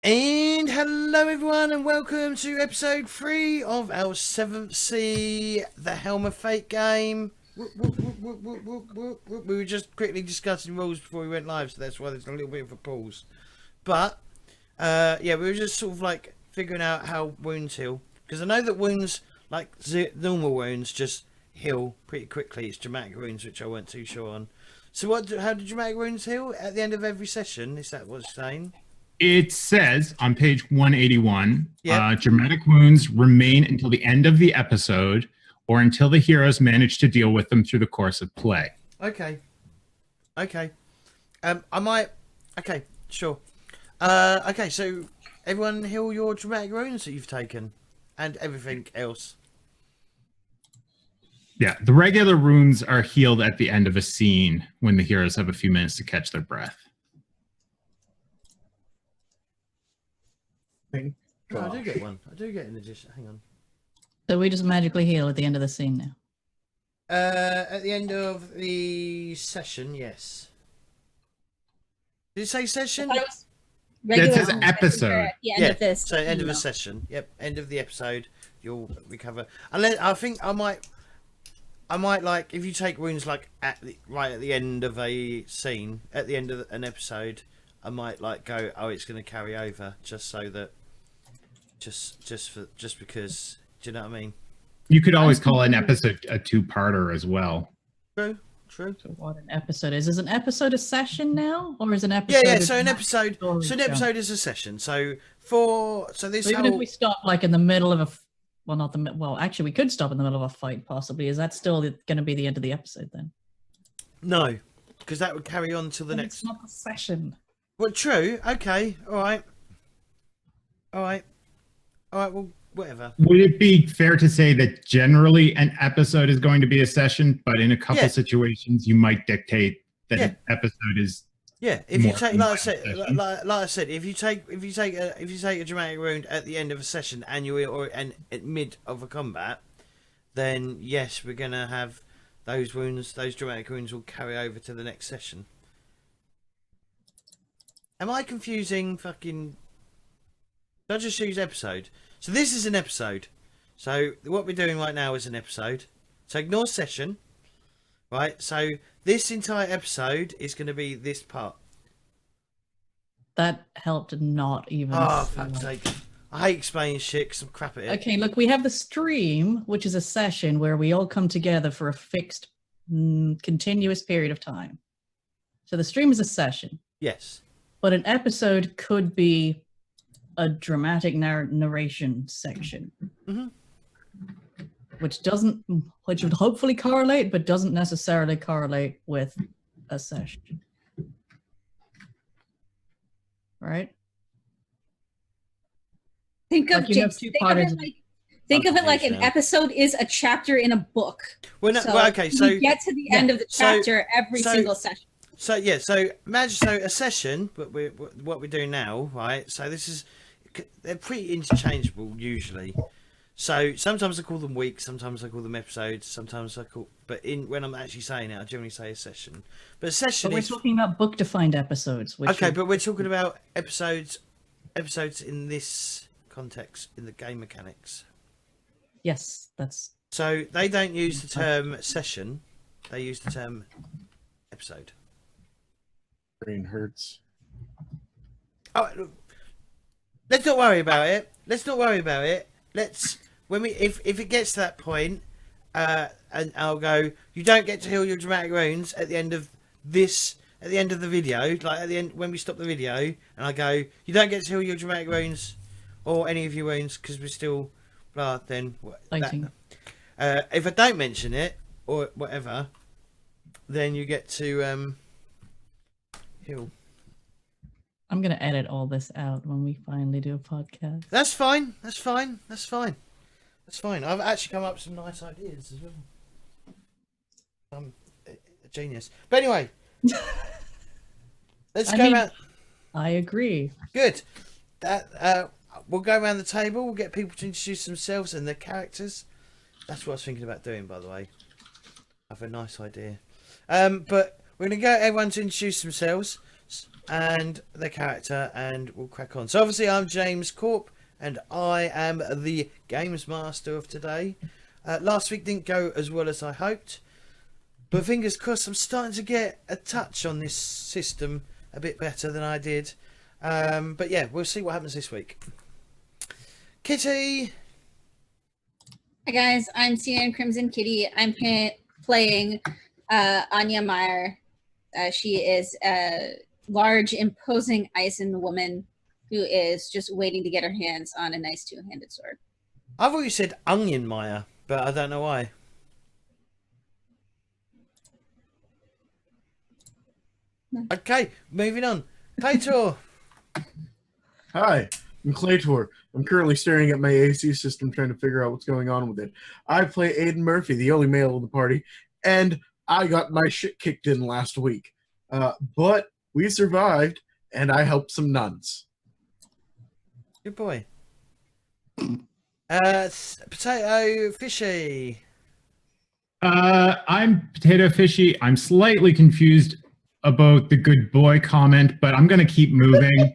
And hello everyone and welcome to episode 3 of our 7th Sea, the Helm of Fate game. We were just quickly discussing rules before we went live, so that's why there's a little bit of a pause. But, yeah, we were just sort of like figuring out how wounds heal. Because I know that wounds, like normal wounds, just heal pretty quickly. It's dramatic wounds, which I weren't too sure on. So how do dramatic wounds heal? At the end of every session, is that what it's saying? It says on page 181, Yep. dramatic wounds remain until the end of the episode or until the heroes manage to deal with them through the course of play. Okay. Okay. I might... Okay, sure. Okay, so everyone heal your dramatic wounds that you've taken. And everything else. Yeah, the regular wounds are healed at the end of a scene when the heroes have a few minutes to catch their breath. No, I do get one. I do get an addition. Hang on. So we just magically heal at the end of the scene now. At the end of the session, yes. Did it say session? That says episode. The end of this. So end of a session. Yep, end of the episode. You'll recover. Unless I think I might like if you take wounds like right at the end of a scene, at the end of an episode, I might like go, oh, it's going to carry over, just so that, just because. Do you know what I mean? You could always call an episode a two-parter as well. True. So what an episode is an episode a session now, or is an episode? Yeah. So an episode is a session. So this even if we stop like in the middle of actually we could stop in the middle of a fight possibly. Is that still going to be the end of the episode then? No, because that would carry on till the next. It's not a session. Well, true. Okay. All right. Well, whatever. Would it be fair to say that generally an episode is going to be a session, but in a couple situations you might dictate that an episode is? Yeah, if you take, like I said, if you take a dramatic wound at the end of a session and at mid of a combat, then yes, we're gonna have those wounds. Those dramatic wounds will carry over to the next session. Am I confusing fucking? Did I just use episode? So this is an episode. So what we're doing right now is an episode. So ignore session. Right, so this entire episode is going to be this part. That helped not even. Oh, fuck's sake. I hate explaining shit because I'm crap at it. Okay, look, we have the stream, which is a session where we all come together for a fixed, continuous period of time. So the stream is a session. Yes. But an episode could be a dramatic narration section. Mm-hmm. Which would hopefully correlate, but doesn't necessarily correlate with a session. Right? Think of it like an episode is a chapter in a book. Well, no, so we get to the end of the chapter every single session. So yeah, so imagine a session, but what we're doing now, right? So they're pretty interchangeable usually. So sometimes I call them weeks, sometimes I call them episodes, but when I'm actually saying it, I generally say a session. But a session we're talking about book-defined episodes. Okay, but we're talking about episodes in this context, in the game mechanics. Yes, that's... So they don't use the term session, they use the term episode. Brain hurts. Oh, look, let's not worry about it. If it gets to that point, and I'll go, you don't get to heal your dramatic wounds at the end of the video, like at the end when we stop the video, and I go, you don't get to heal your dramatic wounds or any of your wounds because we're still blah. Then if I don't mention it or whatever, then you get to heal. I'm going to edit all this out when we finally do a podcast. That's fine. I've actually come up with some nice ideas as well. I'm a genius. But anyway, let's go around. I agree. Good. We'll go around the table. We'll get people to introduce themselves and their characters. That's what I was thinking about doing, by the way. I have a nice idea. But we're going to go everyone to introduce themselves. and the character, and we'll crack on. So obviously I'm James CORP, and I am the games master of today. Last week didn't go as well as I hoped, but fingers crossed I'm starting to get a touch on this system a bit better than I did. But yeah, we'll see what happens this week. Kitty! Hi guys, I'm Tina CrimsonKitty. I'm playing Anya Maier. She is a large, imposing Eisen woman who is just waiting to get her hands on a nice two-handed sword. I thought you said Onion Maier, but I don't know why. No. Okay, moving on. Claytor! Hi, I'm Claytor. I'm currently staring at my AC system trying to figure out what's going on with it. I play Aedan Murphy, the only male of the party, and I got my shit kicked in last week. But we survived, and I helped some nuns. Good boy. Potato Fishy. I'm Potato Fishy. I'm slightly confused about the good boy comment, but I'm going to keep moving.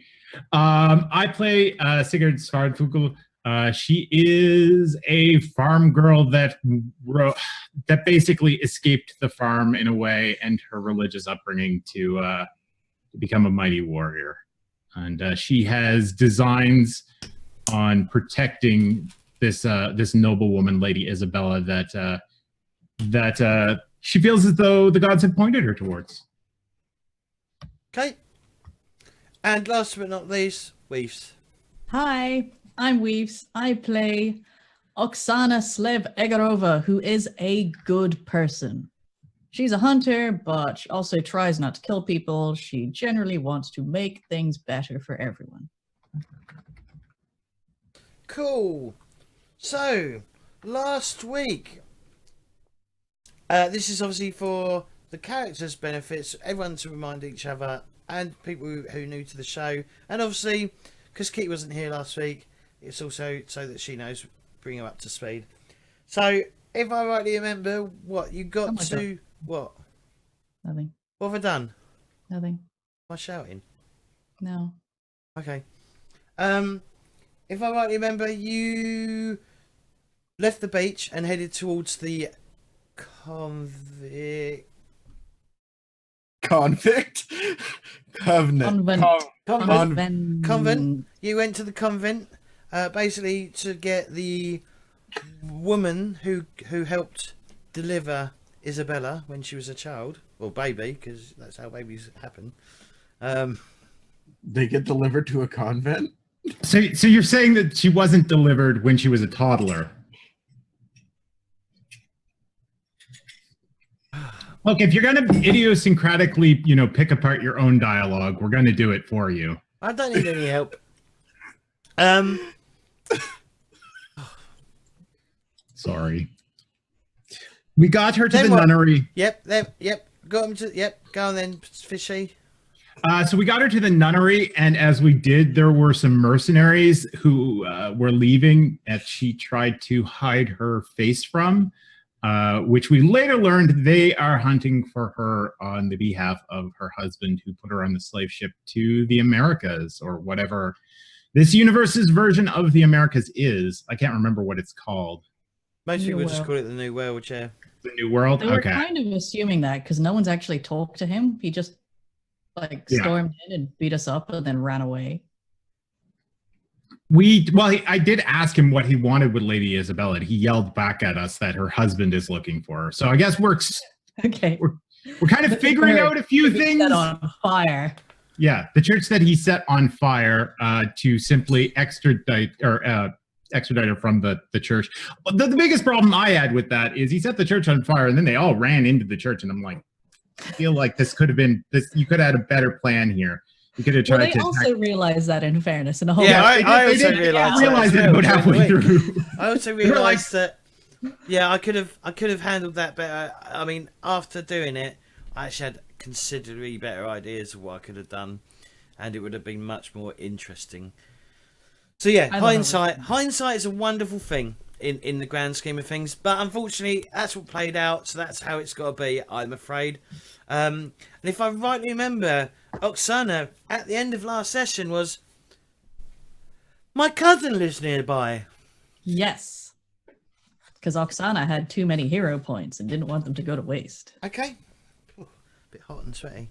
I play Sigrid Svärdfugle. She is a farm girl that basically escaped the farm in a way, and her religious upbringing to become a mighty warrior. And she has designs on protecting this noblewoman, Lady Isabella, that she feels as though the gods have pointed her towards. Okay. And last but not least, Weefz. Hi, I'm Weefz. I play Oksana Slev-Egorova, who is a good person. She's a hunter, but she also tries not to kill people. She generally wants to make things better for everyone. Cool. So, last week, this is obviously for the characters' benefits, everyone to remind each other, and people who are new to the show. And obviously, because Kitty wasn't here last week, it's also so that she knows, bring her up to speed. So, if I rightly remember, what you got to... God. What? Nothing. What have I done? Nothing. Am I shouting? No. Okay. If I rightly remember, you left the beach and headed towards the Convict? Convent. Convent. You went to the convent, basically to get the woman who helped deliver Isabella when she was a child, or baby, because that's how babies happen. They get delivered to a convent? So you're saying that she wasn't delivered when she was a toddler? Look, if you're going to idiosyncratically, pick apart your own dialogue, we're going to do it for you. I don't need any help. Sorry. We got her to the nunnery. Yep. Got him to. Yep. Go on then, Fishy. So we got her to the nunnery, and as we did, there were some mercenaries who were leaving that she tried to hide her face from, which we later learned they are hunting for her on the behalf of her husband, who put her on the slave ship to the Americas, or whatever this universe's version of the Americas is. I can't remember what it's called. Most people just call it the New World, yeah. The New World? They were kind of assuming that because no one's actually talked to him. He just stormed in and beat us up and then ran away. I did ask him what he wanted with Lady Isabella, and he yelled back at us that her husband is looking for her. So I guess we're kind of figuring out a few things. Set on fire. Yeah, the church that he set on fire to simply extradite her from the church. The biggest problem I had with that is he set the church on fire, and then they all ran into the church, and I'm like, I feel like this could have been this. You could have had a better plan here. You could have tried to. They also realized that, in fairness, in a whole. Yeah, I also realized it about halfway through. I also realized that. Yeah, I could have handled that better. I mean, after doing it, I actually had considerably better ideas of what I could have done, and it would have been much more interesting. So yeah, hindsight is a wonderful thing in the grand scheme of things, but unfortunately that's what played out, so that's how it's got to be, I'm afraid. And if I rightly remember, Oksana at the end of last session was, my cousin lives nearby. Yes. Because Oksana had too many hero points and didn't want them to go to waste. Okay. Ooh, bit hot and sweaty.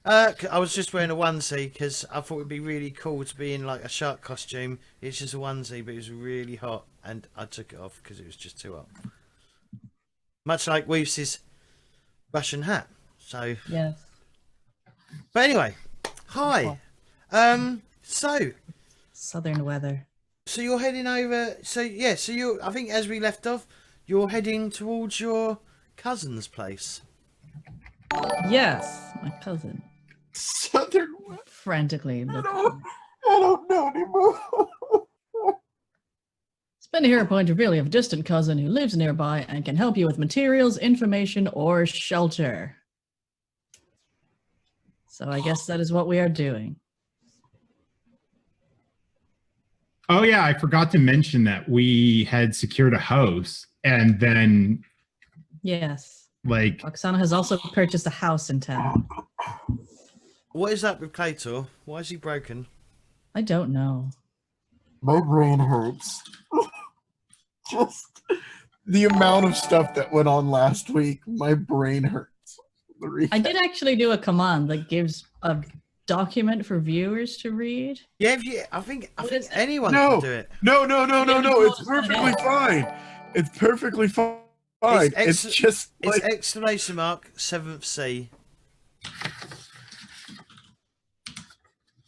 I was just wearing a onesie because I thought it'd be really cool to be in like a shark costume. It's just a onesie, but it was really hot, and I took it off because it was just too hot. Much like Weefz' Russian hat. So, Yes. but anyway, hi. So Southern weather. you're heading over. So yeah, so you. I think as we left off, you're heading towards your cousin's place. Yes, my cousin. Southern. Frantically. I don't know anymore. Spend a hero point to reveal you have a distant cousin who lives nearby and can help you with materials, information, or shelter. So I guess that is what we are doing. Oh yeah, I forgot to mention that we had secured a house, and then Yes. like Oksana has also purchased a house in town. What is up with Claytor? Why is he broken? I don't know. My brain hurts. Just the amount of stuff that went on last week, my brain hurts. I did actually do a command that gives a document for viewers to read. Yeah, I think anyone No. can do it. No. no, It's perfectly fine. It's perfectly fine. It's just It's like exclamation mark 7th C.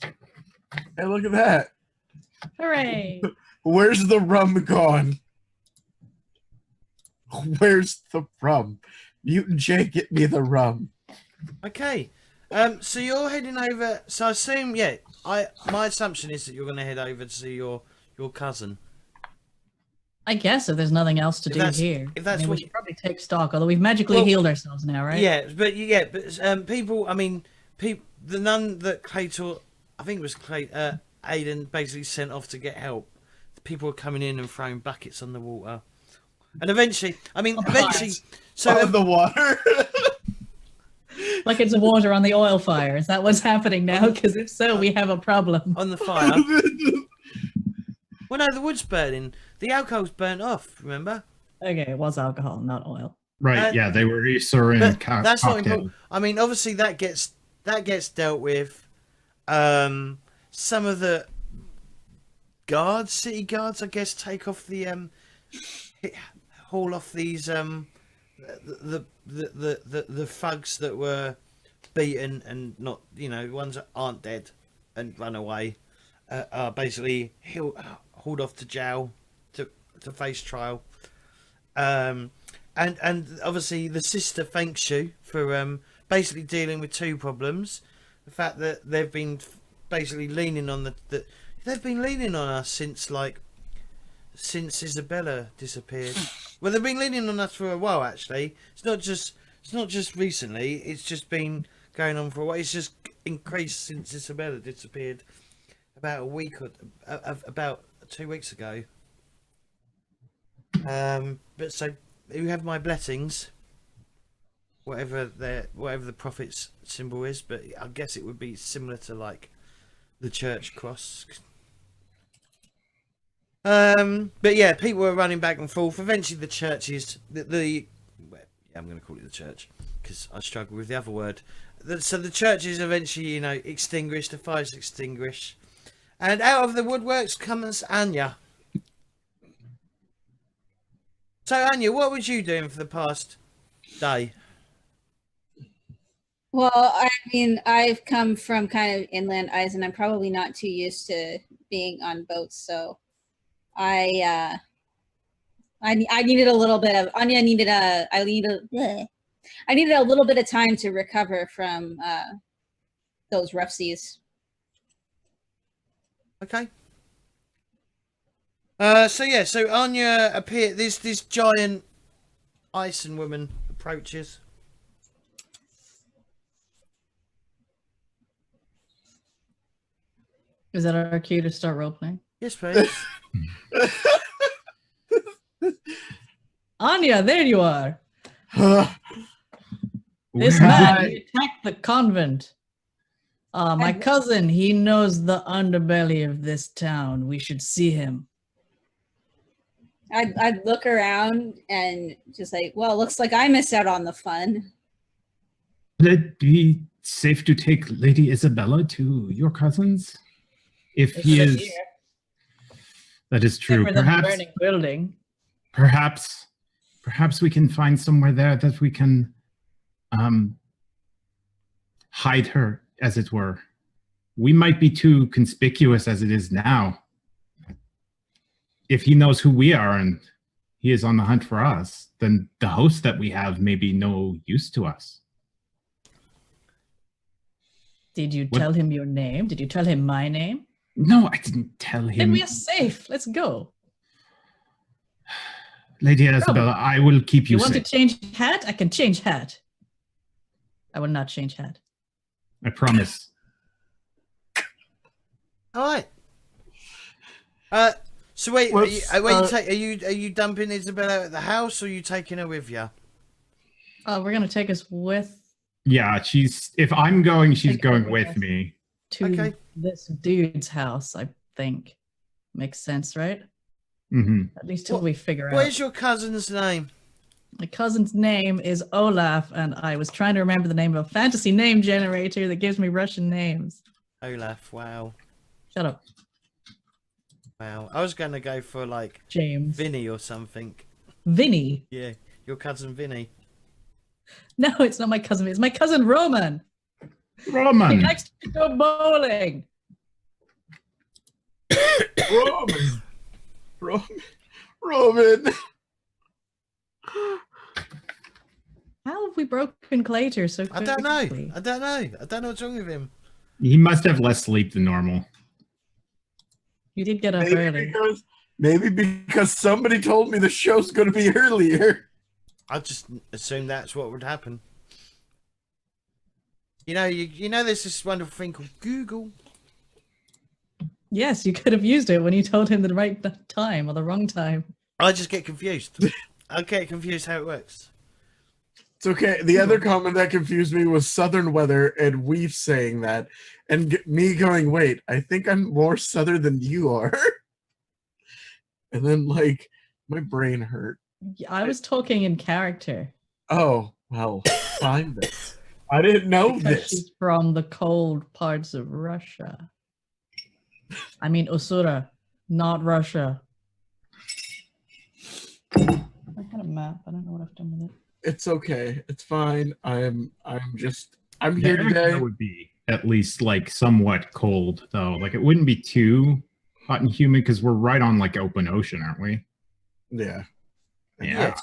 hey, look at that. Hooray! Where's the rum gone? Where's the rum? Mutant J, get me the rum. Okay. So you're heading over. So I assume, yeah. My assumption is that you're going to head over to see your cousin. I guess if there's nothing else to If do that's- here, if that's I mean, what we should probably take stock. Although we've magically Well, healed ourselves now, right? Yeah, but people. I mean, the nun that Claytor, I think it was Aedan, basically sent off to get help. People were coming in and throwing buckets on the water, and eventually, so Out of the water. Like it's water on the oil fire. Is that what's happening now? Because if so, we have a problem. on the fire. Well, no, the wood's burning. The alcohol's burnt off. Remember? Okay, it was alcohol, not oil. right, yeah, they were Isurin But cocktail. that's not important. I mean, obviously that gets dealt with. Some of the city guards, I guess, take off the haul off these the thugs that were beaten and not, ones that aren't dead and run away, are basically hauled off to jail to face trial. And obviously the sister thanks you for basically dealing with two problems. The fact that they've been basically leaning on they've been leaning on us since Isabella disappeared. Well, they've been leaning on us for a while, actually. It's not just recently. It's just been going on for a while. It's just increased since Isabella disappeared about about 2 weeks ago. But so you have my blessings, whatever the prophet's symbol is. But I guess it would be similar to like the church cross. But yeah, people were running back and forth. Eventually, the churches, I'm going to call it the church because I struggle with the other word. So the churches eventually, extinguished. The fires extinguish, and out of the woodworks comes Anya. So Anya, what was you doing for the past day? Well, I mean, I've come from kind of inland ice, and I'm probably not too used to being on boats, so I needed a little bit of I needed a little bit of time to recover from those rough seas. Okay. So Anya appeared. This giant Ison woman approaches. Is that our cue to start role playing? Yes, please. Anya, there you are. Huh. This man he attacked the convent. My cousin, he knows the underbelly of this town. We should see him. I'd look around and just like, well, looks like I missed out on the fun. Would it be safe to take Lady Isabella to your cousins? If he is... Here. That is true. For the burning building. Perhaps we can find somewhere there that we can hide her, as it were. We might be too conspicuous as it is now. If he knows who we are and he is on the hunt for us, then the host that we have may be no use to us. Did you tell him your name? Did you tell him my name? No, I didn't tell him. Then we are safe. Let's go. Lady Isabella, I will keep you You want safe. to change hat? I can change hat. I will not change hat. I promise. All right. So wait, are you dumping Isabella at the house, or are you taking her with you? We're gonna take us with Yeah, if I'm going, she's Take her going with with us. me. to Okay. this dude's house. I think makes sense, right? Hmm. At least till What- we figure What out. is your cousin's name? My cousin's name is Olaf, and I was trying to remember the name of a fantasy name generator that gives me Russian names. Olaf. Wow. Shut up, Wow. I was going to go for like James. Vinny or something. Vinny. Yeah. Your cousin Vinny. No, it's not my cousin. It's my cousin Roman. He Roman. likes to go bowling. Roman. How have we broken Claytor so I quickly? don't know. I don't know what's wrong with him. He must have less sleep than normal. You did get up early. Maybe because somebody told me the show's going to be earlier. I just assumed that's what would happen. You know, there's this wonderful thing called Google. Yes, you could have used it when you told him the right time or the wrong time. I just get confused. I get confused how it works. It's okay. The other comment that confused me was Southern weather and Weefz saying that. And me going, wait, I think I'm more Southern than you are. And then, like, my brain hurt. I was talking in character. Oh, well, fine then. I didn't know Because this. she's from the cold parts of Russia. I mean, Osura, not Russia. I had a map. I don't know what I've done with it. It's okay. It's fine. I'm here The air today. would be at least like somewhat cold, though. Like it wouldn't be too hot and humid because we're right on like open ocean, aren't we? Yeah. Yeah.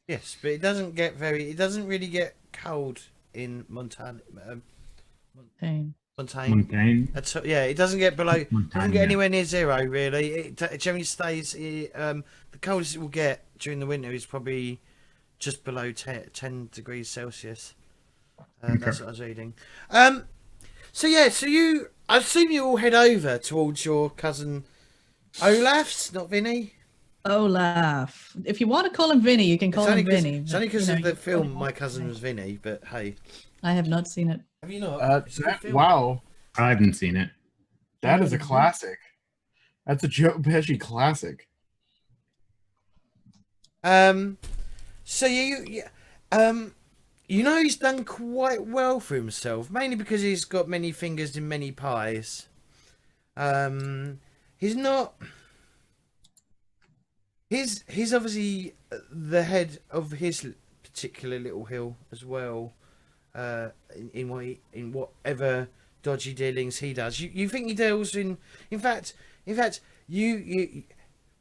Yes, but it doesn't really get cold in Montana. Pain. Montaigne. Montaigne. Yeah, it doesn't get below. Doesn't Montaigne. get anywhere near zero really. It generally stays. The coldest it will get during the winter is probably just below 10 degrees Celsius. That's what I was reading. So I assume you all head over towards your cousin Olaf's, not Vinny. Olaf. If you want to call him Vinny, you can call him Vinny. It's only because but, of you the know, film My Cousin Was Vinny, but hey. I have not seen it. Have you not? It's a good film. Wow. I haven't seen it. That is a classic. That's a Joe Pesci classic. So he's done quite well for himself, mainly because he's got many fingers in many pies. He's not. He's obviously the head of his particular little hill as well. In whatever dodgy dealings he does, you think he deals in fact, you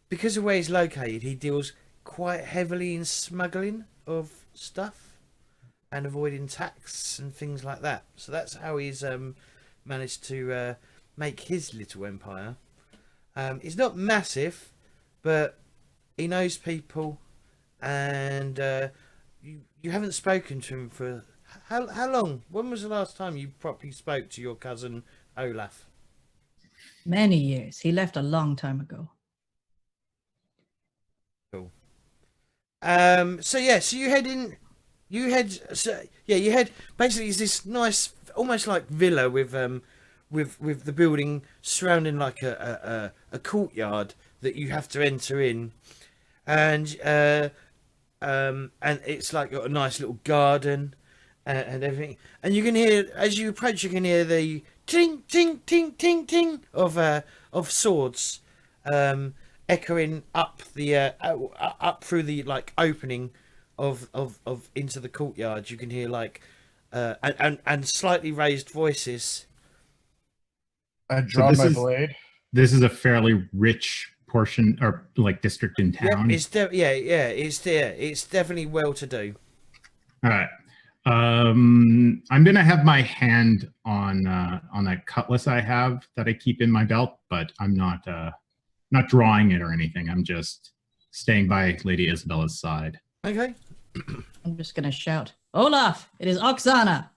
because of where he's located, he deals quite heavily in smuggling of stuff and avoiding tax and things like that. So that's how he's managed to make his little empire. It's not massive, but he knows people, and you haven't spoken to him for how long? When was the last time you properly spoke to your cousin Olaf? Many years. He left a long time ago. Cool. So you head basically it's this nice almost like villa with the building surrounding like a courtyard that you have to enter in, and it's like got a nice little garden and everything. And you can hear, as you approach, you can hear the ting ting ting ting ting of swords echoing up the up through the like opening of into the courtyard. You can hear like and slightly raised voices. I draw my blade. This is a fairly rich portion or like district in town. It's it's definitely well to do. All right. I'm gonna have my hand on that cutlass I have that I keep in my belt, but I'm not drawing it or anything. I'm just staying by Lady Isabella's side. Okay. I'm just gonna shout, Olaf, it is Oksana.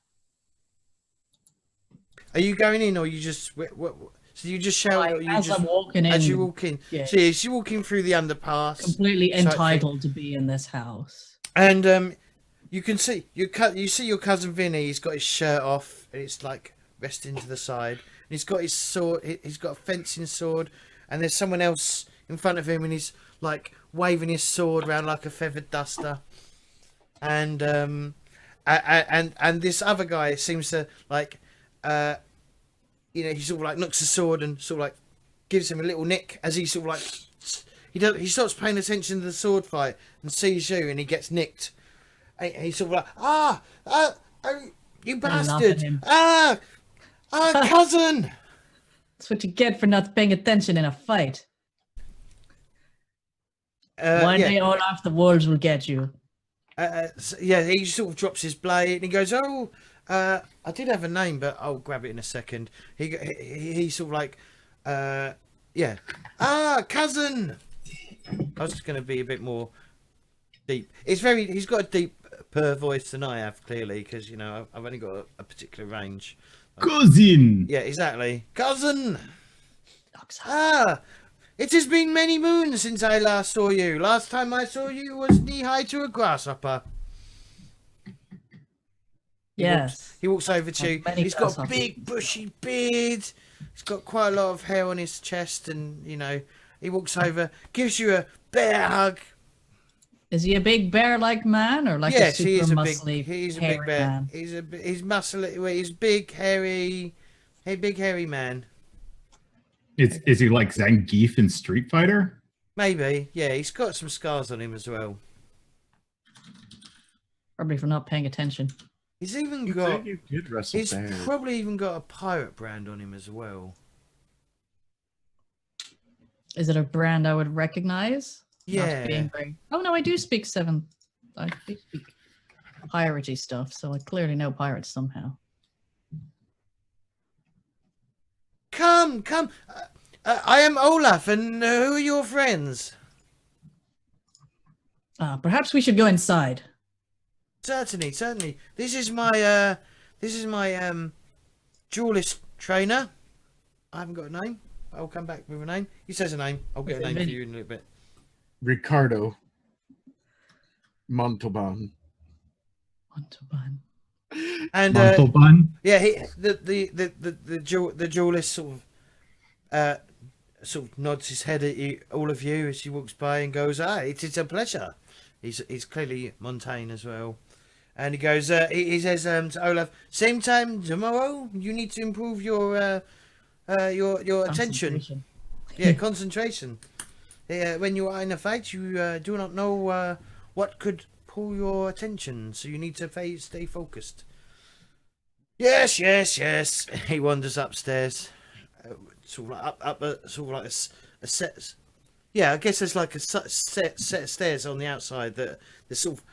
Are you going in, or you just what? So you just shout, or you as just I'm walking in, as you walk in. yeah. So you're walking through the underpass, completely entitled to be in this house. and you can see you see your cousin Vinny. He's got his shirt off, and it's like resting to the side. And he's got his sword. He's got a fencing sword, and there's someone else in front of him, and he's like waving his sword around like a feathered duster. And this other guy seems to like he sort of like knocks the sword and sort of like gives him a little nick as he sort of like he starts paying attention to the sword fight and sees you, and he gets nicked. And he's sort of like you bastard, cousin. That's what you get for not paying attention in a fight. One day, Olaf, the wolves will get you. He sort of drops his blade and he goes, I did have a name, but I'll grab it in a second. He sort of like, cousin. I was just going to be a bit more deep. He's got a deeper voice than I have, clearly, because, I've only got a particular range. Cousin! Yeah, exactly. Cousin! It has been many moons since I last saw you. Last time I saw you was knee-high to a grasshopper. Yes. He walks over to you. He's got a big, bushy beard. He's got quite a lot of hair on his chest, and, he walks over, gives you a bear hug. Is he a big bear-like man, or like a super muscly he's a big bear. Man? He's muscly. He's big, hairy man. Is he like Zangief in Street Fighter? Maybe, yeah. He's got some scars on him as well. Probably for not paying attention. He's even got. He's probably even got a pirate brand on him as well. Is it a brand I would recognize? Yeah. Oh no, I do speak seven. I do speak piratey stuff, so I clearly know pirates somehow. Come. I am Olaf, and who are your friends? Perhaps we should go inside. Certainly. This is my duelist trainer. I haven't got a name. I'll come back with a name. He says a name. I'll get a name for you in a little bit. Ricardo Montalban. And Montalban? yeah, the duelist sort of nods his head at you, all of you, as he walks by and goes, it is a pleasure. He's clearly Montaigne as well. And he goes, he says to Olaf, same time tomorrow, you need to improve your attention. Yeah, concentration. When you are in a fight, you do not know what could pull your attention, so you need to stay focused. Yes. He wanders upstairs, sort of like up sort of like a set. Yeah, I guess there's like a set of stairs on the outside that they're sort of.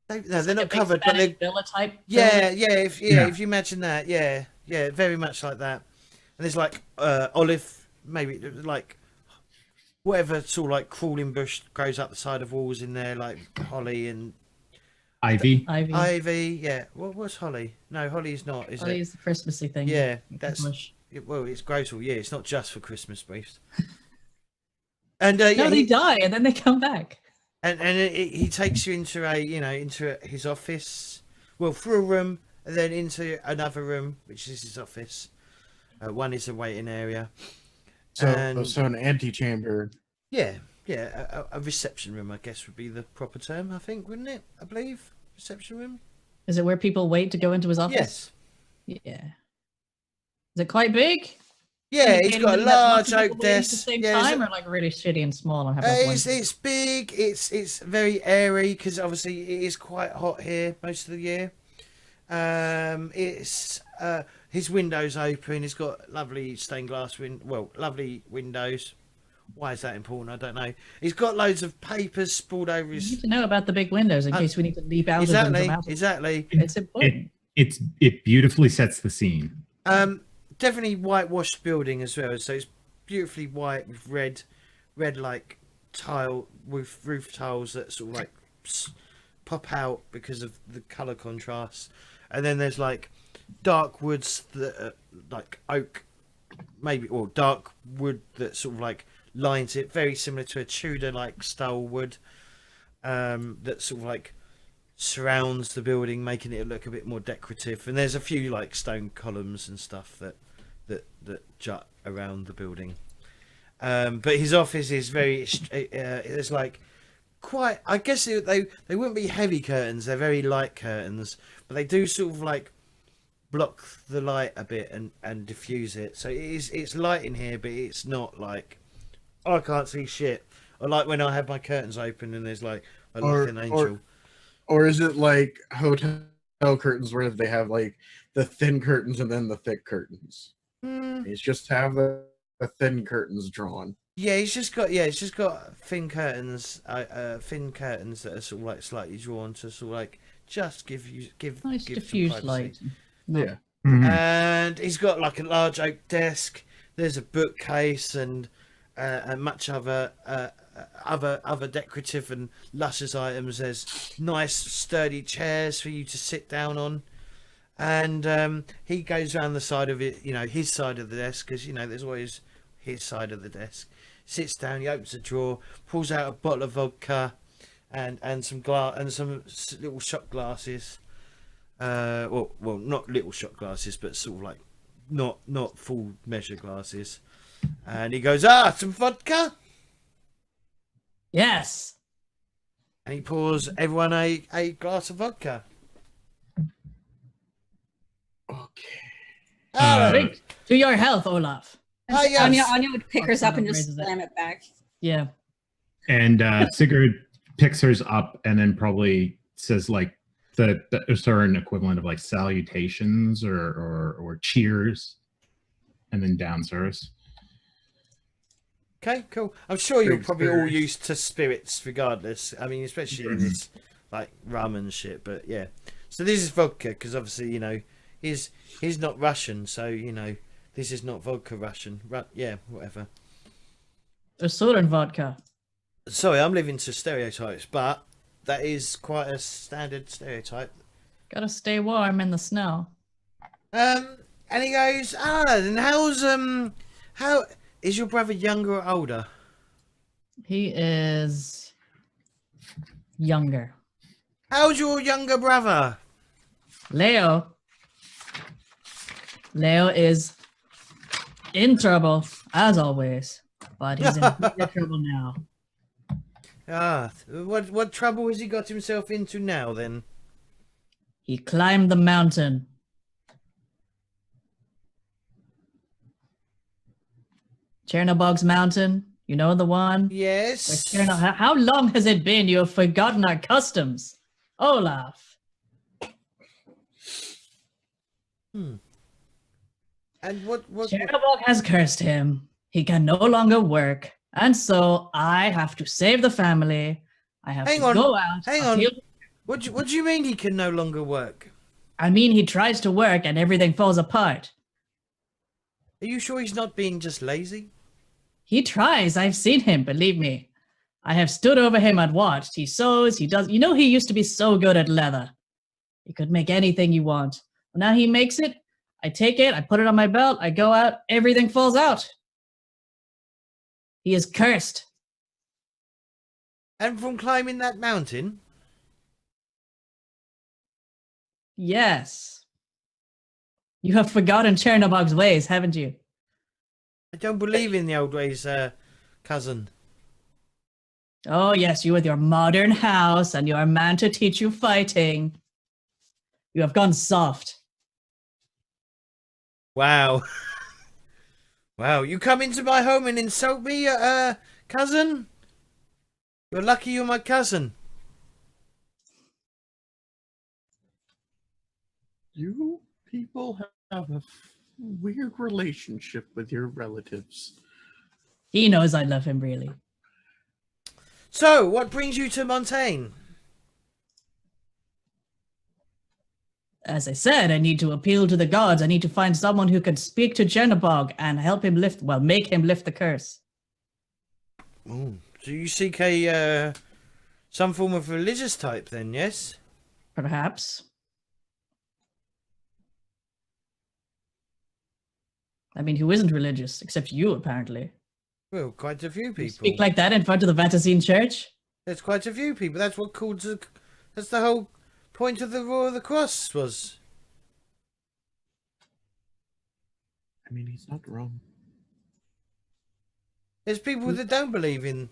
They're not covered, but they're villa type. If you imagine that, yeah, very much like that. And there's like olive, maybe like whatever sort of like crawling bush grows up the side of walls in there, like holly and ivy. Yeah. What's holly? No, holly is not. Holly is the Christmassy thing. Yeah, that's. Well, it's gross all year. It's not just for Christmas, Weefz. And they die and then they come back. And he takes you into his office, well, through a room, and then into another room, which is his office. One is a waiting area. So And- so an antechamber. Yeah, a reception room, I guess, would be the proper term, I think, wouldn't it? I believe. Reception room? Is it where people wait to go into his office? Yes. Yeah. Is it quite big? Yeah, he's Indicating got a that he has large lots of oak people waiting at the desk. same Yeah, there's time, a- or like really shitty and small and have like one- it's big. It's very airy because obviously it is quite hot here most of the year. It's his windows open. He's got lovely stained glass lovely windows. Why is that important? I don't know. He's got loads of papers sprawled over You his. need to know about the big windows in case we need to leap out of them. Exactly, From out of exactly. It's important. It beautifully sets the scene. Definitely whitewashed building as well. So it's beautifully white with red like tile with roof tiles that sort of like pop out because of the color contrast. And then there's like dark woods that are like oak, maybe, or dark wood that sort of like lines it, very similar to a Tudor like style wood that sort of like surrounds the building, making it look a bit more decorative. And there's a few like stone columns and stuff that jut around the building. But his office is very there's like quite, I guess they wouldn't be heavy curtains, they're very light curtains, but they do sort of like block the light a bit and diffuse it. So it's light in here, but it's not like, I can't see shit. Or like when I have my curtains open and there's like an angel. Or is it like hotel curtains where they have like the thin curtains and then the thick curtains? It's just have the thin curtains drawn. Yeah, it's just got thin curtains, thin curtains that are sort of like slightly drawn to sort of like just give Nice some diffused privacy. light. Yeah. Mhm. And he's got like a large oak desk. There's a bookcase and much other decorative and luscious items. There's nice sturdy chairs for you to sit down on. And he goes around the side of it, his side of the desk, because there's always his side of the desk. Sits down, he opens a drawer, pulls out a bottle of vodka, and some little shot glasses. Well, not little shot glasses, but sort of like not full measure glasses. And he goes, some vodka, Yes. and he pours everyone a glass of vodka. Okay. Drink to your health, Olaf. Ah, yes. Anya would pick hers up and just Raises it. slam it back. Yeah. And Sigrid picks hers up and then probably says like the certain equivalent of like salutations or cheers, and then downs hers. Okay, cool. I'm sure you're Drinks probably all first. used to spirits regardless. I mean, especially in this like rum and shit. But yeah, so this is vodka because obviously he's not Russian, so this is not vodka Russian. Yeah, whatever. There's soda and vodka. Sorry, I'm living to stereotypes, but that is quite a standard stereotype. Gotta stay warm in the snow. And he goes, then how is your brother younger or older? He is younger. How's your younger brother? Leo is in trouble, as always. But he's in bigger trouble now. What trouble has he got himself into now then? He climbed the mountain. Chernobog's mountain. You know the one? Yes. How long has it been you have forgotten our customs? Olaf. And what Chernobog has cursed him. He can no longer work. And so I have to save the family. I have Hang to on, go out. hang on. What do you mean he can no longer work? I mean, he tries to work and everything falls apart. Are you sure he's not being just lazy? He tries. I've seen him, believe me. I have stood over him and watched. He sews, he does. He used to be so good at leather. He could make anything you want. Well, now he makes it. I take it, I put it on my belt, I go out, everything falls out. He is cursed. And from climbing that mountain? Yes. You have forgotten Chernobog's ways, haven't you? I don't believe in the old ways, cousin. Oh, yes, you with your modern house and your man to teach you fighting. You have gone soft. Wow. Wow, you come into my home and insult me, cousin? You're lucky you're my cousin. You people have a weird relationship with your relatives. He knows I love him, really. So, what brings you to Montaigne? As I said, I need to appeal to the gods. I need to find someone who can speak to Chernobog and help him make him lift the curse. Ooh. So you seek a, some form of religious type then, yes? Perhaps. I mean, who isn't religious, except you, apparently? Well, quite a few You people. speak like that in front of the Vatican Church? There's quite a few people. That's what that's the whole point of the Roar of the Cross was. I mean, he's not wrong. There's people that don't believe in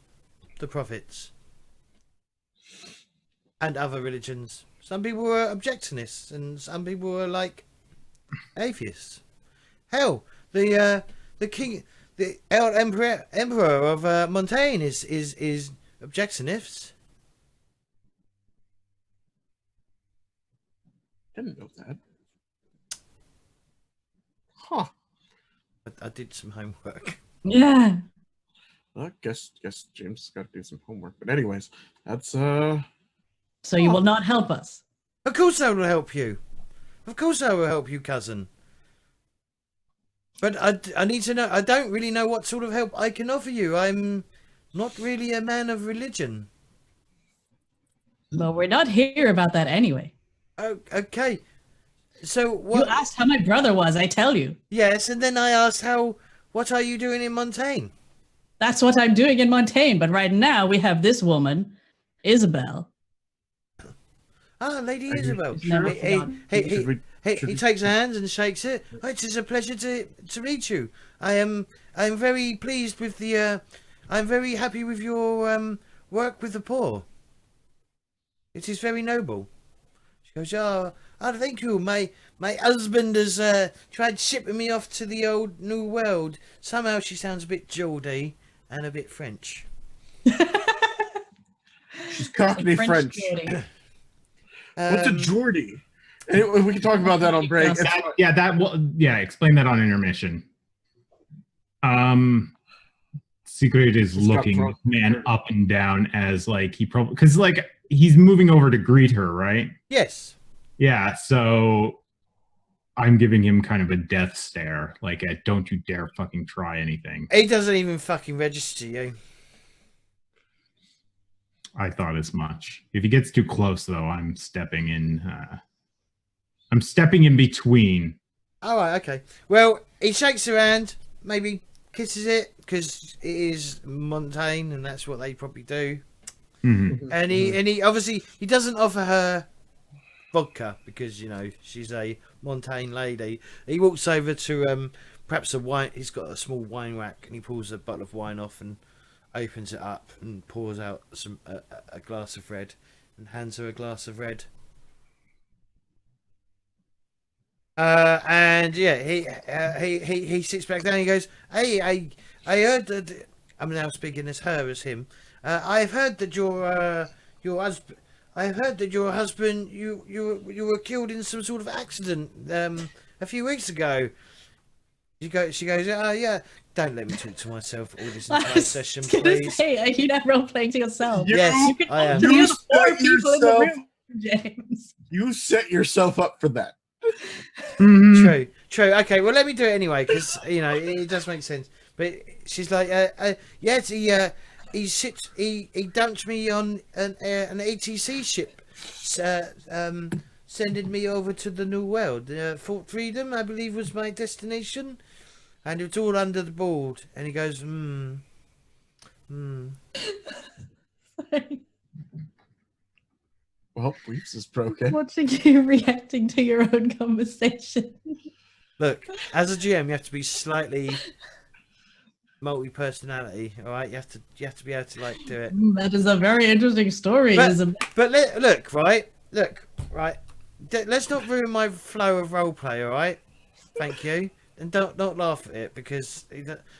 the prophets. And other religions. Some people are objectionists, and some people are like atheists. Hell, the king, the emperor of Montaigne is objectionist. Didn't know that. Huh. I did some homework. Yeah. I guess James has got to do some homework. But anyways, that's So you will not help us? Of course I will help you. Of course I will help you, cousin. But I need to know. I don't really know what sort of help I can offer you. I'm not really a man of religion. Well, we're not here about that anyway. Oh, okay. So what? You asked how my brother was, I tell you. Yes, and then I asked what are you doing in Montaigne? That's what I'm doing in Montaigne, but right now we have this woman, Isabel. Ah, Lady Isabel. Never He takes her hands and shakes it. Oh, it is a pleasure to meet you. I am very pleased with the. I'm very happy with your work with the poor. It is very noble. She goes, oh, thank you. My husband has tried shipping me off to the old New World. Somehow she sounds a bit Geordie and a bit French. she's Cockney French. What's a Geordie? Anyway, we can talk about that on break. Explain that on intermission. Sigrid is looking this man up and down as like he probably because like he's moving over to greet her, right? Yes. Yeah, so I'm giving him kind of a death stare, like a don't you dare fucking try anything. He doesn't even fucking register you. I thought as much. If he gets too close, though, I'm stepping in. I'm stepping in between. All right, okay. Well, he shakes her hand, maybe kisses it because it is Montaigne, and that's what they probably do. Mm-hmm. And he obviously he doesn't offer her vodka because she's a Montaigne lady. He walks over to perhaps a wine. He's got a small wine rack, and he pulls a bottle of wine off and opens it up and pours out a glass of red and hands her a glass of red. And yeah, he sits back down. And he goes, "Hey, I heard that." I'm now speaking as her as him. I've heard that your husband. I've heard that your husband. You were killed in some sort of accident a few weeks ago. She goes, "Oh yeah." Don't let me talk to myself all this entire session, please. Say, you're not role playing to yourself. Yes, I am. You four people in the room, James. You set yourself up for that. True. Okay, well, let me do it anyway because it does make sense. But she's like, yes, he dumped me on an ATC ship, sending me over to the New World. Fort Freedom, I believe, was my destination. And it's all under the board. And he goes, Sorry. Well, Weefz is broken. Watching you reacting to your own conversation. Look, as a GM, you have to be slightly multi-personality. All right, you have to be able to like do it. That is a very interesting story. But- Isabel. But look, right. Let's not ruin my flow of roleplay. All right, thank you, and don't laugh at it because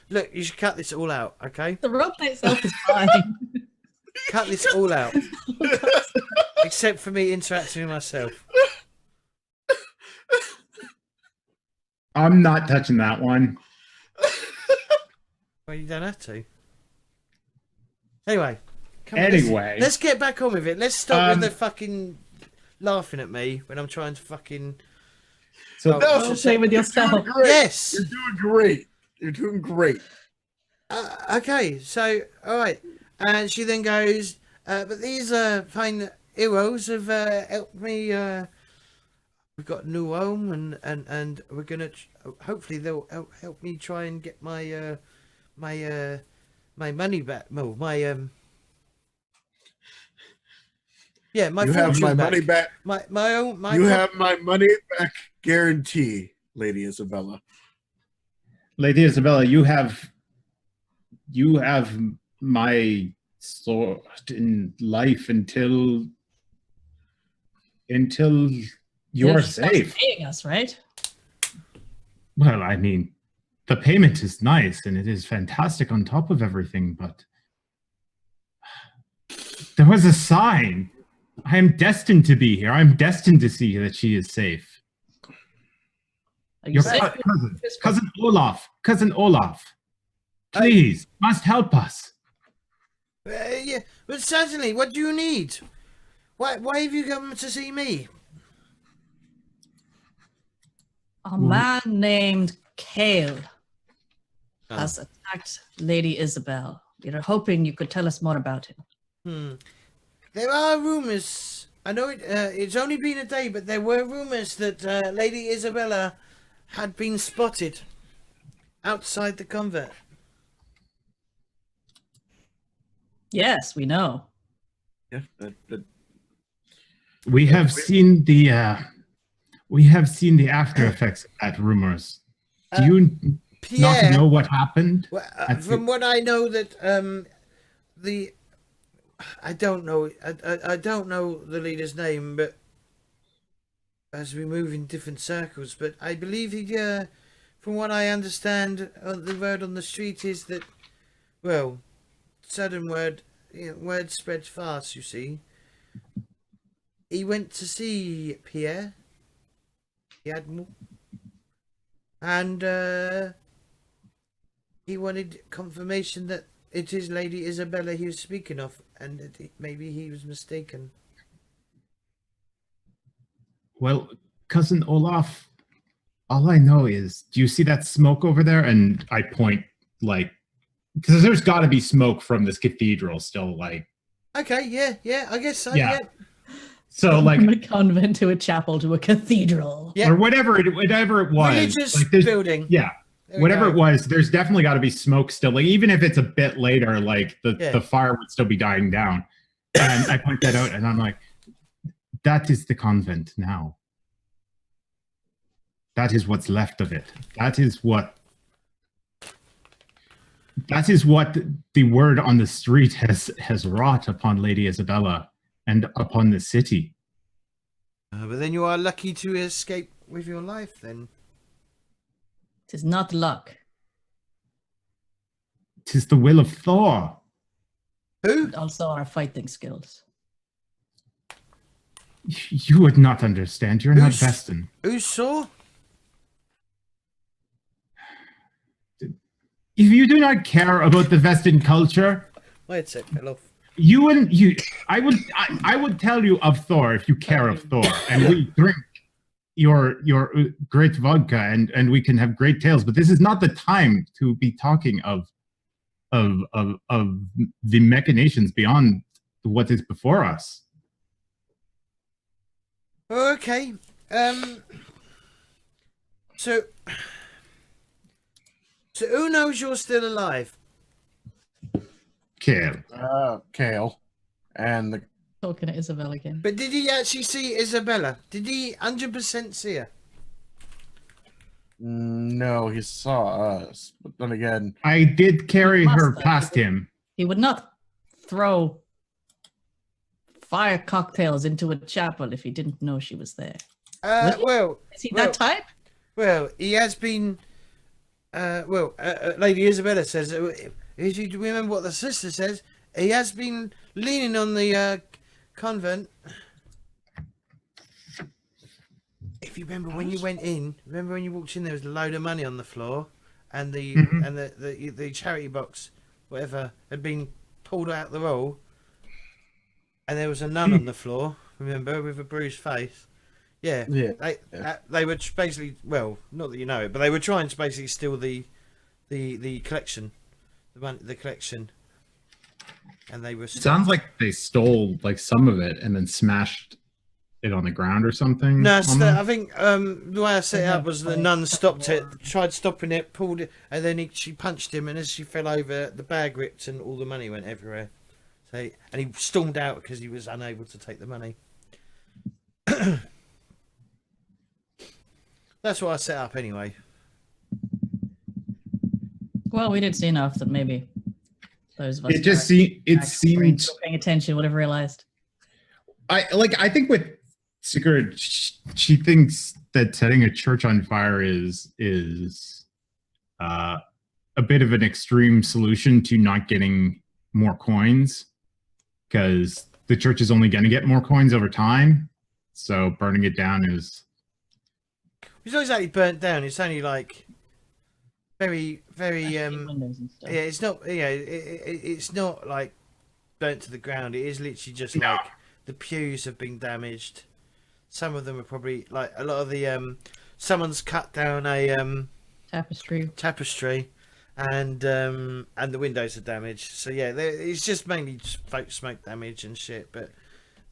look, you should cut this all out. Okay, The roleplay itself is fine. cut this all out, except for me interacting with myself. I'm not touching that one. Well, you don't have to. Anyway. Come on, Anyway. let's get back on with it. Let's stop with Um, the fucking laughing at me when I'm trying to fucking. So Oh, No, Roleplay with yourself. You're doing great. Yes. You're doing great. You're doing great. Okay, so all right, and she then goes, but these fine heroes have helped me. We've got a new home, and we're gonna hopefully they'll help me try and get my my money back. Well, my yeah, my You have fortune my back. money back. My own. You have my money back guarantee, Lady Isabella. Lady Isabella, you have my sword in life until you're Just stop safe. paying us, right? Well, I mean, the payment is nice and it is fantastic on top of everything, but there was a sign. I am destined to be here. I'm destined to see that she is safe. Are you Your safe? cousin Olaf, please, must help us. Yeah, but certainly. What do you need? Why have you come to see me? A man named Kale has attacked Lady Isabel. We were hoping you could tell us more about him. There are rumours. I know it's only been a day, but there were rumours that Lady Isabella had been spotted outside the convent. Yes, we know. Yeah, We have seen the after effects of that rumors. Do you not Pierre, know what happened? well, That's from what I know, that I don't know. I don't know the leader's name, but as we move in different circles, but I believe he. From what I understand, the word on the street is that, well, sudden word spreads fast. You see, he went to see Pierre, the admiral, and he wanted confirmation that it is Lady Isabella he was speaking of, and that maybe he was mistaken. Well, cousin Olaf, all I know is, do you see that smoke over there? And I point, like, because there's got to be smoke from this cathedral still, like. Okay, yeah, I guess so. Yeah. Yeah. So, like, From a convent to a chapel to a cathedral. Yeah. or whatever it was. Religious like, there's- building. Yeah. There we Whatever go. it was, there's definitely got to be smoke still. Like, even if it's a bit later, like Yeah. the fire would still be dying down. And I point that out, and I'm like, that is the convent now. That is what's left of it. That is what the word on the street has wrought upon Lady Isabella and upon the city. But then you are lucky to escape with your life. Then It is not luck. 'Tis the will of Thor. who? And also our fighting skills. You would not understand. You're not Who's- Vestin. Who saw? If you do not care about the Vestin culture, Wait a sec, fell off. I would tell you of Thor if you care of Thor, and we drink your great vodka, and we can have great tales. But this is not the time to be talking of the machinations beyond what is before us. Okay. So who knows you're still alive? Kale. Kale, and the Talking to Isabel again. But did he actually see Isabella? Did he 100% see her? No, he saw us. But then again, I did carry Must her have. past him. He would not throw fire cocktails into a chapel if he didn't know she was there. Well, Is he well, that type? Well, he has been. Lady Isabella says, if you remember what the sister says, he has been leaning on the convent. If you remember when you went in, remember when you walked in, there was a load of money on the floor, and the charity box, whatever, had been pulled out the roll, and there was a nun on the floor. Remember, with a bruised face. Yeah. They were basically, well, not that you know it, but they were trying to basically steal the collection, the collection, and they were. Sounds like they stole like some of it and then smashed it on the ground or something. No, I think the way I set it up was the nun stopped it, tried stopping it, pulled it, and then she punched him, and as she fell over, the bag ripped and all the money went everywhere. So and he stormed out because he was unable to take the money. That's what I set up anyway. Well, we did see enough that maybe those of us. It seemed paying attention would have realized. I think with Sigrid, she thinks that setting a church on fire is a bit of an extreme solution to not getting more coins, because the church is only going to get more coins over time. So burning it down is. It's not exactly burnt down. It's only like very. Windows and stuff. Yeah, it's not. Yeah, it's not like burnt to the ground. It is literally just like the pews have been damaged. Some of them are probably like a lot of the. Someone's cut down a tapestry, and the windows are damaged. So yeah, it's just mainly smoke damage and shit. But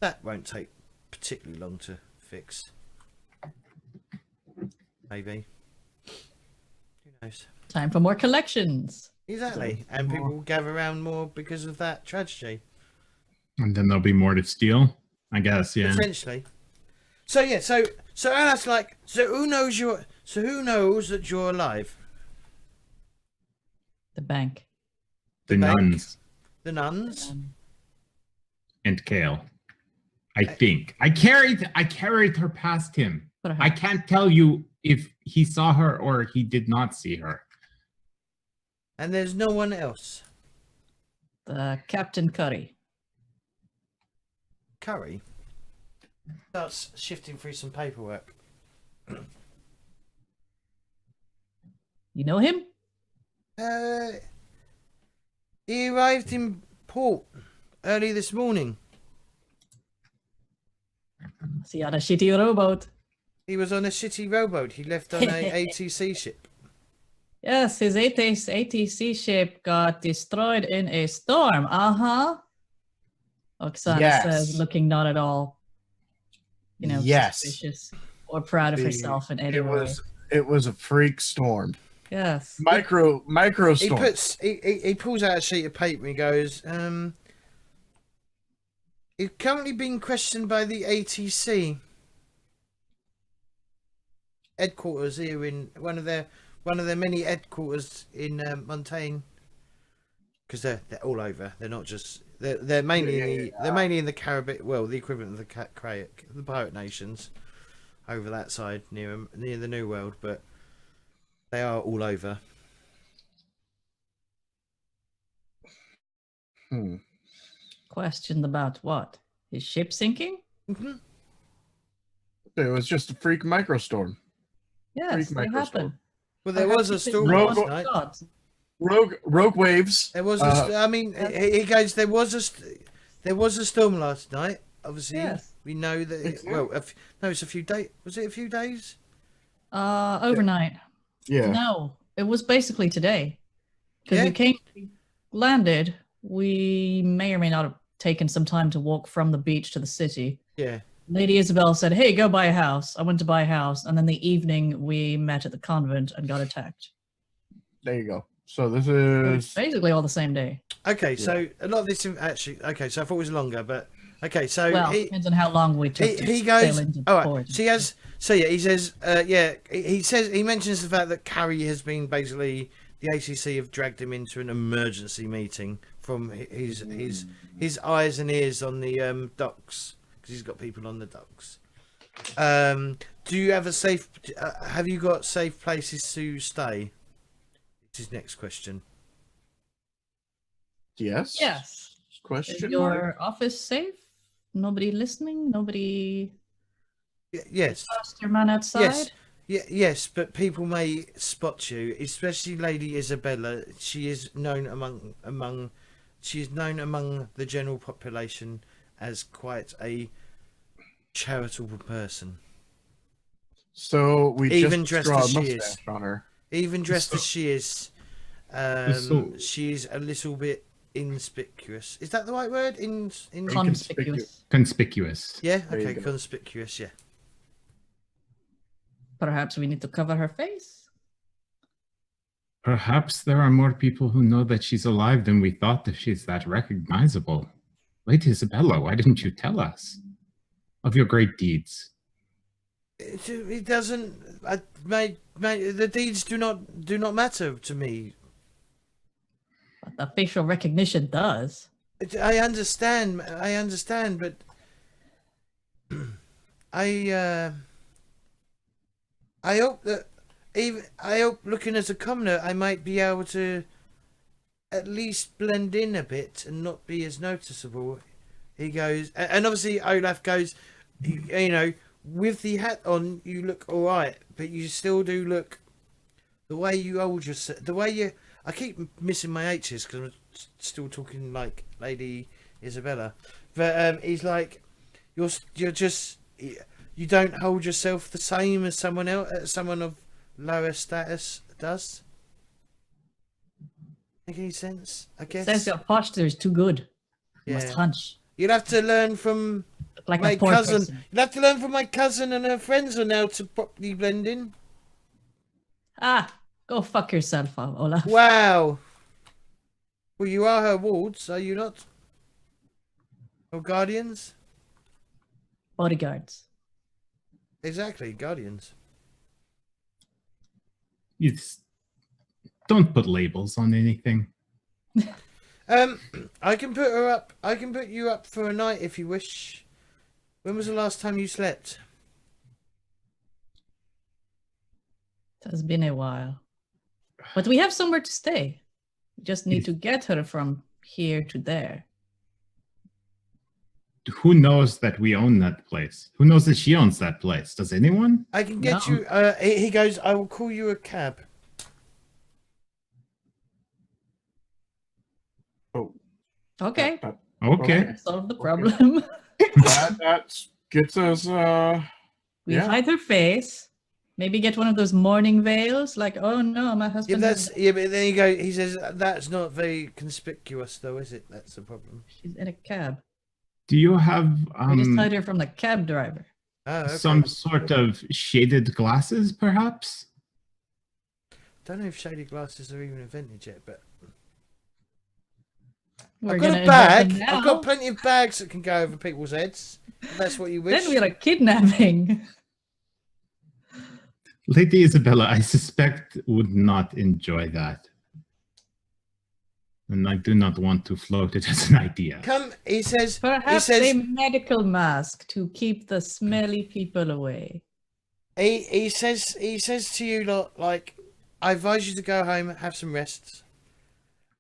that won't take particularly long to fix. Maybe. Who knows? Time for more collections. Exactly. And people will gather around more because of that tragedy. And then there'll be more to steal, I guess, yeah. Potentially. So yeah, so Anna's like, who knows that you're alive? The bank. The bank. nuns The nuns? and Kale. I think. I carried her past him. I can't tell you if he saw her or he did not see her. And there's no one else. The Captain Curry. Curry starts shifting through some paperwork. You know him? He arrived in port early this morning. Is he on a shitty rowboat? He was on a shitty rowboat. He left on a ATC ship. Yes, his ATC ship got destroyed in a storm. Oksana says, looking not at all, suspicious or proud of herself in any way. It was a freak storm. Yes. Micro storm. He pulls out a sheet of paper and he goes, "You're currently being questioned by the ATC headquarters here in one of their many headquarters in Montaigne, because they're all over. They're not just they're mainly in the Caribbean. Well, the equivalent of the pirate nations over that side near the New World, but they are all over." Questioned about what? His ship sinking? Mm-hmm. It was just a freak microstorm. Yes, they happen. Well, there was a storm last night. Rogue waves. There was he goes. There was a storm last night. Obviously, yes. We know that. It's a few days. Was it a few days? Overnight. Yeah. No, it was basically today. Because we landed. We may or may not have taken some time to walk from the beach to the city. Yeah. Lady Isabel said, "Hey, go buy a house." I went to buy a house, and then the evening we met at the convent and got attacked. There you go. So this is basically all the same day. Okay, so a lot of this actually. Okay, so I thought it was longer, but Okay, so Well, depends on how long we took. he to goes. sail into All right. port. So he has. So yeah, he says. He mentions the fact that Carrie has been basically the ACC have dragged him into an emergency meeting from his eyes and ears on the docks because he's got people on the docks. Do you have a safe? Have you got safe places to stay? It's his next question. Yes. Yes. Is Question. your office safe? Nobody listening? Nobody Yes. lost your man outside? Yes. Yes, but people may spot you, especially Lady Isabella. She is known among the general population as quite a charitable person. So we Even just dressed draw a as she mustache is. on her. Even dressed as she is, she's a little bit inconspicuous. Is that the right word? Conspicuous. Conspicuous. Yeah. There you Okay. go. Conspicuous. Yeah. Perhaps we need to cover her face. Perhaps there are more people who know that she's alive than we thought if she's that recognizable. Lady Isabella, why didn't you tell us of your great deeds? It doesn't. The deeds do not matter to me. But the facial recognition does. I understand, but I hope that I hope looking as a commoner, I might be able to at least blend in a bit and not be as noticeable. He goes, and obviously Olaf goes, you know, with the hat on, you look all right, but you still do look the way you hold yourself, the way you. I keep missing my H's because I'm still talking like Lady Isabella, but he's like, you're just. You don't hold yourself the same as someone else, someone of lower status does. Make any sense? I guess. Says your posture is too good. You Yeah. must hunch. You'll have to learn from Like my a poor cousin. person. You'll have to learn from my cousin and her friends on how to properly blend in. Ah, go fuck yourself, Olaf. Wow. Well, you are her wards, are you not? Or guardians? Bodyguards. Exactly, guardians. Don't put labels on anything. I can put her up. I can put you up for a night if you wish. When was the last time you slept? It has been a while. But we have somewhere to stay. We just need to get her from here to there. Who knows that we own that place? Who knows that she owns that place? Does anyone? I can get No. you. He goes. I will call you a cab. Oh. Okay, Okay. solve the Okay. problem. That gets us. We Yeah. hide her face. Maybe get one of those mourning veils. Like, oh no, my Yeah, husband. but then you go. He says that's not very conspicuous, though, is it? That's the problem. She's in a cab. Do you have We just hide her from the cab driver. Oh, okay. some sort of shaded glasses, perhaps? Don't know if shaded glasses are even invented yet, but We're I've got gonna a invent bag. them now. I've got plenty of bags that can go over people's heads. If that's what you wish. Then we're a kidnapping. Lady Isabella, I suspect, would not enjoy that. And I do not want to float it as an idea. Come, he says. Perhaps he says. a medical mask to keep the smelly people away. He says to you lot, like, I advise you to go home, have some rest,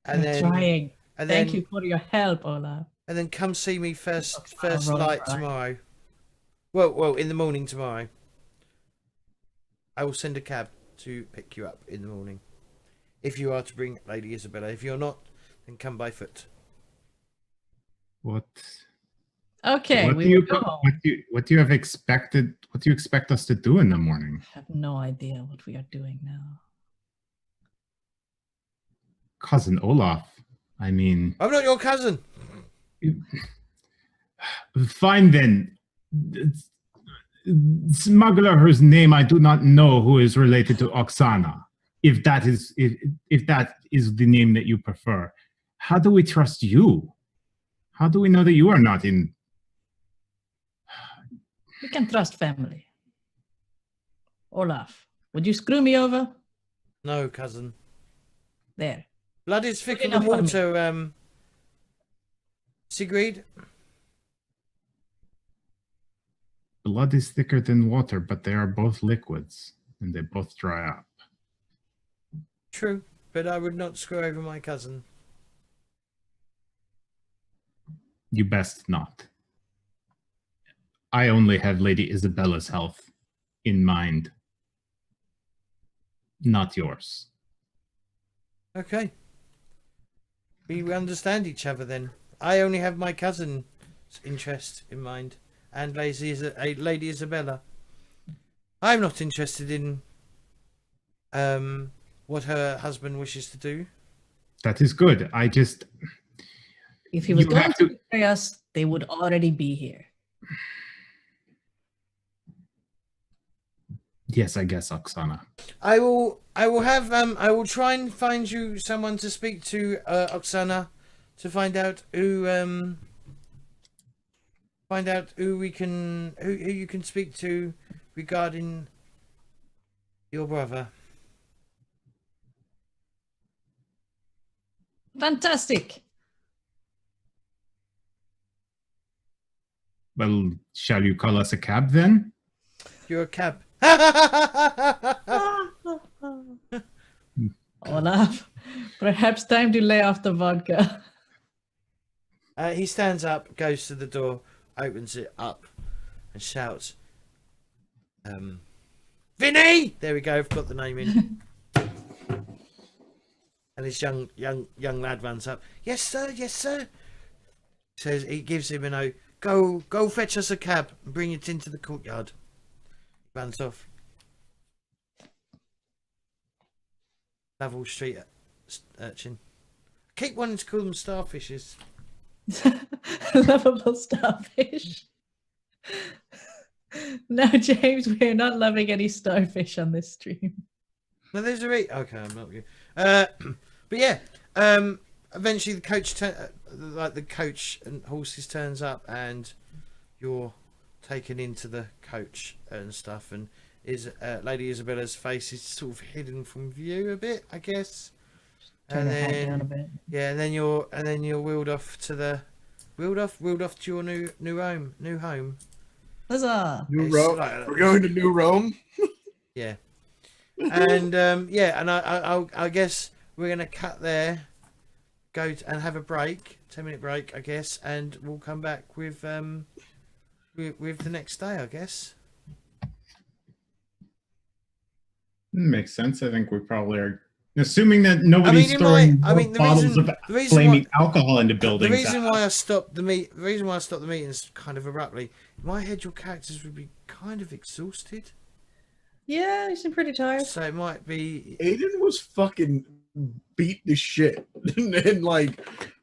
and We're then trying. and Thank then you for your help, Olaf. and then come see me first Rolling light right. tomorrow. Well, in the morning tomorrow. I will send a cab to pick you up in the morning. If you are to bring Lady Isabella, if you're not, then come by foot. What? Okay, What we do you will go home. what do you have expected? What do you expect us to do in the morning? I have no idea what we are doing now. Cousin Olaf. I mean, I'm not your cousin. fine then. Smuggler whose name I do not know, who is related to Oksana, if that is the name that you prefer. How do we trust you? How do we know that you are not in We can trust family. Olaf, would you screw me over? No, cousin. There. Blood is thicker enough than for me. water, Sigrid. Blood is thicker than water, but they are both liquids, and they both dry up. True, but I would not screw over my cousin. You best not. I only have Lady Isabella's health in mind, not yours. Okay. We understand each other then. I only have my cousin's interest in mind, and Lady Isabella. I'm not interested in what her husband wishes to do. That is good. I just... If he was You going have to to- betray us, they would already be here. Yes, I guess, Oksana. I will try and find you someone to speak to, Oksana, to find out who you can speak to regarding your brother. Fantastic. Well, shall you call us a cab then? You're a cab. Olaf, perhaps time to lay off the vodka. He stands up, goes to the door, opens it up, and shouts, "Vinny!" There we go. I've got the name in. And this young lad runs up. "Yes, sir. Yes, sir." Says he gives him a note. Go fetch us a cab and bring it into the courtyard. Runs off. Lovell Street urchin. I keep wanting to call them starfishes. Lovable starfish. No, James, we're not loving any starfish on this stream. No, there's a okay. I'm not good. But yeah, eventually the coach, the coach and horses turns up, and you're taken into the coach and stuff. And Lady Isabella's face is sort of hidden from view a bit, I guess. Turn And the hat then down a bit. yeah, and then you're wheeled off to your new home. Huzzah! New It's Rome. like- We're going to New Rome. Yeah. And yeah, and I guess we're gonna cut there, and have a break, 10-minute break, I guess, and we'll come back with the next day, I guess. Makes sense. I think we probably are. Assuming that nobody's throwing bottles of flaming alcohol into buildings. The reason why I stopped the meetings kind of abruptly. In my head, your characters would be kind of exhausted, Yeah, you seem pretty tired. so it might be. Aedan was fucking beat to shit and like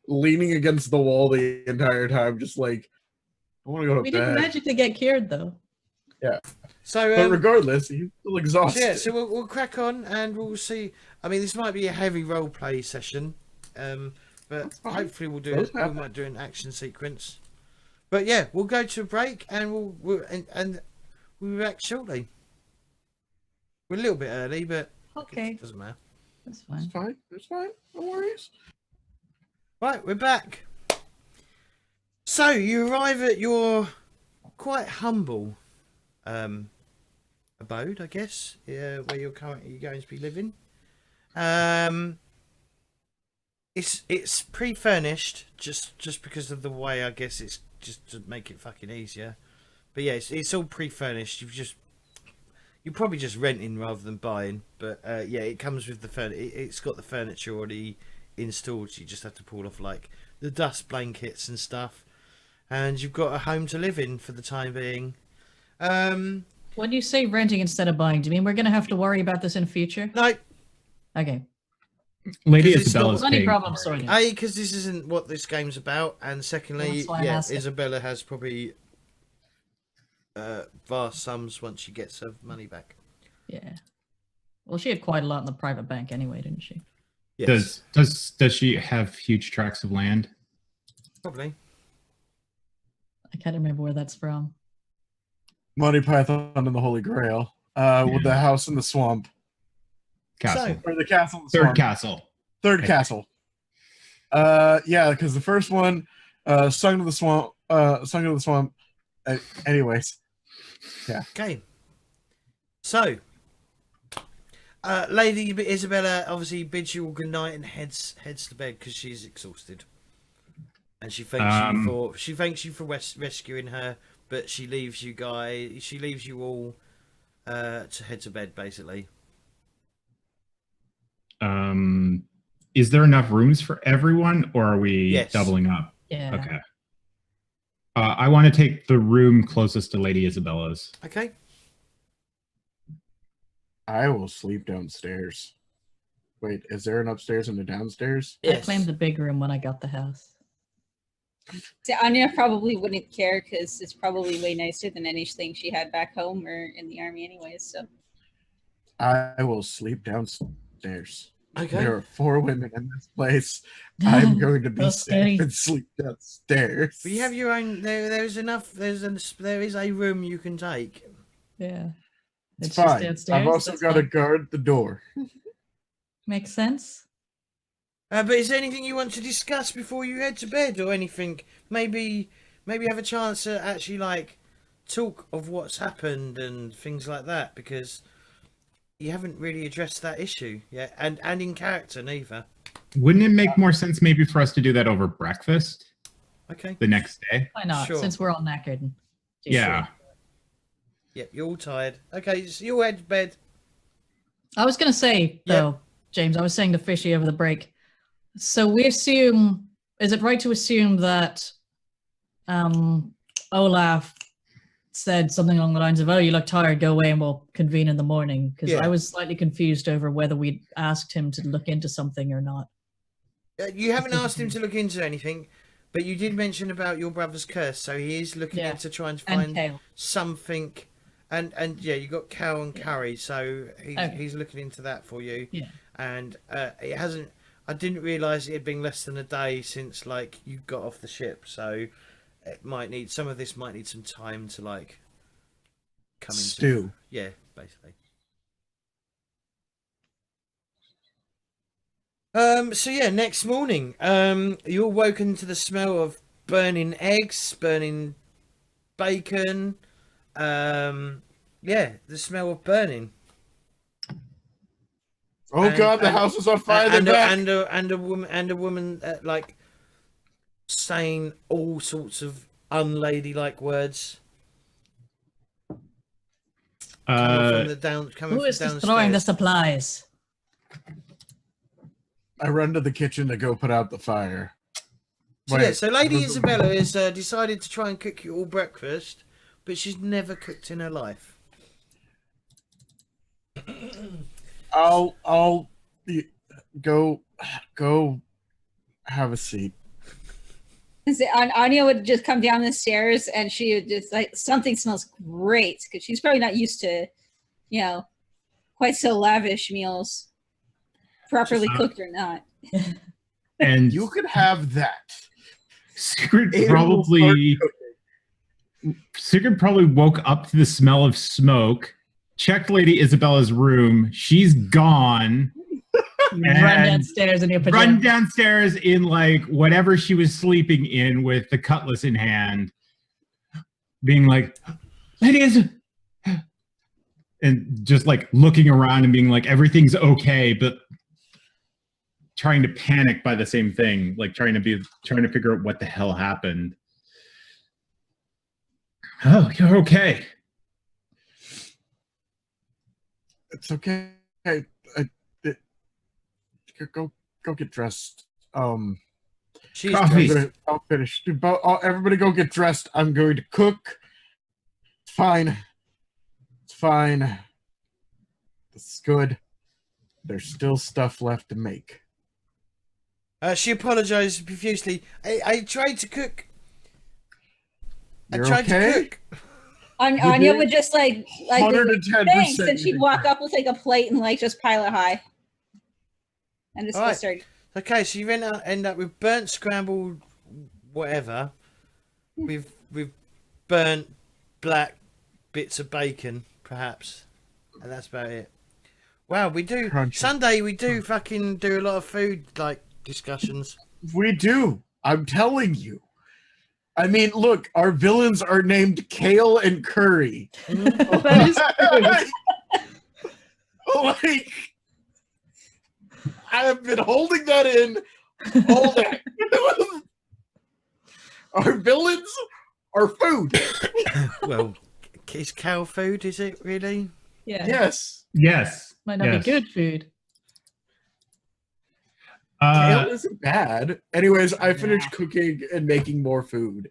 leaning against the wall the entire time, just like, I want to go to We bed. didn't magically get cured though. So But regardless, he's still exhausted. yeah, so we'll crack on and we'll see. I mean, this might be a heavy role play session, but That's fine. hopefully we Those happen. might do an action sequence. But yeah, we'll go to a break and we'll be back shortly. We're a little bit early, but Okay, it doesn't matter. that's It's fine. fine. It's fine. No worries. Right, we're back. So you arrive at your quite humble abode, I guess, where you're currently going to be living. It's pre-furnished just because of the way, I guess, it's just to make it fucking easier. But yeah, it's all pre-furnished. You're probably just renting rather than buying. But yeah, it comes with the furniture. It's got the furniture already installed. So you just have to pull off like the dust blankets and stuff, and you've got a home to live in for the time being. When you say renting instead of buying, do you mean we're gonna have to worry about this in future? No, Okay. Lady 'Cause it's Isabella's not any paying problem for it. sorting. A, because this isn't what this game's about, and secondly, That's why I'm yeah, asking. Isabella has probably vast sums once she gets her money back. Yeah. Well, she had quite a lot in the private bank anyway, didn't she? Yes, Does she have huge tracts of land? probably. I can't remember where that's from. Monty Python and the Holy Grail. With the house in the swamp. Castle. Or the castle in the Third swamp. castle. Third Okay. castle. Yeah, because the first one, sung to the swamp. Anyways, yeah. Okay. So, Lady Isabella obviously bids you all good night and heads to bed because she's exhausted, and she thanks you for rescuing her, but she leaves you all to head to bed basically. Is there enough rooms for everyone, or are we Yes. doubling up? Yeah. Okay. I want to take the room closest to Lady Isabella's. Okay. I will sleep downstairs. Wait, is there an upstairs and a downstairs? I claimed the big room when I got the house. So Anya probably wouldn't care because it's probably way nicer than anything she had back home or in the army anyways. So I will sleep downstairs. Okay. There are 4 women in this place. I'm going to be So safe scary. and sleep downstairs. But you have your own. There is enough. There is a room you can take. Yeah. It's just fine. downstairs, I've also that's got to fine. guard the door. Makes sense. But is there anything you want to discuss before you head to bed, or anything? Maybe have a chance to actually like talk of what's happened and things like that, because you haven't really addressed that issue yet, and in character neither. Wouldn't it make more sense maybe for us to do that over breakfast Okay. the next day? Why not? Sure. Since we're all knackered. and- Yeah. Yep, you're all tired. Okay, so you'll head to bed. I was going to say, though, James, I was saying to Fishy over the break. So we assume, is it right to assume that Olaf said something along the lines of, oh, you look tired, go away and we'll convene in the morning? Because Yeah. I was slightly confused over whether we'd asked him to look into something or not. You haven't asked him to look into anything, but you did mention about your brother's curse, so he is looking Yeah. into trying to And find Kale. something. And yeah, you got Cal and Carrie, so Okay. he's looking into that for you. Yeah. And it hasn't. I didn't realise it had been less than a day since like you got off the ship, so it might need some of this might need some time to like come into. Stew. Yeah, basically. So yeah, next morning, you're woken to the smell of burning eggs, burning bacon. Yeah, the smell of burning. Oh God, the house is on fire. They're back. And a woman like saying all sorts of unladylike words. Coming Who from is downstairs. destroying the supplies? I run to the kitchen to go put out the fire. So yeah, so Lady Isabella has decided to try and cook you all breakfast, but she's never cooked in her life. I'll go have a seat. Anya would just come down the stairs and she would just like, something smells great because she's probably not used to, quite so lavish meals, properly cooked or not. And You could have that. Sigrid Aedan will start Sigrid probably woke up to the smell of smoke, checked Lady Isabella's room. She's gone. Run And downstairs in your pajamas. run downstairs in like whatever she was sleeping in with the cutlass in hand, being like, Lady Isabella, and just like looking around and being like, everything's okay, but trying to panic by the same thing, like trying to figure out what the hell happened. Oh, you're okay. It's okay. Go get dressed. She's Coffee. I'll finish. Everybody go get dressed. I'm going to cook. It's fine. It's fine. It's good. There's still stuff left to make. She apologised profusely. I tried to cook. You're I tried okay? to cook. Anya did? would just like 110%. thanks, and she'd walk up with like a plate and like just pile it high, and just All right. start. Okay, so you end up with burnt scrambled whatever, with burnt black bits of bacon, perhaps, and that's about it. Wow, we do Crunchy. Sunday. We do fucking do a lot of food discussions. We do. I'm telling you. I mean, look, our villains are named Kale and Curry. That is Like, I have been holding that in all day. Our villains are food. Well, is cow food? Is it really? yeah. Yes. Yes. Might not yes. be good food. Kale isn't bad. Anyways, I finished cooking and making more food.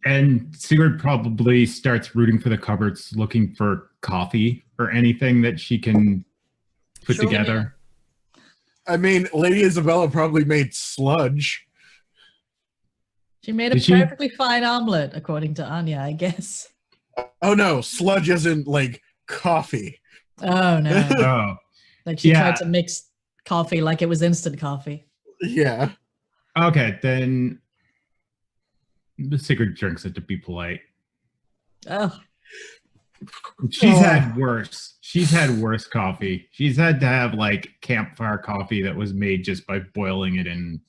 And Sigrid probably starts rooting for the cupboards, looking for coffee or anything that she can put Sure. together. I mean, Lady Isabella probably made sludge. She made a Did she? perfectly fine omelet, according to Anya, I guess. Oh no, sludge isn't like coffee. Oh no! Oh, Like she Yeah. tried to mix coffee like it was instant coffee. Yeah. okay. Then the Sigrid drinks it to be polite. Oh, She's Oh. had worse. She's had worse coffee. She's had to have like campfire coffee that was made just by boiling it in,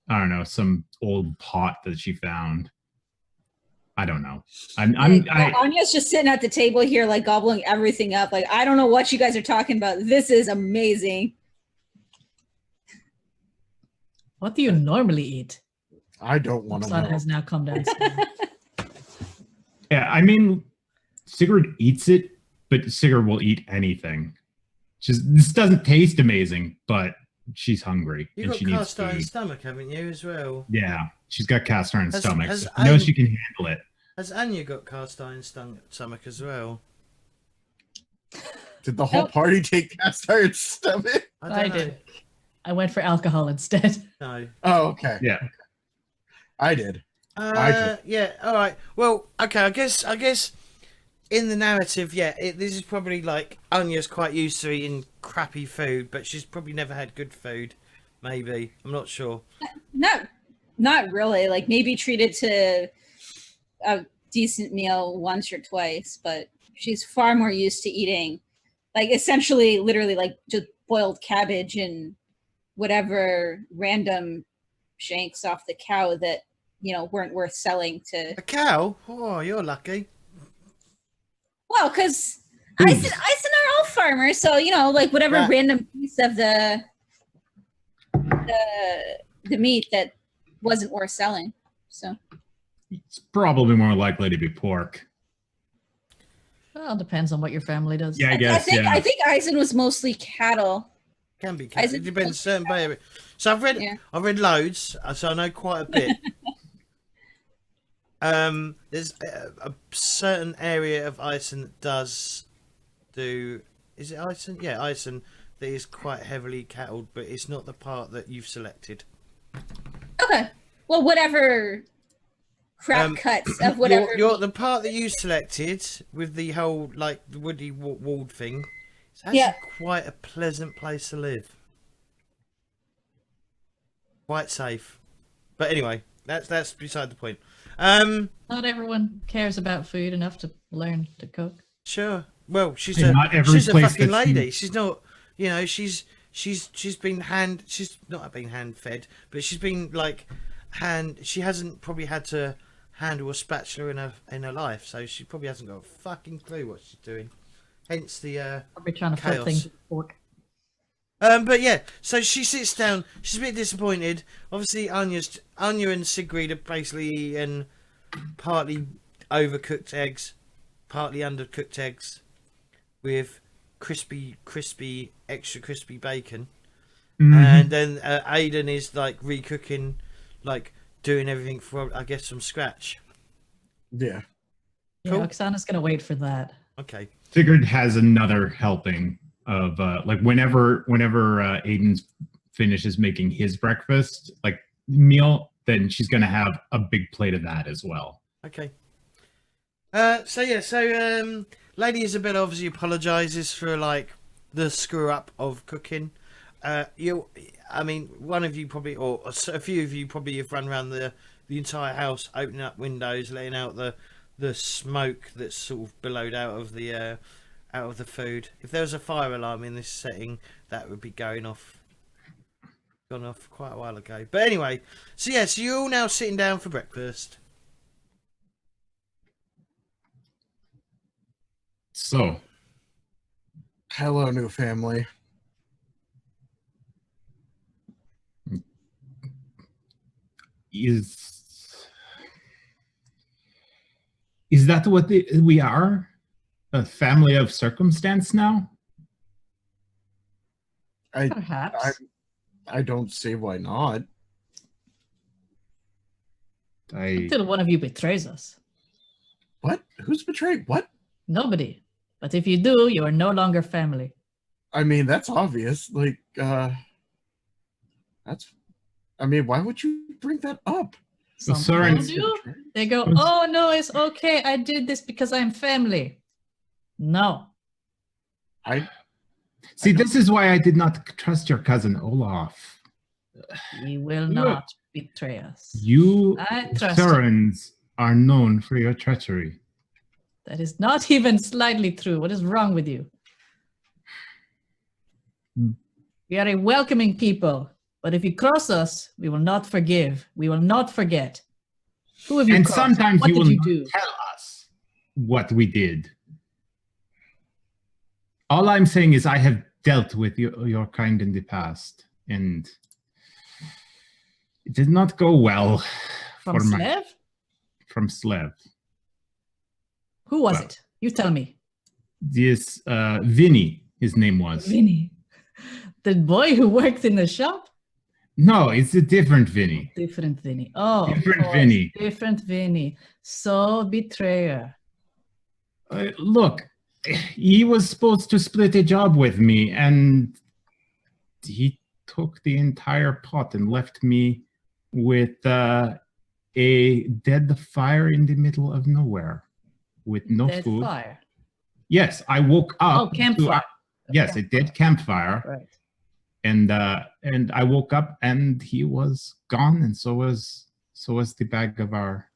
I don't know, some old pot that she found. I don't know. Anya's just sitting at the table here, like gobbling everything up. Like, I don't know what you guys are talking about. This is amazing. what do you normally eat? I don't want to Sun know. has now come downstairs. Yeah, I mean, Sigrid eats it, but Sigrid will eat anything. This doesn't taste amazing, but she's hungry You've and got she needs cast iron food. stomach, haven't you, as well? Yeah, she's got cast iron Has- stomach. has So she knows Anya- she can handle it. Has Anya got cast iron stomach as well? Did the whole Nope. party take cast iron stomach? I I don't know. did. I went for alcohol instead. No. Oh, okay. Yeah. I did. I did. Yeah. All right. Well, okay. I guess in the narrative, yeah, this is probably like Anya's quite used to eating crappy food, but she's probably never had good food. Maybe, I'm not sure. Not really. Like, maybe treated to a decent meal once or twice, but she's far more used to eating, like, essentially, literally, like, just boiled cabbage and whatever random shanks off the cow that, weren't worth selling to. A cow? Oh, you're lucky. Well, because Ison are all farmers, so, like, whatever Right. random piece of the meat that wasn't worth selling. So It's probably more likely to be pork. Well, depends on what your family does. Yeah, I guess. I think Ison was mostly cattle. Can be cow. Is It it- depends certain bay. So I've read loads, so I know quite a bit. There's a certain area of Ison that does do. Is it Ison? Yeah, Ison. That is quite heavily cattled, but it's not the part that you've selected. Okay. Well, whatever crap cuts of whatever. The part that you selected with the whole like the woody walled thing. It's actually Yeah. quite a pleasant place to live. Quite safe. But anyway, that's beside the point. Not everyone cares about food enough to learn to cook. Sure. Well, she's And a not every she's a place fucking that's- lady. She's not. She's been she's not been hand fed, but she's been like she hasn't probably had to handle a spatula in her life, so she probably hasn't got a fucking clue what she's doing. Hence the Probably trying to flip Chaos. things with a fork. but yeah, so she sits down. She's a bit disappointed. Obviously, Anya and Sigrid are basically eating partly overcooked eggs, partly undercooked eggs, with crispy, extra crispy bacon. Mhm. And then Aedan is like recooking, like doing everything from I guess from scratch. Yeah. Yeah, Cool. Oksana's gonna wait for that. Okay. Sigrid has another helping of like whenever Aiden finishes making his breakfast like meal, then she's gonna have a big plate of that as well. Okay. So Lady Isabel obviously apologizes for like the screw up of cooking. One of you probably, or a few of you probably have run around the entire house, opening up windows, letting out the the smoke that's sort of billowed out of the food. If there was a fire alarm in this setting, that would be gone off quite a while ago. But anyway, so you're all now sitting down for breakfast. So, Hello, new family. is that what we are? A family of circumstance now? Perhaps. I don't see why not. Until one of you betrays us. What? Who's betrayed? What? Nobody. But if you do, you are no longer family. I mean, that's obvious. Like, why would you bring that up? Some Soren- people do. They go, oh no, it's okay. I did this because I'm family. No. See, this is why I did not trust your cousin Olaf. He will not betray us. You I trust him. Sorens are known for your treachery. That is not even slightly true. What is wrong with you? We are a welcoming people, but if you cross us, we will not forgive. We will not forget. Who have you And crossed? sometimes What you did will you not do? tell us what we did. All I'm saying is I have dealt with your kind in the past, and it did not go well From for Slev? from Slev. Who was Well. it? You tell me. This Vinny, his name was. Vinny. The boy who worked in the shop? No, it's a different Vinny. Different Vinny. Oh, of Different course, Vinny. Different Vinny. So betrayer. Look, he was supposed to split a job with me, and he took the entire pot and left me with a dead fire in the middle of nowhere with no Dead food. fire. Yes, I woke up. Oh, campfire. Yes, a dead campfire, Right. and I woke up and he was gone, and so was the bag of our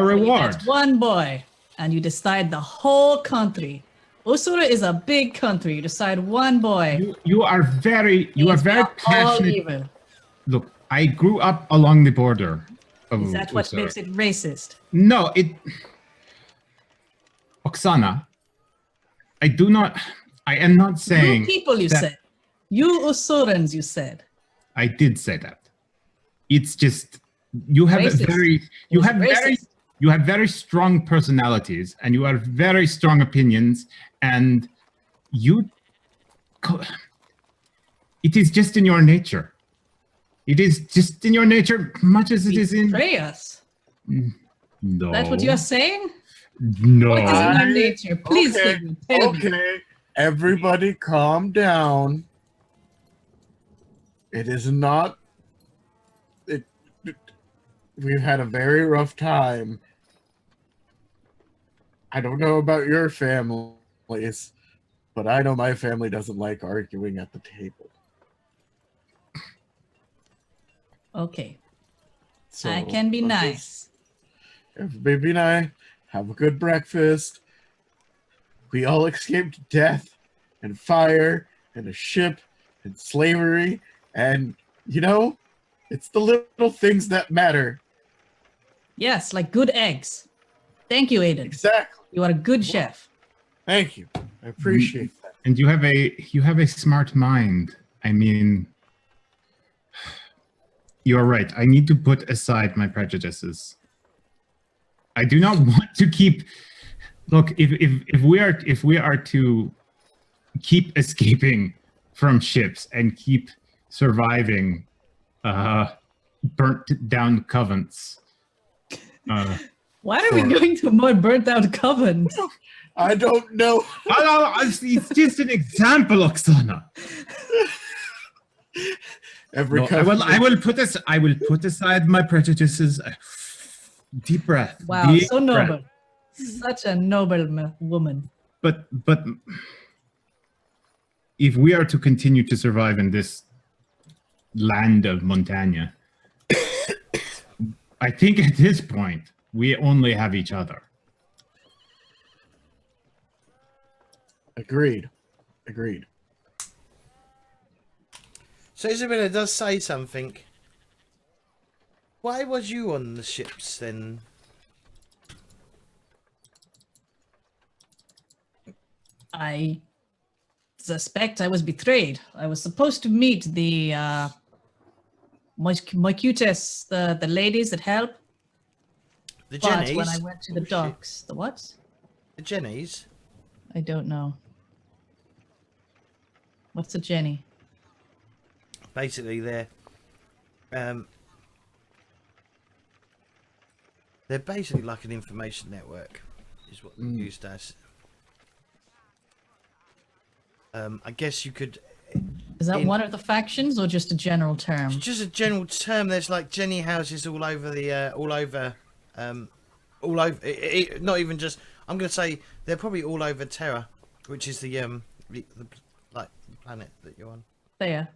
reward. That's one boy, and you decide the whole country. Usura is a big country. You decide one boy. You are very All passionate. evil. Look, I grew up along the border of Is that what Usura. makes it racist? No, Oksana, I am not saying You people, you that- said. You Usurans, you said. I did say that. It's just you have Racist. you Was have very racist. you have very strong personalities, and you have very strong opinions, and it is just in your nature. It is just in your nature, much as it is in. Betray us. No. That's what you're saying? No. What is in our nature? Please, Okay, Sigrid, tell me. Okay, everybody calm down. It is not... We've had a very rough time. I don't know about your families, but I know my family doesn't like arguing at the table. Okay, So I can be let's nice. Everybody be nice. Have a good breakfast. We all escaped death and fire and a ship and slavery. And, it's the little things that matter. Yes, like good eggs. Thank you, Aedan. Exactly. You are a good chef. Thank you. I appreciate that. And you have a smart mind. I mean, you're right. I need to put aside my prejudices. I do not want to keep. Look, if we are to keep escaping from ships and keep surviving burnt down covens. Why are we going to more burnt out coven? I don't know. It's just an example, Oksana. Every No, country- I will put aside my prejudices. Deep breath. Wow, deep so noble. breath. Such a noble woman. But if we are to continue to survive in this land of Montagna, I think at this point, we only have each other. Agreed. So Isabella does say something. Why was you on the ships then? I suspect I was betrayed. I was supposed to meet the my cutest, the ladies that help. The But Jennies? when I went to the shit. docks, the what? The Jennies? I don't know. What's a Jenny? Basically, they're basically like an information network, is what they're used as. I guess you could. Is that one of the factions or just a general term? It's just a general term. There's like Jenny houses all over the all over. Not even just. I'm going to say they're probably all over Théah, which is the like the planet that you're on. Théah.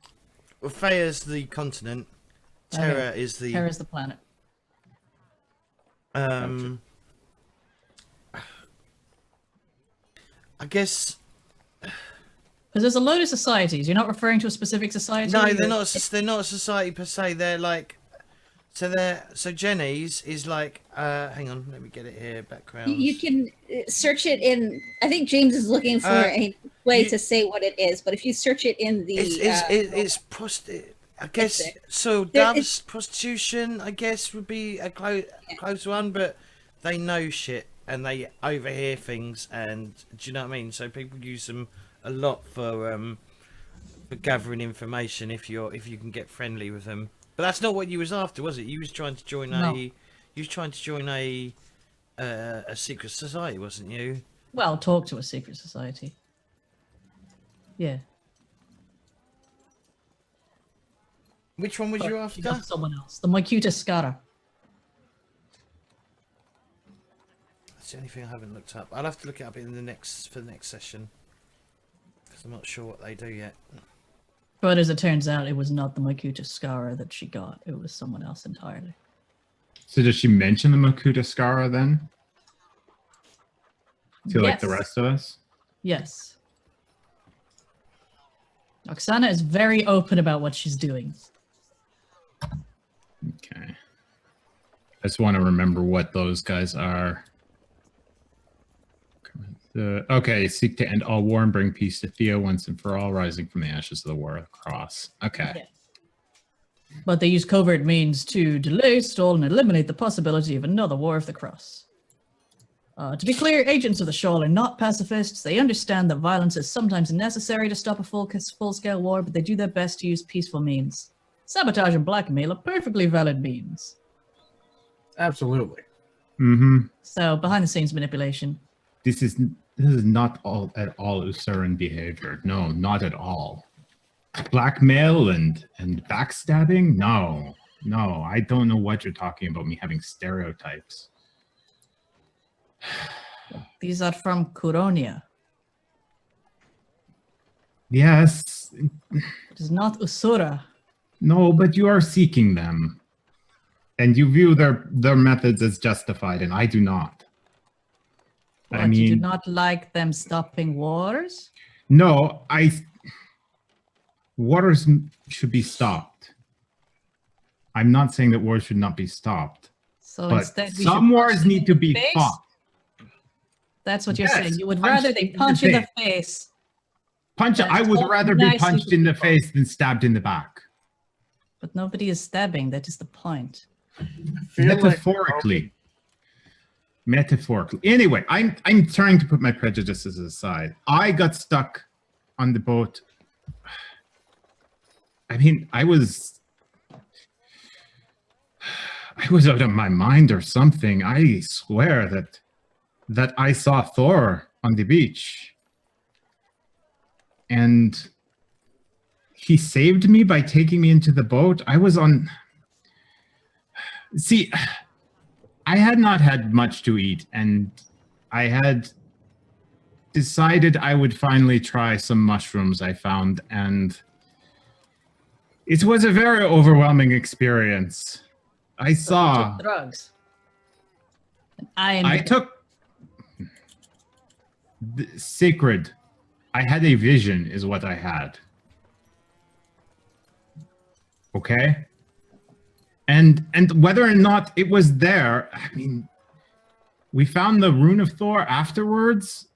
Well, Théah's the continent. Théah is the. Théah is the planet. I guess. Because there's a load of societies. You're not referring to a specific society? No, they're not. They're not a society per se. They're like. So Jenny's is like. Hang on, let me get it here. Background. You can search it in. I think James is looking for a way to say what it is, but if you search it in the, I guess so. Dove's prostitution, I guess, would be a close one, but they know shit and they overhear things, and do you know what I mean? So people use them a lot for gathering information if you can get friendly with them. But that's not what you was after, was it? You was trying to join a secret society, wasn't you? Well, talk to a secret society. Yeah. Which one was you after? Someone else. The Maikuta Skara. That's the only thing I haven't looked up. I'll have to look it up for the next session, because I'm not sure what they do yet. But as it turns out, it was not the Maikuta Skara that she got. It was someone else entirely. So does she mention the Makuta Skara then? To like the rest of us? Yes. Oksana is very open about what she's doing. Okay. I just want to remember what those guys are. Okay, seek to end all war and bring peace to Théah once and for all, rising from the ashes of the war of the cross. Okay. Yes. But they use covert means to delay, stall, and eliminate the possibility of another war of the cross. To be clear, agents of the Shawl are not pacifists. They understand that violence is sometimes necessary to stop a full-scale war, but they do their best to use peaceful means. Sabotage and blackmail are perfectly valid means. Absolutely. Mm-hmm. So, behind-the-scenes manipulation. This is not at all Usuran behavior. No, not at all. Blackmail and backstabbing? No, I don't know what you're talking about, me having stereotypes. These are from Kuronia. Yes. It is not Usura. No, but you are seeking them. And you view their methods as justified, and I do not. What, I mean, you do not like them stopping wars? No, wars should be stopped. I'm not saying that wars should not be stopped. So but instead, we some should wars punch need to be face? fought. That's what you're Yes, saying. You would punch rather they in the punch in the face. face. I would rather be nicely punched in the people. face than stabbed in the back. But nobody is stabbing. That is the point. Metaphorically. Anyway, I'm trying to put my prejudices aside. I got stuck on the boat. I mean, I was out of my mind or something. I swear that I saw Thor on the beach. And he saved me by taking me into the boat. See, I had not had much to eat, and I had decided I would finally try some mushrooms I found, and it was a very overwhelming experience. I saw. Took drugs. And I took sacred. I had a vision, is what I had. Okay. And whether or not it was there, I mean, we found the Rune of Thor afterwards,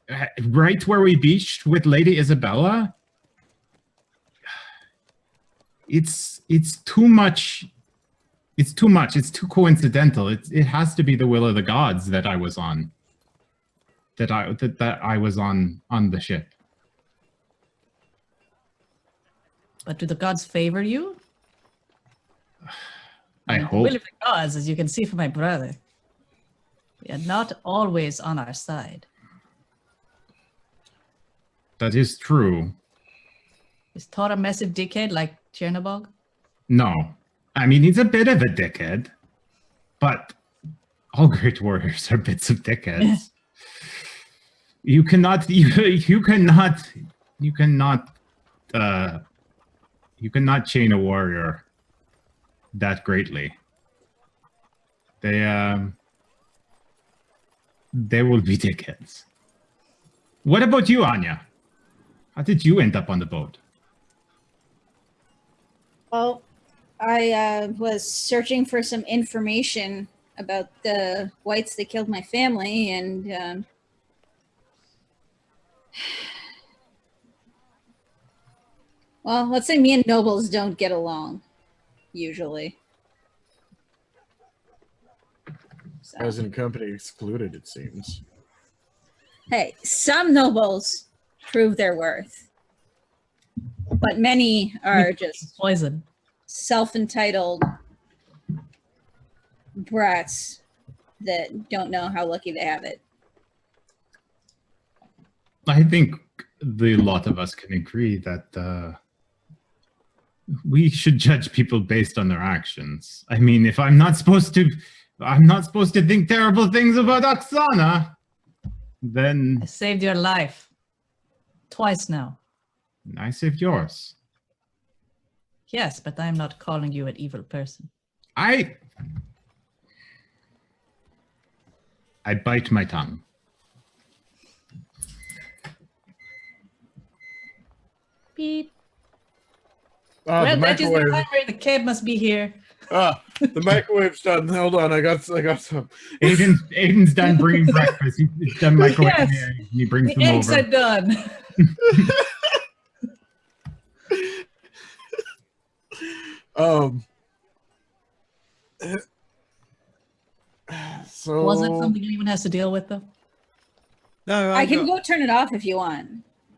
right where we beached with Lady Isabella. It's too much. It's too much. It's too coincidental. It has to be the will of the gods that I was on. That I was on the ship. But do the gods favor you? I The hope. will of the gods, as you can see from my brother, they are not always on our side. That is true. Is Thor a massive dickhead like Chernobog? No. I mean, he's a bit of a dickhead. But all great warriors are bits of dickheads. You cannot chain a warrior that greatly. They will be dickheads. What about you, Anya? How did you end up on the boat? Well, I was searching for some information about the whites that killed my family, and well, let's say me and nobles don't get along, usually. So, Present company excluded, it seems. hey, some nobles prove their worth, but many are just Poison. self-entitled brats that don't know how lucky they have it. I think the lot of us can agree that we should judge people based on their actions. I mean, if I'm not supposed to think terrible things about Oksana, then I saved your life. Twice now. I saved yours. Yes, but I'm not calling you an evil person. I bite my tongue. Beep. Ah, Well, the that is the microwave. timer. The cab must be here. Ah, the microwave's done. Hold on, I got some. Aiden's done bringing breakfast. He's done microwaving Yes. it, and he brings The them eggs over. are done. So Was it something anyone has to deal with, though? No, I can go turn it off if you want.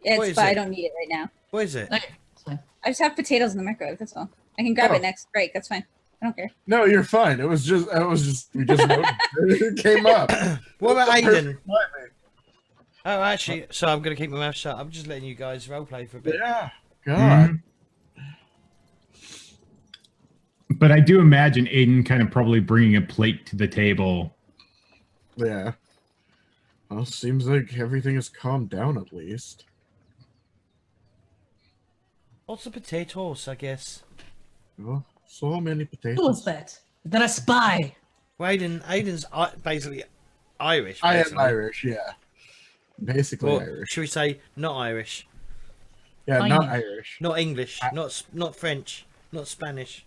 What It's is but I it? don't need it right now. What is it? Okay, it's fine. I just have potatoes in the microwave. That's all. I can grab Oh. it next break. That's fine. I don't care. No, you're fine. We just noticed it came up. What about Aedan? Perfect timing. Oh, actually, so I'm going to keep my mouth shut. I'm just letting you guys roleplay for a bit. Yeah. God. Mhm. But I do imagine Aiden kind of probably bringing a plate to the table. Yeah. Well, seems like everything has calmed down at least. Lots of potatoes, I guess. Oh, so many potatoes. Who was that? Is that a spy? Well, Aiden's basically Irish. I am basically. Irish, yeah. Basically Or Irish. should we say not Irish? Yeah, I not know. Irish. Not English, not French, not Spanish.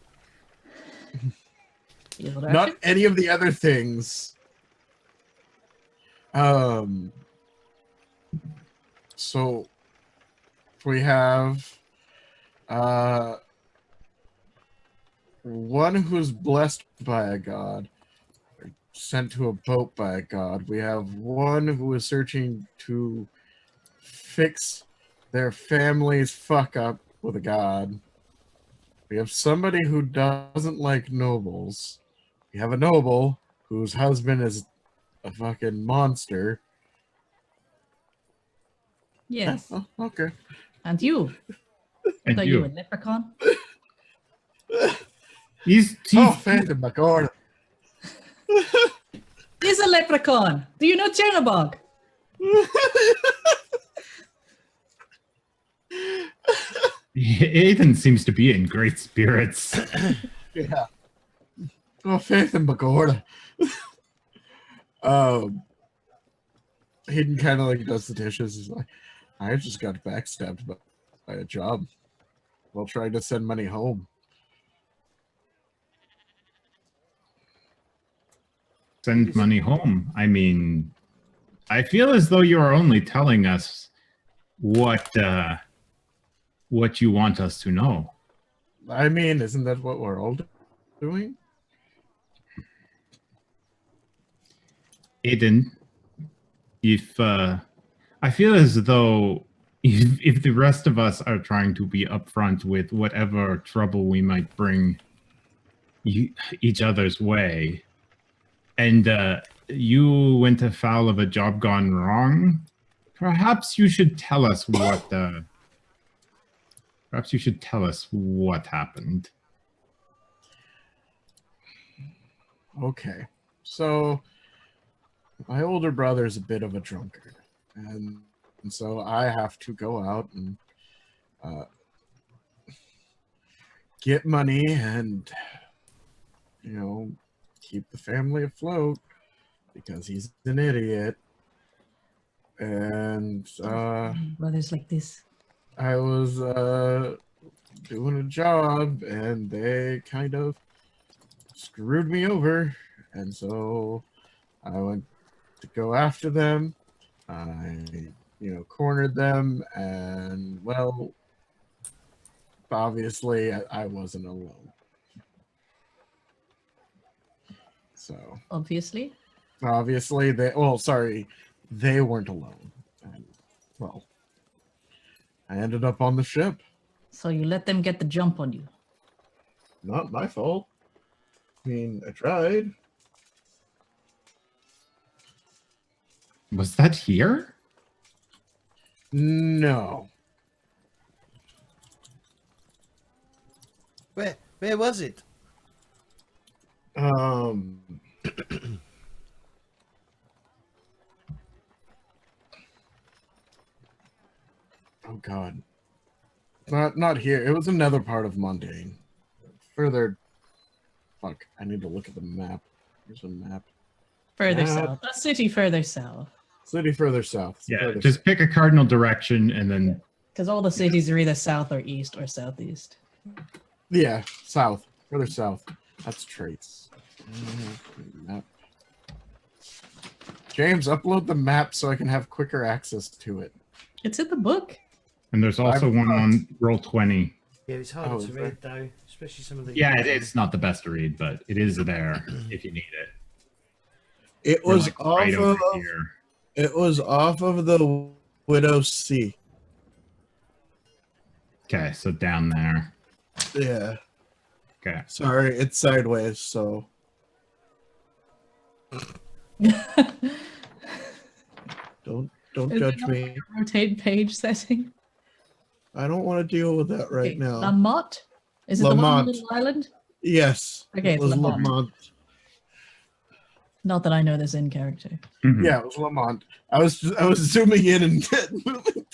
You know, Not any of the other things. So we have one who's blessed by a god, sent to a boat by a god. We have one who is searching to fix their family's fuck up with a god. We have somebody who doesn't like nobles. We have a noble whose husband is a fucking monster. Yes. Oh, okay. And you? And Are you a you. leprechaun? He's Oh, Phantom, my god. He's a leprechaun. Do you know Chernobog? Aiden seems to be in great spirits. Yeah. Oh, faith in Bagorda. Hayden kind of like does the dishes. He's like, I just got backstabbed by a job while trying to send money home. Send money home. I mean, I feel as though you are only telling us what you want us to know. I mean, isn't that what we're all doing? Aedan, if I feel as though if the rest of us are trying to be upfront with whatever trouble we might bring each other's way, and you went afoul of a job gone wrong, perhaps you should tell us what. Perhaps you should tell us what happened. Okay, so my older brother is a bit of a drunkard, and so I have to go out and get money and, you know, keep the family afloat because he's an idiot. And Brothers like this. I was doing a job and they kind of screwed me over, and so I went to go after them. I, you know, cornered them, and well, obviously I wasn't alone. So Obviously. they weren't alone. And, well, I ended up on the ship. So you let them get the jump on you. Not my fault. I mean, I tried. Was that here? No. Where was it? Oh God. Not here. It was another part of Mundane. Further. Fuck. I need to look at the map. Here's a map. Further Map. south. A city further south. City further south. Yeah, Further just pick a cardinal direction and then. Because all the cities are either south or east or southeast. Yeah, south. Further south. That's traits. Map. James, upload the map so I can have quicker access to it. It's in the book. And there's also one on Roll20. Yeah, it's hard Oh, to is read though, especially some of the. Yeah, it's not the best to read, but it is there if you need it. It We're, was like, off right over of. here. It was off of the Widow Sea. Okay, so down there. Yeah. Okay. Sorry, it's sideways, so. Don't Is judge it not me. like a rotate page setting? I don't want to deal with that right Okay, now. Lamont? Is it the one on Lamont. Little Island? Yes. Okay, it it's was Lamont. Lamont. Not that I know this in character. Mhm. Yeah, it was Lamont. I was zooming in and moving.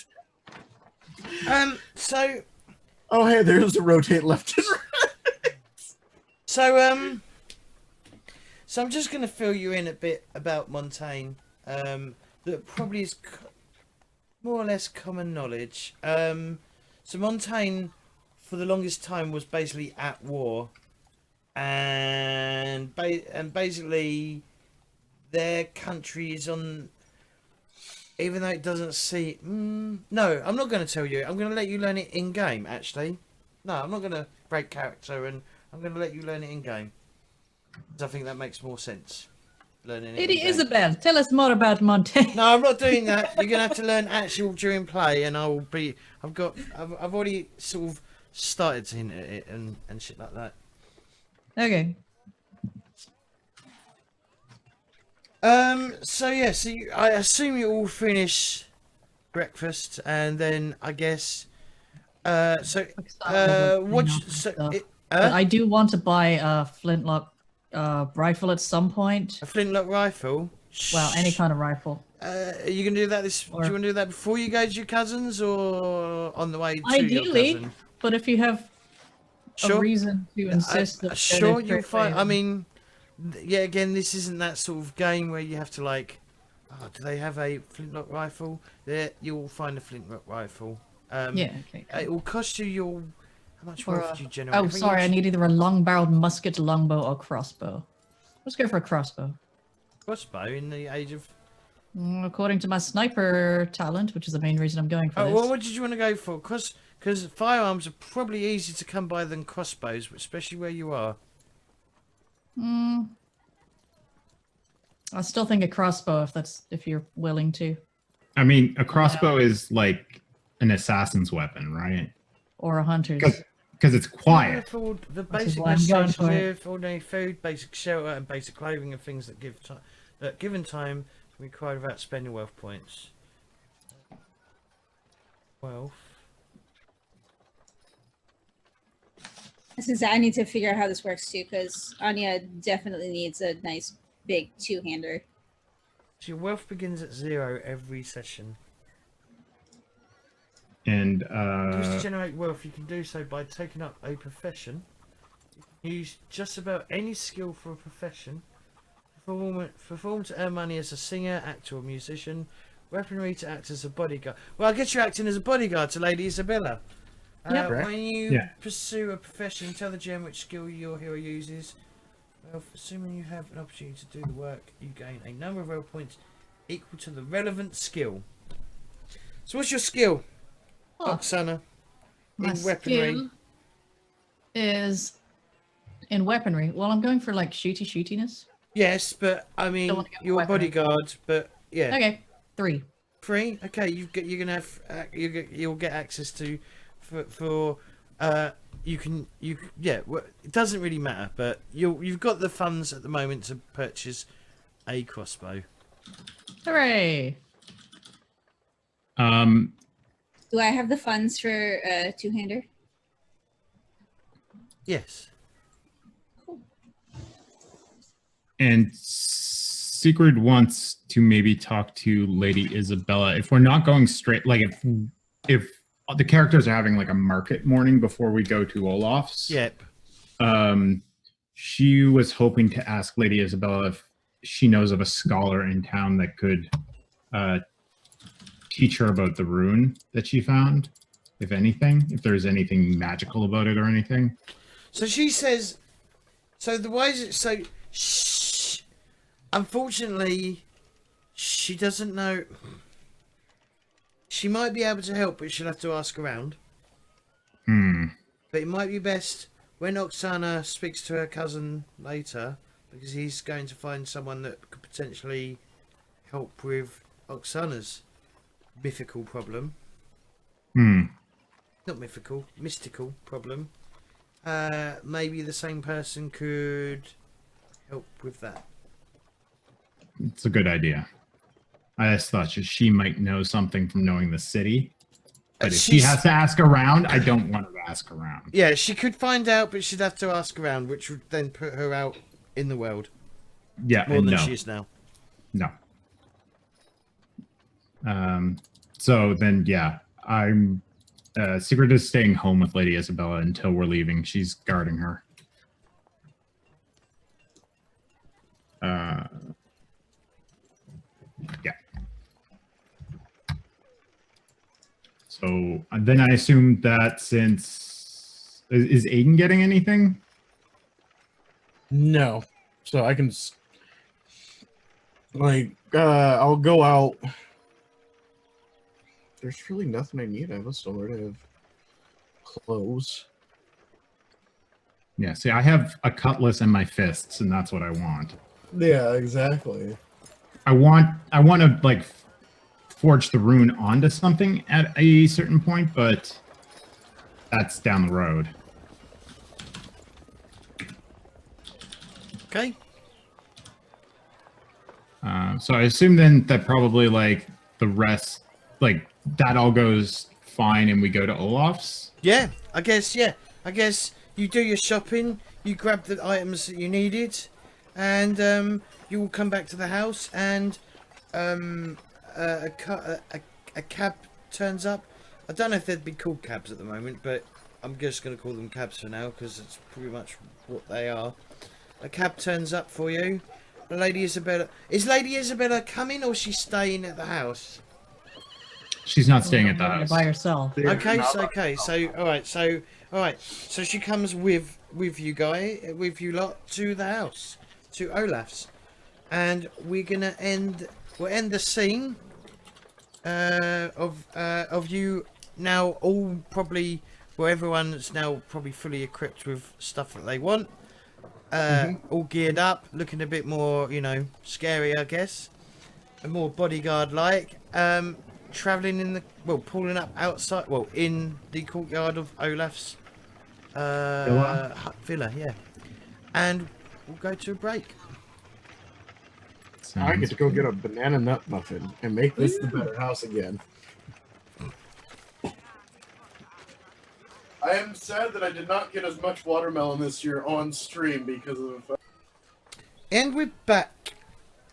So Oh, hey, there's a rotate left and right. So I'm just going to fill you in a bit about Montaigne. That probably is more or less common knowledge. So Montaigne, for the longest time, was basically at war, and basically their country is on. Even though it doesn't see. No, I'm not going to tell you. I'm going to let you learn it in game. Actually, no, I'm not going to break character, and I'm going to let you learn it in game. Because I think that makes more sense. Learning it. Lady in-game. Isabel, tell us more about Montaigne. No, I'm not doing that. You're gonna have to learn actual during play, and I will be. I've already sort of started to hint at it and shit like that. Okay. So yeah. So I assume you all finish breakfast, and then I guess. What? So But I do want to buy a flintlock rifle at some point. a flintlock rifle. Well, any kind of rifle. Are you gonna do that? Do you want to do that before you go to your cousins, or on the way to your Ideally, cousin? but if you have Sure. a reason to insist that Sure, you'll find. I mean, yeah, again, this isn't that sort of game where you have to like, oh, do they have a flintlock rifle? There, you'll find a flintlock rifle. Yeah, okay. Cool. It will cost you your. How much Or wealth do you generate? oh, sorry, I need either a long-barreled musket, longbow, or crossbow. Let's go for a crossbow. Crossbow in the age of. According to my sniper talent, which is the main reason I'm going for Oh, this. well, what did you want to go for? Because firearms are probably easier to come by than crossbows, especially where you are. I still think a crossbow if you're willing to. I mean, a crossbow is like an assassin's weapon, right? Or a hunter's. Because it's quiet. Afford the Which is basic why I'm going necessities for it. live, ordinary food, basic shelter, and basic clothing are things that given time can be acquired without spending wealth points. Wealth. Since I need to figure out how this works too, because Anya definitely needs a nice big two-hander. So your wealth begins at 0 every session. And To generate wealth, you can do so by taking up a profession. You can use just about any skill for a profession. Perform to earn money as a singer, actor, or musician. Weaponry to act as a bodyguard. Well, I guess you're acting as a bodyguard to Lady Isabella. Yep. When you Yeah. pursue a profession, tell the GM which skill your hero uses. Well, assuming you have an opportunity to do the work, you gain a number of wealth points equal to the relevant skill. So what's your skill, Oksana, My in weaponry? skill is in weaponry. Well, I'm going for like shootiness. Yes, but I mean, Don't wanna go for you're a weaponry. bodyguard, but yeah. Okay, 3. 3. Okay, you're gonna have you'll get access to it doesn't really matter, but you've got the funds at the moment to purchase a crossbow. Hooray! Do I have the funds for a two-hander? Yes. And Sigrid wants to maybe talk to Lady Isabella. If we're not going straight, like if the characters are having like a market morning before we go to Olaf's. Yep. She was hoping to ask Lady Isabella if she knows of a scholar in town that could teach her about the rune that she found, if anything, if there's anything magical about it or anything. So she says. So the way is it? So, unfortunately, she doesn't know. She might be able to help, but she'll have to ask around. But it might be best when Oksana speaks to her cousin later, because he's going to find someone that could potentially help with Oksana's mythical problem. Not mythical, mystical problem. Maybe the same person could help with that. It's a good idea. I just thought she might know something from knowing the city. But if she has to ask around, I don't want her to ask around. Yeah, she could find out, but she'd have to ask around, which would then put her out in the world. Yeah, More and than no. she is now. No. So then, yeah, I'm. Sigrid is staying home with Lady Isabella until we're leaving. She's guarding her. Yeah. So then I assume that since is Aedan getting anything? No. So I can I'll go out. There's really nothing I need. I have a sword. I have clothes. Yeah, see, I have a cutlass and my fists, and that's what I want. Yeah, exactly. I want to like forge the rune onto something at a certain point, but that's down the road. Okay. So I assume then that probably like the rest, like that all goes fine, and we go to Olaf's. Yeah, I guess. Yeah, I guess you do your shopping. You grab the items that you needed, and you will come back to the house, and a cab turns up. I don't know if they'd be called cabs at the moment, but I'm just going to call them cabs for now because it's pretty much what they are. a cab turns up for you. Lady Isabella. Is Lady Isabella coming or is she staying at the house? She's not staying at the house. By herself. Okay, so all right. So she comes with you lot to the house, to Olaf's, and we'll end the scene of you now all probably, well, everyone's now probably fully equipped with stuff that they want, all geared up, looking a bit more, scary, I guess, and more bodyguard-like. Traveling in pulling up outside, in the courtyard of Olaf's villa, yeah. And we'll go to a break. I get to go get a banana nut muffin and make this the better house again. I am sad that I did not get as much watermelon this year on stream because of... And we're back.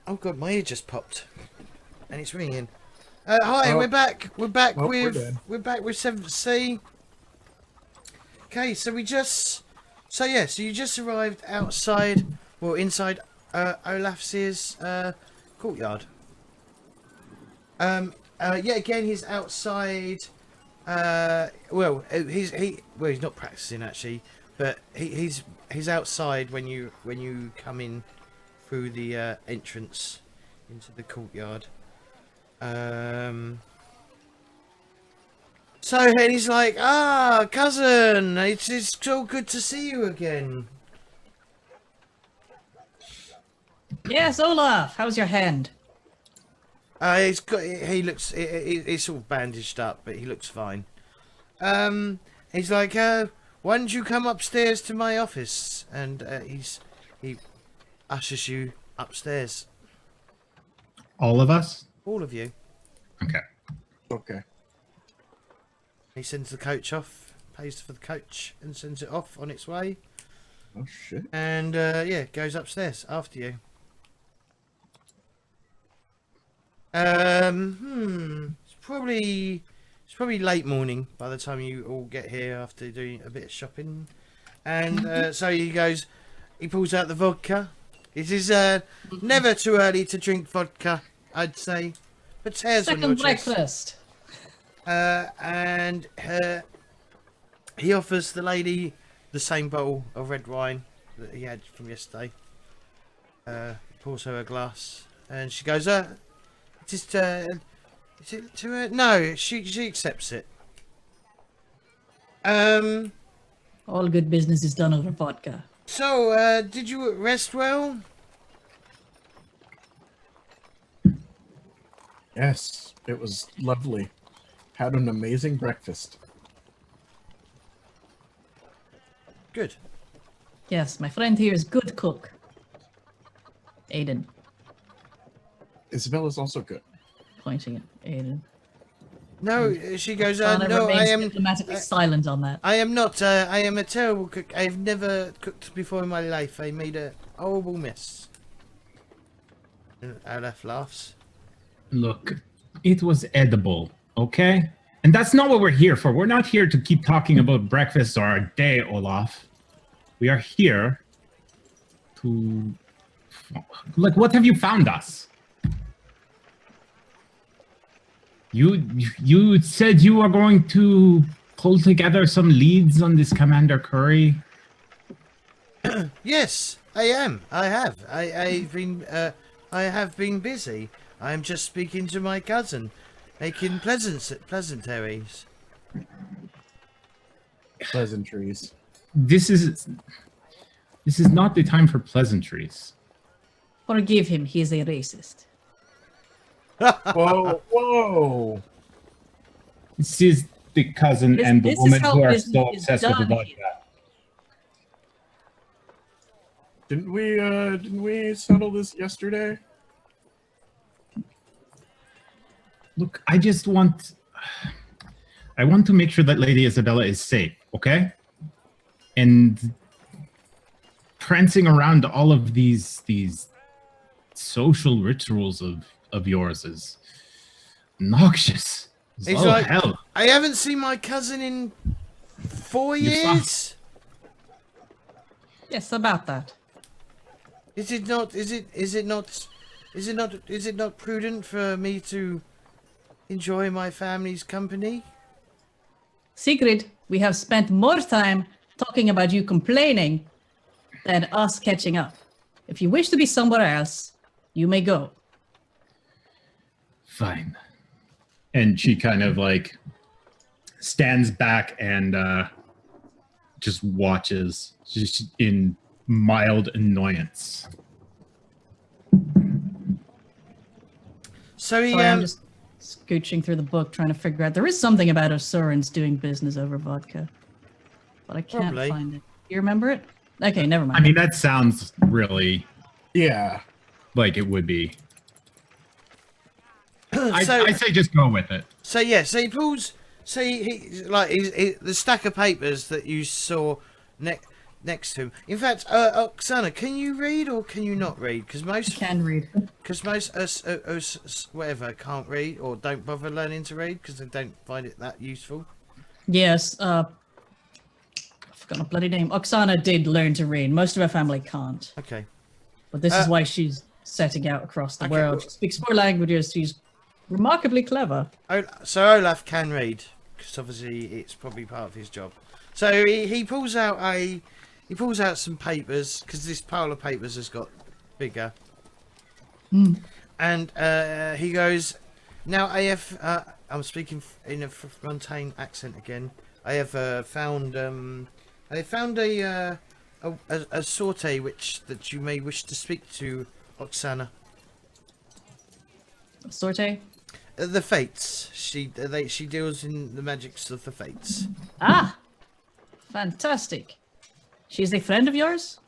Oh god, my ear just popped. And it's ringing. Hi, we're back. We're back with 7th Sea. Okay, so you just arrived outside, inside Olaf's courtyard. Again, he's outside. He's not practicing actually, but he's outside when you come in through the entrance into the courtyard. So then he's like, cousin, it's so good to see you again. Yes, Olaf, how's your hand? He's sort of bandaged up, but he looks fine. He's like, why don't you come upstairs to my office? And he ushers you upstairs. All of us? All of you. Okay. He sends the coach off, pays for the coach, and sends it off on its way. Oh shit. And goes upstairs after you. It's probably late morning by the time you all get here after doing a bit of shopping. And so he pulls out the vodka. It is never too early to drink vodka, I'd say. But Théah's on your chest. Second breakfast. And he offers the lady the same bottle of red wine that he had from yesterday. Pours her a glass, and she goes, is it to her? No, she accepts it. All good business is done over vodka. So, did you rest well? Yes, it was lovely. Had an amazing breakfast. Good. Yes, my friend here is good cook. Aedan, Isabella's also good. pointing at Aedan. No, she goes, Anna no, I remains am diplomatically silent on that. I am not. I am a terrible cook. I've never cooked before in my life. I made a horrible mess. And Olaf laughs. Look, it was edible, okay? And that's not what we're here for. We're not here to keep talking about breakfast or our day, Olaf. We are here to... Like, what have you found us? You said you were going to pull together some leads on this Commander Curry. Yes, I am. I have. I have been busy. I am just speaking to my cousin, making pleasantries. Pleasantries. This is not the time for pleasantries. Forgive him, he is a racist. Whoa, whoa. This is the cousin and the this is woman how who are business so is obsessed with the done vodka. Didn't we settle this yesterday? Look, I want to make sure that Lady Isabella is safe, okay? And prancing around all of these social rituals of yours is noxious. He's Oh, like, hell. I haven't seen my cousin in 4 You years. Yes, about that. Is it not prudent for me to enjoy my family's company? Sigrid, we have spent more time talking about you complaining than us catching up. If you wish to be somewhere else, you may go. Fine. And she kind of like stands back and just watches, just in mild annoyance. So he Sorry, I'm just scooching through the book trying to figure out. There is something about Osurans doing business over vodka, but I can't Probably. find it. You remember it? Okay, never mind. I mean, that sounds really Yeah. like it would be. so I say just go with it. so he pulls. So he like the stack of papers that you saw next to him. In fact, Oksana, can you read or can you not read? Because I most can read. us whatever can't read or don't bother learning to read because they don't find it that useful. Yes, I forgot a bloody name. Oksana did learn to read. Most of her family can't. Okay. But this is why she's setting out across the Okay, world. well- She speaks 4 languages. She's remarkably clever. So Olaf can read because obviously it's probably part of his job. So he pulls out some papers because this pile of papers has got bigger. And he goes, now I have I'm speaking in a Frontane accent again. I have found a sorte that you may wish to speak to, Oksana. Sorte? The fates. She deals in the magics of the fates. Ah! Fantastic. She's a friend of yours?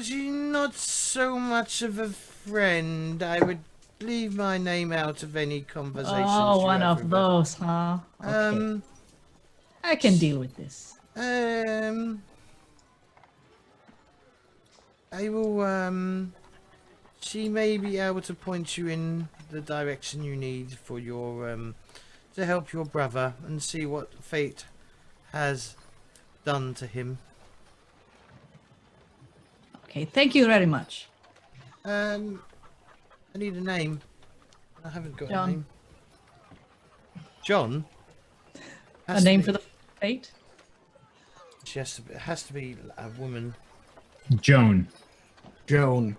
She's not so much of a friend. I would leave my name out of any conversation. Oh, one of those, huh? Okay. I can deal with this. I will, she may be able to point you in the direction you need for your, to help your brother and see what fate has done to him. Okay, thank you very much. I need a name. I haven't got John. a name. John? A name for the fate? It has to be a woman. Joan. Joan.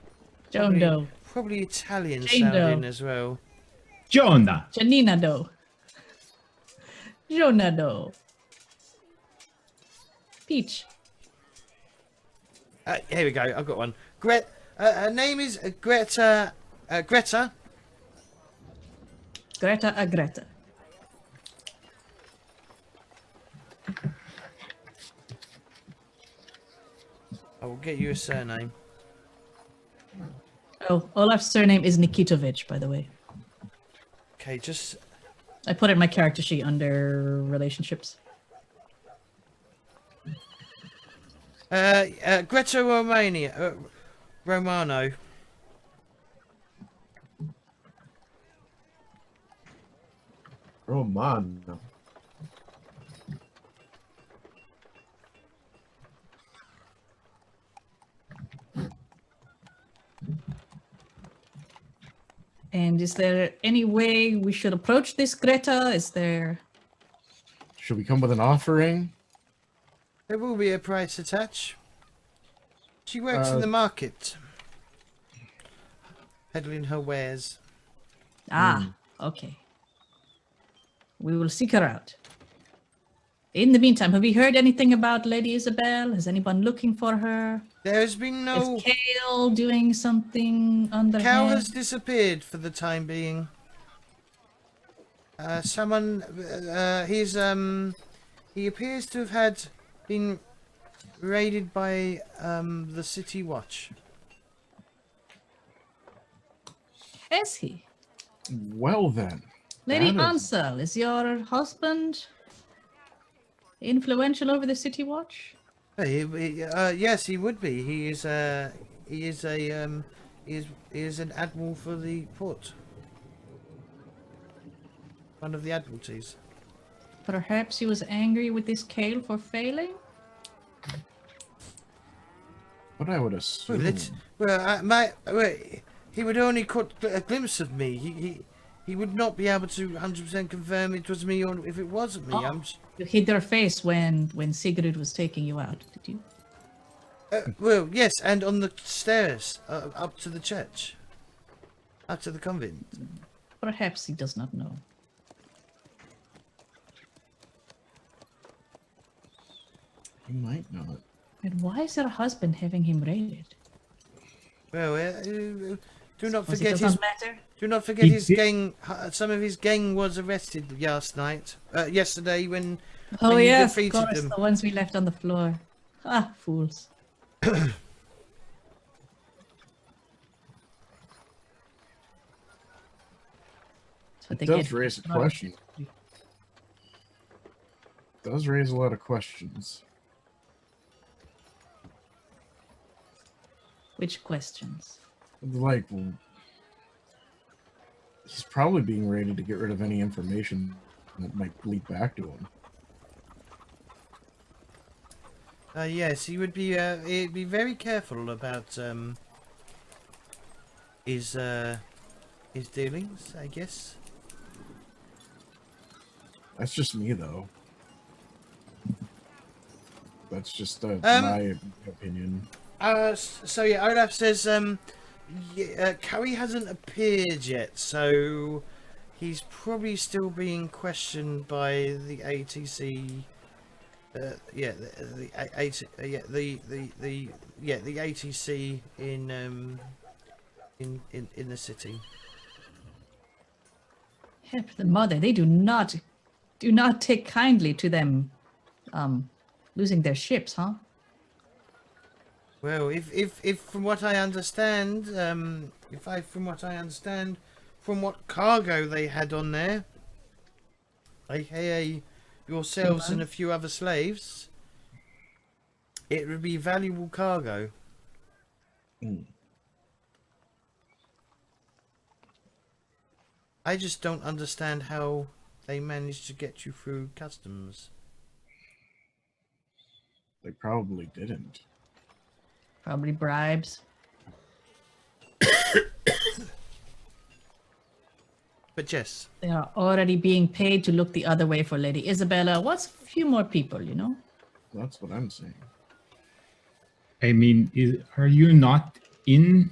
Joan Doe. Probably Italian Jane sounding Doe. as well. Jonah. Janina Doe. Jonah Doe. Peach. Here we go. I've got one. Her name is Greta. Greta. Greta Agreta. I will get you a surname. Oh, Olaf's surname is Nikitovich, by the way. Okay, just I put it in my character sheet under relationships. Greta Romano. Romano. And is there any way we should approach this Greta? Is there... Should we come with an offering? There will be a price attached. She works in the market, peddling her wares. Ah, okay. We will seek her out. In the meantime, have you heard anything about Lady Isabel? Is anyone looking for her? There has been no. Is Kale doing something under Cal her? has disappeared for the time being. Someone, he appears to have been raided by the City Watch. Is he? Well then. Lady That is- Ansel, is your husband influential over the City Watch? Yes, he would be. He is an admiral for the port. One of the admiralties. Perhaps he was angry with this Kale for failing? what I would assume. He would only caught a glimpse of me. He would not be able to 100% confirm it was me or if it wasn't me. Oh. You hid your face when Sigrid was taking you out, did you? Well, yes, and on the stairs up to the church, up to the convent. Perhaps he does not know. He might not. And why is her husband having him raided? Well, do not Suppose forget it his. doesn't matter. Do not forget He his did- gang. Some of his gang was arrested yesterday when Oh you yes, of defeated course, them. the ones we left on the floor. Ah, fools. That's what It they does get for raise a ignoring. question. Does raise a lot of questions. Which questions? Like, well, he's probably being raided to get rid of any information that might lead back to him. Yes, he would be. He'd be very careful about his dealings, I guess. That's just me, though. That's just my opinion. So yeah, Olaf says Curry hasn't appeared yet, so he's probably still being questioned by the ATC. The ATC in the city. Help the mother. They do not take kindly to them losing their ships, huh? Well, if from what I understand, from what cargo they had on there, aka yourselves and a few other slaves, it would be valuable cargo. Mm. I just don't understand how they managed to get you through customs. They probably didn't. Probably bribes. But yes, They are already being paid to look the other way for Lady Isabella. What's a few more people, you know? That's what I'm saying. I mean, are you not in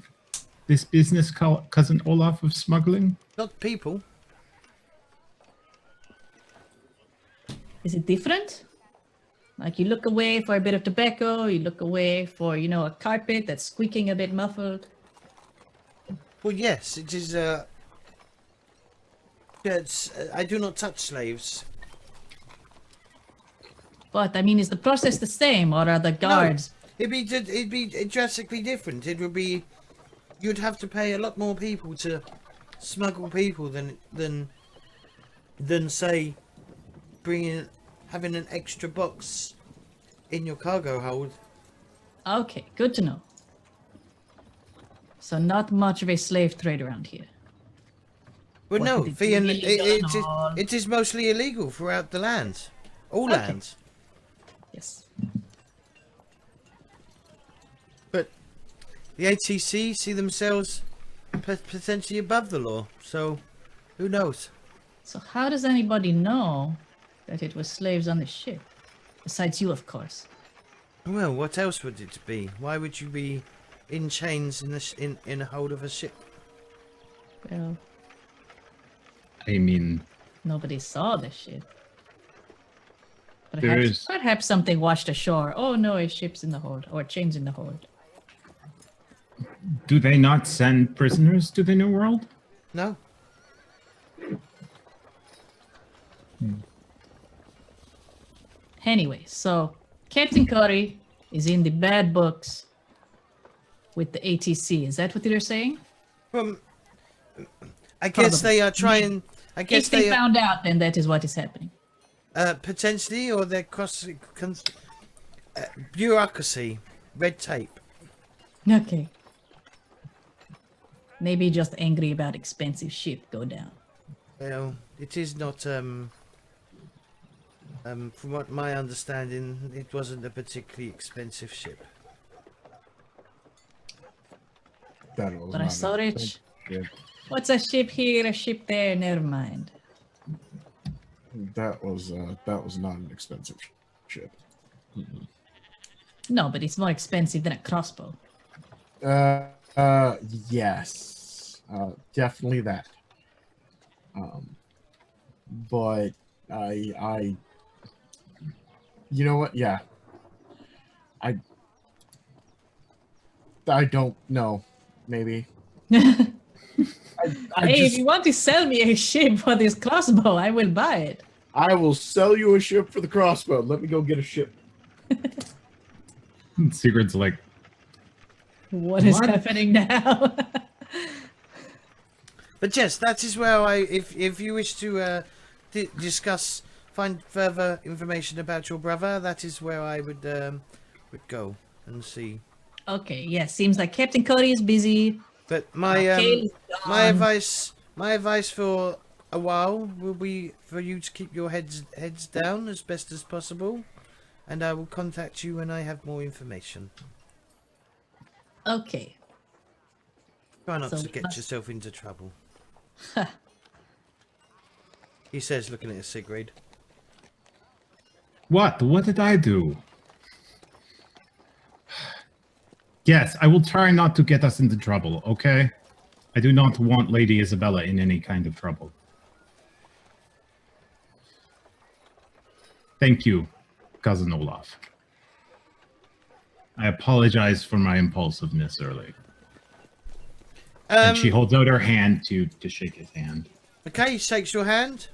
this business, cousin Olaf, of smuggling? not people. Is it different? Like you look away for a bit of tobacco, you look away for, you know, a carpet that's squeaking a bit muffled. Well, yes, it is. I do not touch slaves. But I mean, is the process the same, or are the guards? It'd be drastically different. It would be, you'd have to pay a lot more people to smuggle people than say having an extra box in your cargo hold. Okay, good to know. So not much of a slave trade around here. Well, What no, did it do illegal and all? it is mostly illegal throughout the land, all Okay. lands. Yes. But the ATC see themselves potentially above the law, so who knows? So how does anybody know that it was slaves on the ship? Besides you, of course. Well, what else would it be? Why would you be in chains in a hold of a ship? Well, I mean, nobody saw the ship. There is- Perhaps something washed ashore. Oh no, a ship's in the hold, or chains in the hold. do they not send prisoners to the New World? No. Anyway, so Captain Curry is in the bad books with the ATC. Is that what you're saying? I guess Probably. they are trying. I guess If they they are, found out, then that is what is happening. potentially, or they're bureaucracy, red tape. Okay. Maybe just angry about expensive ship go down. Well, it is not. From what my understanding, it wasn't a particularly expensive ship. That was But I not saw an it. expensive ship. What's a ship here, a ship there? Never mind. That was not an expensive ship. No, but it's more expensive than a crossbow. Yes, definitely that. But you know what? Yeah, I don't know. Maybe. I Hey, just, if you want to sell me a ship for this crossbow, I will buy it. I will sell you a ship for the crossbow. Let me go get a ship. Sigrid's like, What is What? happening now? But yes, that is where if you wish to discuss, find further information about your brother, that is where I would go and see. Okay, yeah, seems like Captain Cody is busy. But my Kale is my gone. advice for a while will be for you to keep your heads down as best as possible, and I will contact you when I have more information. Okay. Try not So to we get must- yourself into trouble. He says, looking at Sigrid. what? What did I do? Yes, I will try not to get us into trouble, okay? I do not want Lady Isabella in any kind of trouble. Thank you, Cousin Olaf. I apologize for my impulsiveness earlier. And she holds out her hand to shake his hand. Okay, he shakes your hand.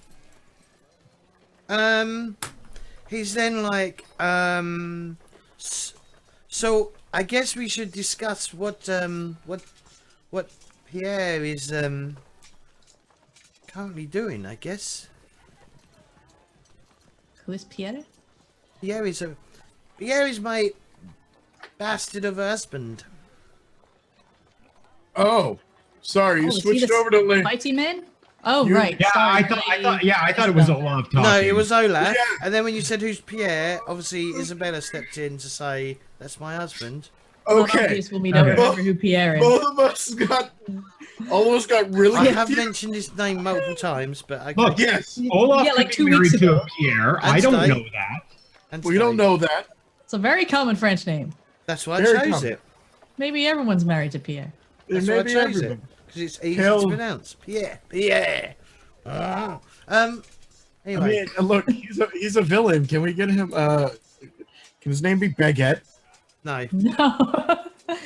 He's then like, so I guess we should discuss what Pierre is currently doing. I guess Who is Pierre? Pierre is my bastard of a husband. Oh, sorry, you Oh, is he switched the over to Link. Fighty man? Oh, You- right. Yeah, sorry, I thought it was Olaf talking. No, it was Olaf. Yeah. And then when you said who's Pierre, obviously Isabella stepped in to say that's my husband. Okay, Obvious when we don't Okay. remember who Pierre is. both of us got, almost got really. I have mentioned his name multiple times, but I Look, Yes, Olaf Yeah, like could 2 be married weeks to ago. Pierre. And I don't today. know that. and we don't today. know that. It's a very common French name. That's why I Very chose common. it. Maybe everyone's married to Pierre. That's It why I may be chose it. everyone. Because it's easy Hell. to pronounce. Pierre. Pierre. Ah. I Anyway. mean, look, he's a villain. Can we get him? Can his name be Baguette? No. No.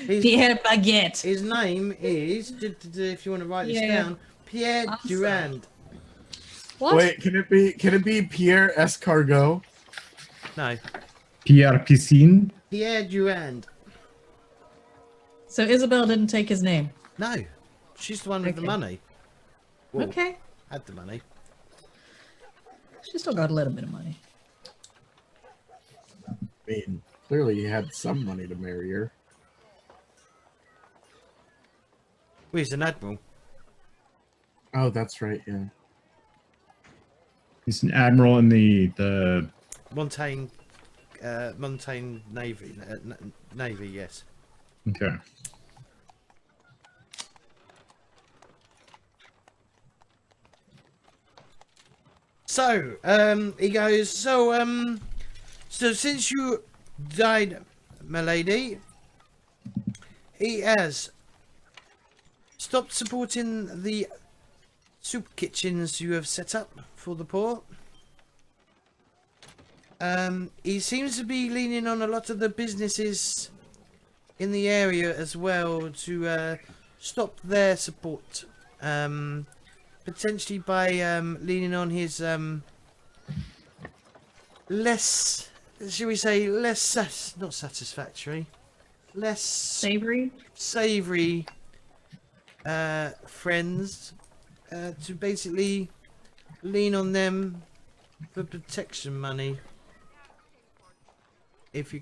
He's- Pierre Baguette. His name is, if you want to write this Yeah. down, Pierre Awesome. Durand. What? Wait, can it be Pierre Escargot? No. Pierre Piscine. Pierre Durand. So Isabel didn't take his name. No. She's the one with the Okay. money. Well, Okay. had the money. She still got a little bit of money. I mean, clearly he had some money to marry her. Well, he's an admiral. Oh, that's right. Yeah. He's an admiral in the Montaigne Navy. Navy, yes. okay. So, he goes, so since you died, my lady, he has stopped supporting the soup kitchens you have set up for the poor. He seems to be leaning on a lot of the businesses in the area as well to stop their support. Potentially by leaning on his less, shall we say, not satisfactory, less Savory? savoury friends to basically lean on them for protection money. If you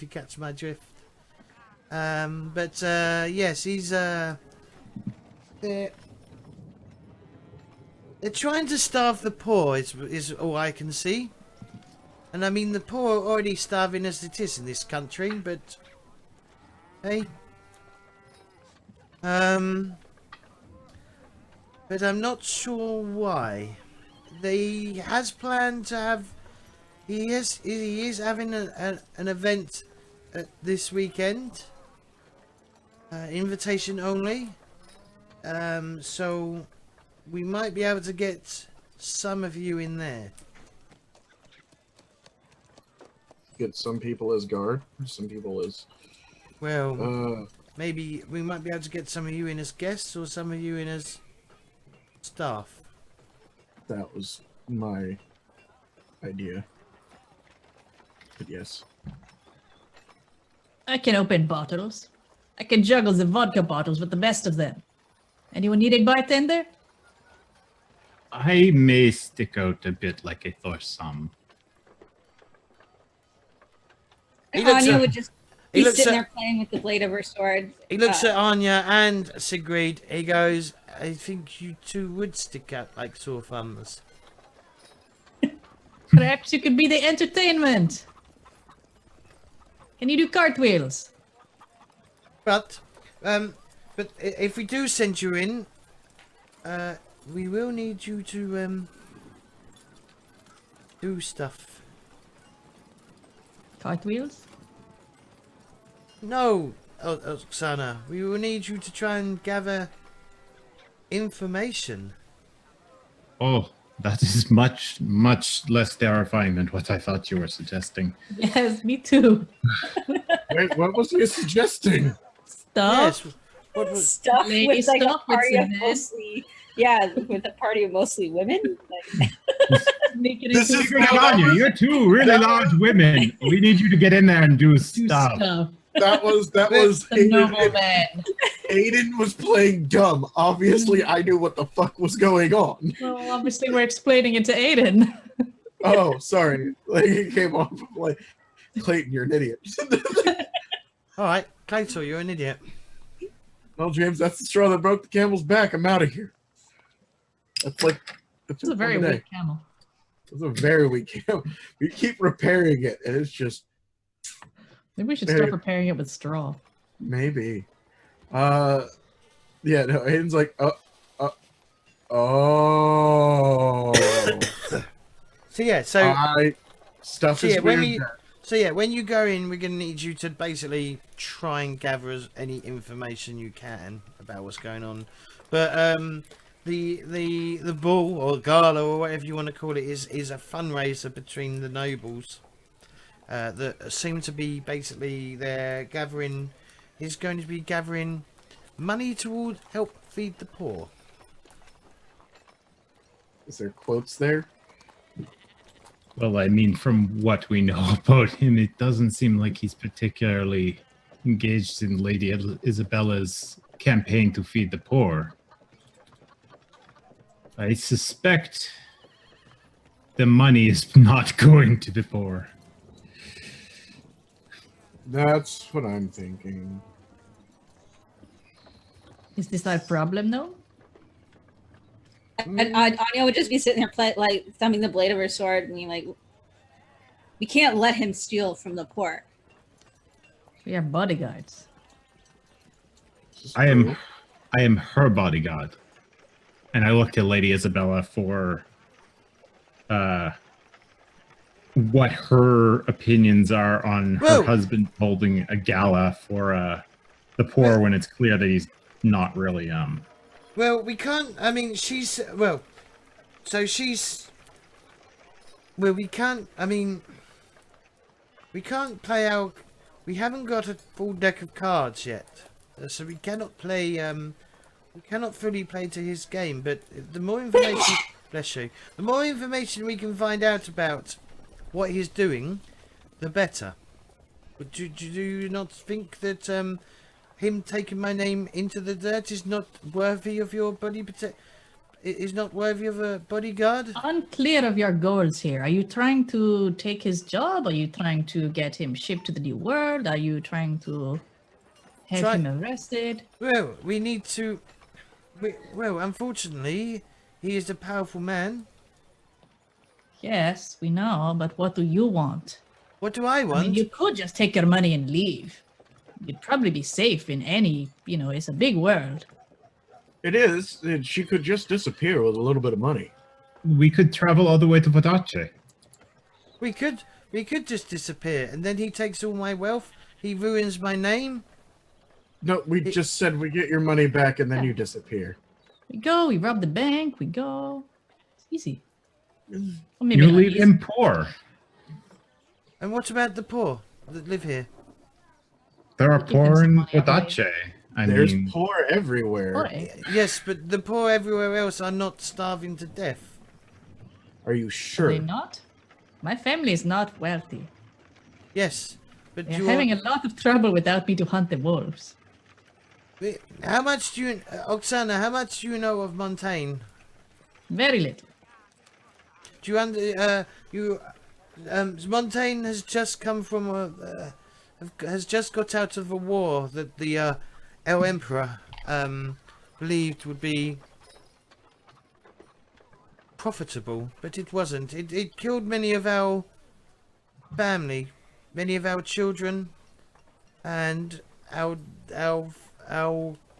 catch my drift. But yes, he's they're trying to starve the poor is all I can see. And I mean the poor are already starving as it is in this country, but hey. But I'm not sure why. He has planned to have. He is having an event this weekend. Invitation only. So we might be able to get some of you in there. Get some people as guard, some people as. Well, maybe we might be able to get some of you in as guests or some of you in as staff. That was my idea. But yes. I can open bottles. I can juggle the vodka bottles with the best of them. Anyone need a bartender? I may stick out a bit like a Thorsam. Anya would just he be looks sitting at- there playing with the blade of her sword. He looks at Anya and Sigrid. He goes, I think you two would stick out like sore thumbs. Perhaps you could be the entertainment. Can you do cartwheels? But if we do send you in, we will need you to do stuff. Cartwheels? No, Oksana, we will need you to try and gather information. Oh, that is much, much less terrifying than what I thought you were suggesting. Yes, me too. Wait, what was he suggesting? Stuff. Yes. What was, Stuff Lady with like stuff a party with of some mostly, with a party of mostly women. Like, Make it This into is Great Anya, you're two really large women. We need you to get in there and do stuff. stuff. That was The noble Aiden. man. Aiden was playing dumb. Obviously, I knew what the fuck was going on. Well, obviously we're explaining it to Aiden. Oh, sorry. Like it came off of like Clayton, you're an idiot. all right, Claytor, you're an idiot. Well, James, that's the straw that broke the camel's back. I'm out of here. That's It's a very weak camel. It's a very weak camel. We keep repairing it, and it's just Maybe we should start preparing it with straw. maybe. Yeah, no, Aiden's like, oh. So yeah, so Stuff So is yeah, when weird. you- so yeah, when you go in, we're gonna need you to basically try and gather any information you can about what's going on. But the ball or gala or whatever you want to call it is a fundraiser between the nobles that seem to be basically gathering money to help feed the poor. Is there quotes there? Well, I mean, from what we know about him, it doesn't seem like he's particularly engaged in Lady Isabella's campaign to feed the poor. I suspect the money is not going to the poor. That's what I'm thinking. Is this our problem though? and Anya would just be sitting there thumbing the blade of her sword and being like, we can't let him steal from the poor. We are bodyguards. I am her bodyguard. And I looked at Lady Isabella for what her opinions are on her Whoa. husband holding a gala for the poor when it's clear that he's not really Well, we can't. I mean, well, we can't. I mean, we can't play our. We haven't got a full deck of cards yet, so we cannot play. We cannot fully play to his game. But the more information, bless you, the more information we can find out about what he's doing, the better. But do you not think that him taking my name into the dirt is not worthy of your is not worthy of a bodyguard? Unclear of your goals here. Are you trying to take his job? Are you trying to get him shipped to the new world? Are you trying to have him arrested? Well, we need to. Well, unfortunately, he is a powerful man. Yes, we know, but what do you want? What do I I want? mean, you could just take your money and leave. you'd probably be safe in any, it's a big world. It is. And she could just disappear with a little bit of money. We could travel all the way to Varochi. We could just disappear, and then he takes all my wealth. He ruins my name. No, we just said we get your money back and then you disappear. We rob the bank, we go. It's easy. Or You not leave easy. him poor. And what about the poor that live here? There are Give them poor some in money away. Varochi. There's poor everywhere. Boy, Yes, but the poor everywhere else are not starving to death. Are you are sure? they not? My family is not wealthy. Yes, but They're you're having a lot of trouble without me to hunt the wolves. How much do you, Oksana? How much do you know of Montaigne? Very little. Do you Montaigne has just come from has just got out of a war that the El Emperor believed would be profitable, but it wasn't. It killed many of our family, many of our children, and our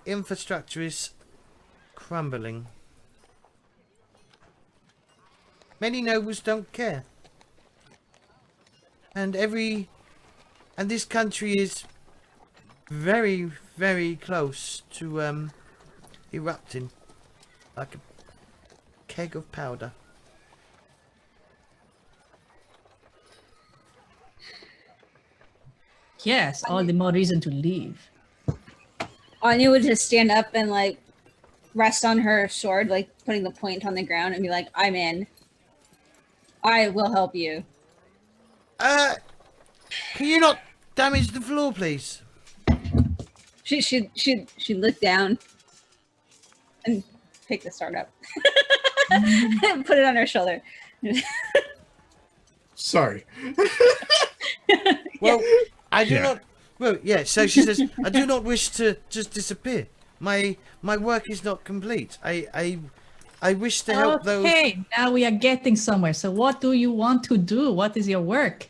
infrastructure is crumbling. Many nobles don't care. And this country is very, very close to erupting like a keg of powder. Yes, all the more reason to leave. Anya would just stand up and like rest on her sword, like putting the point on the ground, and be like, "I'm in. I will help you." Can you not damage the floor, please? She looked down and picked the sword up and put it on her shoulder. Sorry. Well, I do Yeah. not. Well, yeah. So she says, "I do not wish to just disappear. My work is not complete. I wish to help those." Okay, now we are getting somewhere. So what do you want to do? What is your work?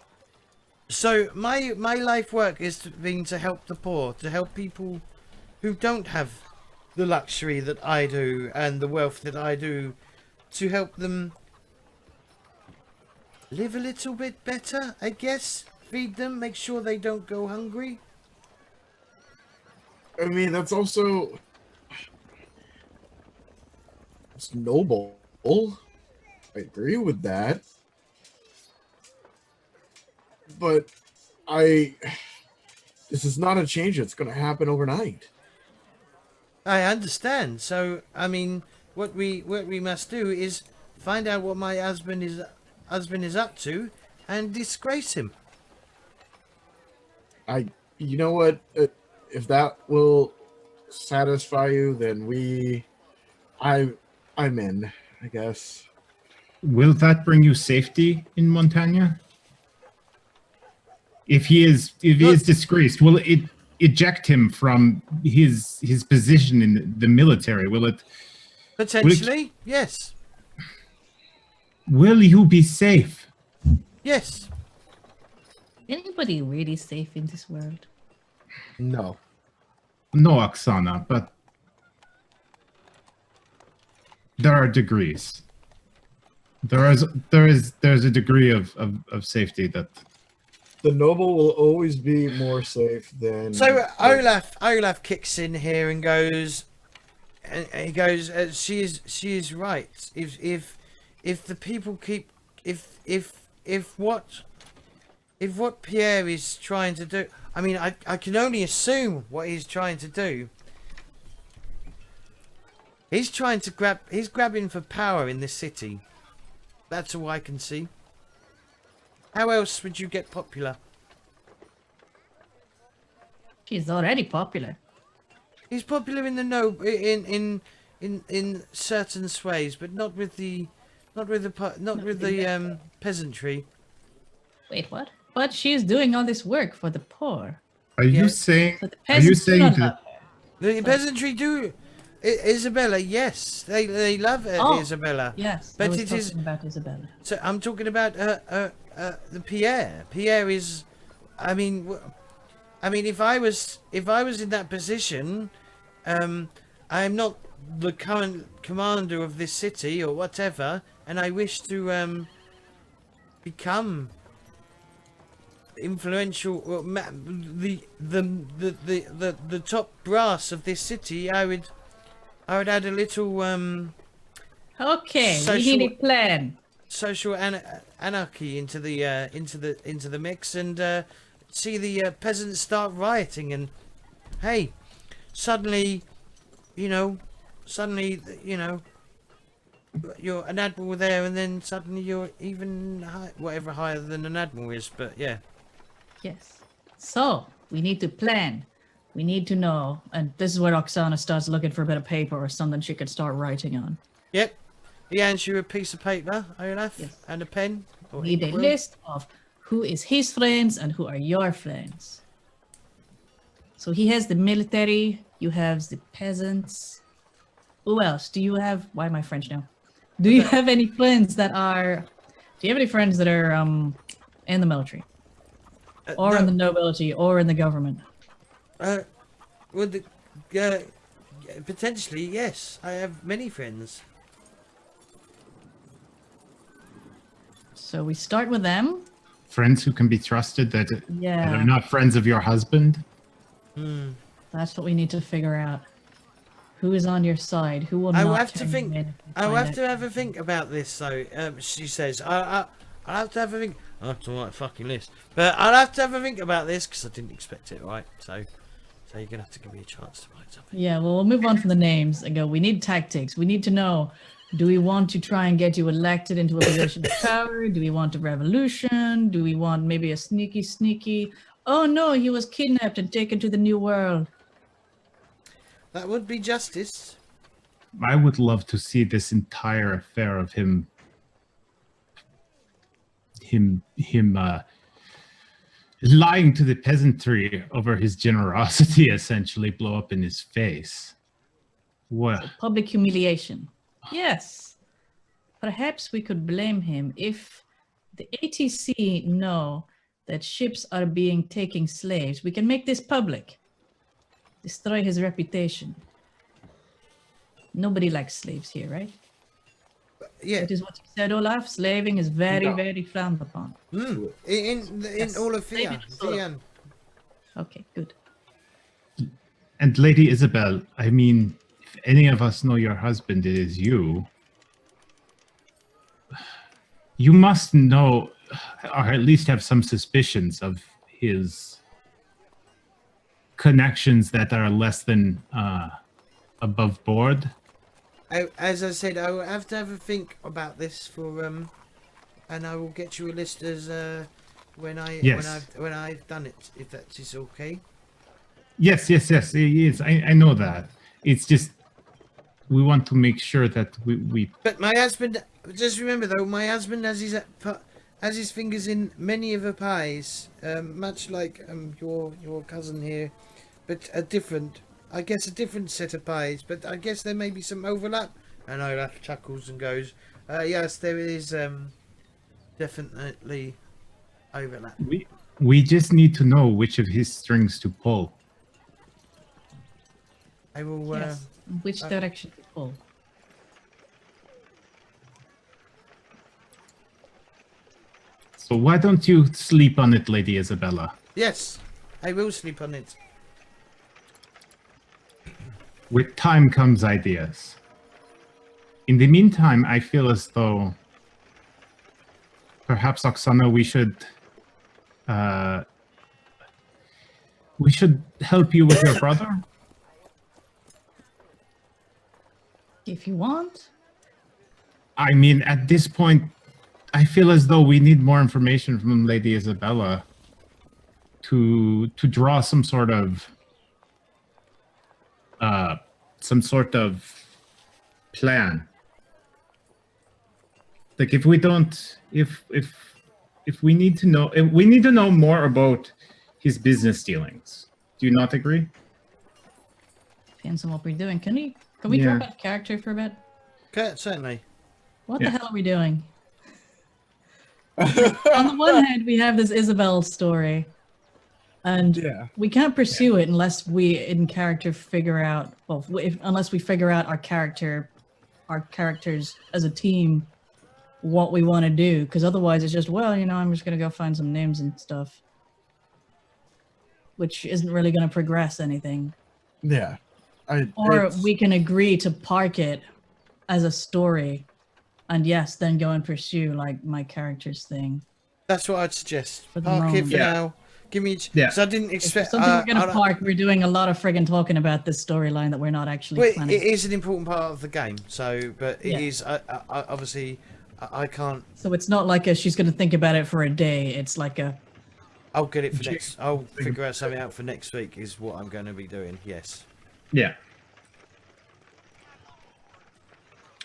So my life work is been to help the poor, to help people who don't have the luxury that I do and the wealth that I do, to help them live a little bit better, I guess. Feed them, make sure they don't go hungry. I mean, that's also... It's noble. I agree with that. But this is not a change that's going to happen overnight. I understand. So, I mean, what we must do is find out what my husband is up to and disgrace him. You know what? If that will satisfy you, then I'm in, I guess. Will that bring you safety in Montaigne? If he is disgraced, will it eject him from his position in the military? Will it? Potentially, yes. Will you be safe? Yes. Anybody really safe in this world? No. No, Oksana, but there are degrees. There's a degree of safety that The noble will always be more safe than... So Olaf kicks in here and goes, and he goes, she is right. If the people keep, if what Pierre is trying to do, I mean, I can only assume what he's trying to do. He's grabbing for power in this city. That's all I can see. How else would you get popular? She's already popular. He's popular in the in certain sways, but not with the peasantry. Wait, what? But she's doing all this work for the poor. Are you Yes. saying? So the Are you peasants do saying not that? love her. The peasantry do. Isabella, yes, they love Oh. Isabella. Yes, But I was it is- talking about Isabella. So I'm talking about the Pierre. Pierre is, I mean, I mean, if I was in that position, I'm not the current commander of this city or whatever, and I wish to become influential, or the top brass of this city. I would add a little Okay, we social- need a plan. social anarchy into the mix, and see the peasants start rioting, and hey, suddenly you're an admiral there, and then suddenly you're even whatever higher than an admiral is. But yeah, Yes. So we need to plan. We need to know, and this is where Oksana starts looking for a bit of paper or something she could start writing on. yep. He hands you a piece of paper, Olaf, Yes. and a pen. Or We need a ink. list of who is his friends and who are your friends. So he has the military, you have the peasants. Who else? Do you have, why am I French now? Do you have any friends that are, do you have any friends that are in the military? Or No, in the nobility, or in the government? well, potentially, yes. I have many friends. So we start with them. Friends who can be trusted that Yeah. are not friends of your husband. That's what we need to figure out. Who is on your side? Who will I will not have to turn think. you in if we I'll find have out? to have a think about this, though. She says, I'll have to have a think. I have to write a fucking list, but I'll have to have a think about this because I didn't expect it, right? So you're gonna have to give me a chance to write something. Yeah, well, we'll move on from the names and go. We need tactics. We need to know, do we want to try and get you elected into a position of power? Do we want a revolution? Do we want maybe a sneaky, oh no, he was kidnapped and taken to the new world? That would be justice. I would love to see this entire affair of him lying to the peasantry over his generosity essentially blow up in his face. Well, Public humiliation. Yes. Perhaps we could blame him if the ATC know that ships are being taking slaves. We can make this public. Destroy his reputation. Nobody likes slaves here, right? Yeah. That is what you said, Olaf. Slaving is very, No. very frowned upon. In Yes. all of Maybe Théah. it's all of- Théah. Okay, good. and Lady Isabel, I mean, if any of us know your husband, it is you. You must know, or at least have some suspicions of his connections that are less than above board. As I said, I will have to have a think about this for and I will get you a list as when I've done it, if that is okay. Yes. I know that. It's just we want to make sure that we But my husband, just remember though, my husband has his fingers in many of the pies, much like your cousin here, but a different set of pies. But I guess there may be some overlap. And Olaf chuckles and goes, "Yes, there is definitely overlap." we just need to know which of his strings to pull. I will. Yes. Which direction to pull? So why don't you sleep on it, Lady Isabella? Yes, I will sleep on it. With time comes ideas. In the meantime, I feel as though perhaps, Oksana, we should help you with your brother. If you want. I mean, at this point, I feel as though we need more information from Lady Isabella to draw some sort of plan. Like if we don't, if we need to know, we need to know more about his business dealings. Do you not agree? Depends on what we're doing. Can we Yeah. drop out of character for a bit? Okay, certainly. What Yeah. the hell are we doing? On the one hand, we have this Isabel story. And Yeah. we can't pursue it unless we in character figure out, well, unless we figure out our characters as a team, what we want to do. Because otherwise it's just, well, I'm just going to go find some names and stuff. Which isn't really going to progress anything. Yeah. Or we can agree to park it as a story. And yes, then go and pursue like my character's thing. That's what I'd suggest. For the Park it moment. for Yeah. now. Give me. Yeah. So I didn't If expect. something we're going I to don't- park, we're doing a lot of friggin' talking about this storyline that we're not actually Well, planning. it is an important part of the game. So, but it Yeah. is. Obviously, I can't. So it's not like she's going to think about it for a day. It's like a, I'll get it for next. I'll figure out something out for next week. Is what I'm going to be doing. Yes. Yeah.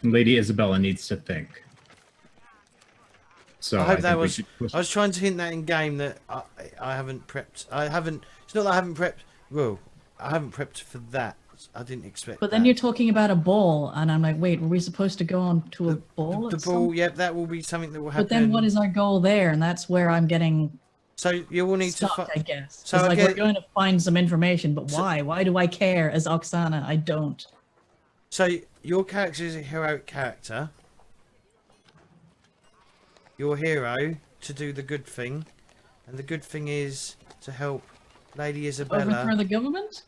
Lady Isabella needs to think. So I hope that think we was. should push- I was trying to hint that in game that I haven't prepped. I haven't. It's not that I haven't prepped. Well, I haven't prepped for that. I didn't expect. but then that. you're talking about a ball, and I'm like, wait, were we supposed to go on to a ball? The at ball. some- Yep, that will be something that will happen. But then what is our goal there? And that's where I'm getting So you will need stuck, to. I guess. so So I like get- we're going to find some information, but why? Why do I care as Oksana? I don't. So your character is a heroic character. Your hero to do the good thing, and the good thing is to help Lady Isabella. Overthrow the government?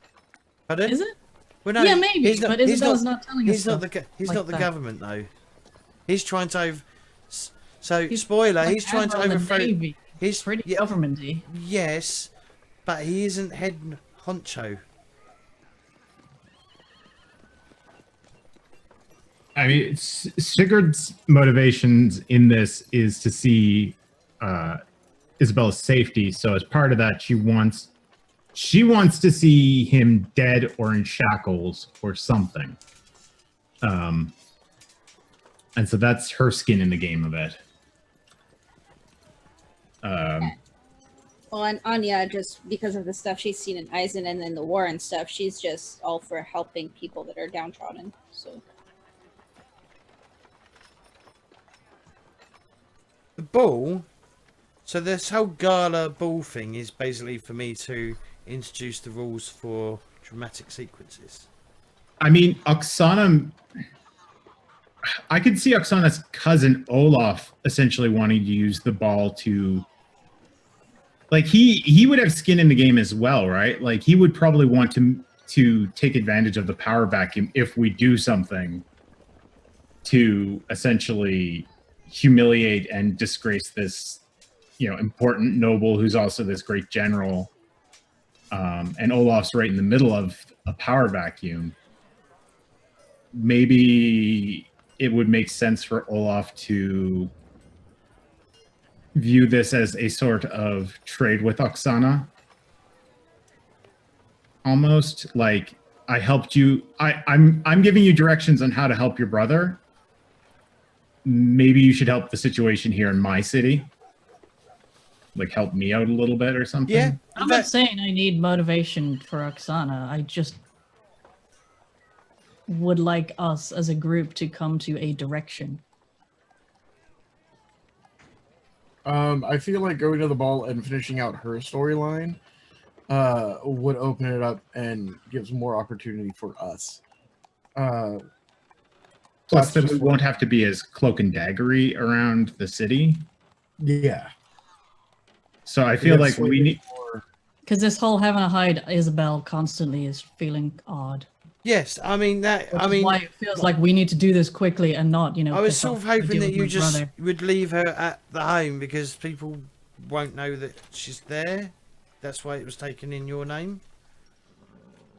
Pardon? Is it? Well, no, Yeah, maybe, he's not- but he's Isabella's not telling us He's not the. stuff He's like not the that. government though. He's trying to. So He's spoiler. like He's trying to Admiral of the overthrow. Navy. He's Pretty yeah, governmenty. yes, but he isn't head honcho. I mean, Sigurd's motivations in this is to see Isabella's safety. So as part of that, she wants to see him dead or in shackles or something. And so that's her skin in the game of it. Well, and Anya, just because of the stuff she's seen in Eisen and then the war and stuff, she's just all for helping people that are downtrodden. So The ball. So this whole gala ball thing is basically for me to introduce the rules for dramatic sequences. I mean, Oksana. I could see Oksana's cousin Olaf essentially wanting to use the ball to, like, he would have skin in the game as well, right? Like, he would probably want to take advantage of the power vacuum if we do something to essentially humiliate and disgrace this, important noble who's also this great general. And Olaf's right in the middle of a power vacuum. Maybe it would make sense for Olaf to view this as a sort of trade with Oksana. Almost like, I helped you. I'm giving you directions on how to help your brother. Maybe you should help the situation here in my city. Like, help me out a little bit or something. Yeah, I'm not saying I need motivation for Oksana. I just would like us as a group to come to a direction. I feel like going to the ball and finishing out her storyline would open it up and gives more opportunity for us. Plus, That's that we just won't have to be as cloak and daggery around the city. Yeah. So I feel like we need. Because this whole having to hide Isabel constantly is feeling odd. Yes, I mean that. Which I is mean, why it feels like we need to do this quickly and not, I was piss sort off of or hoping deal that with you my just brother. would leave her at the home because people won't know that she's there. That's why it was taken in your name.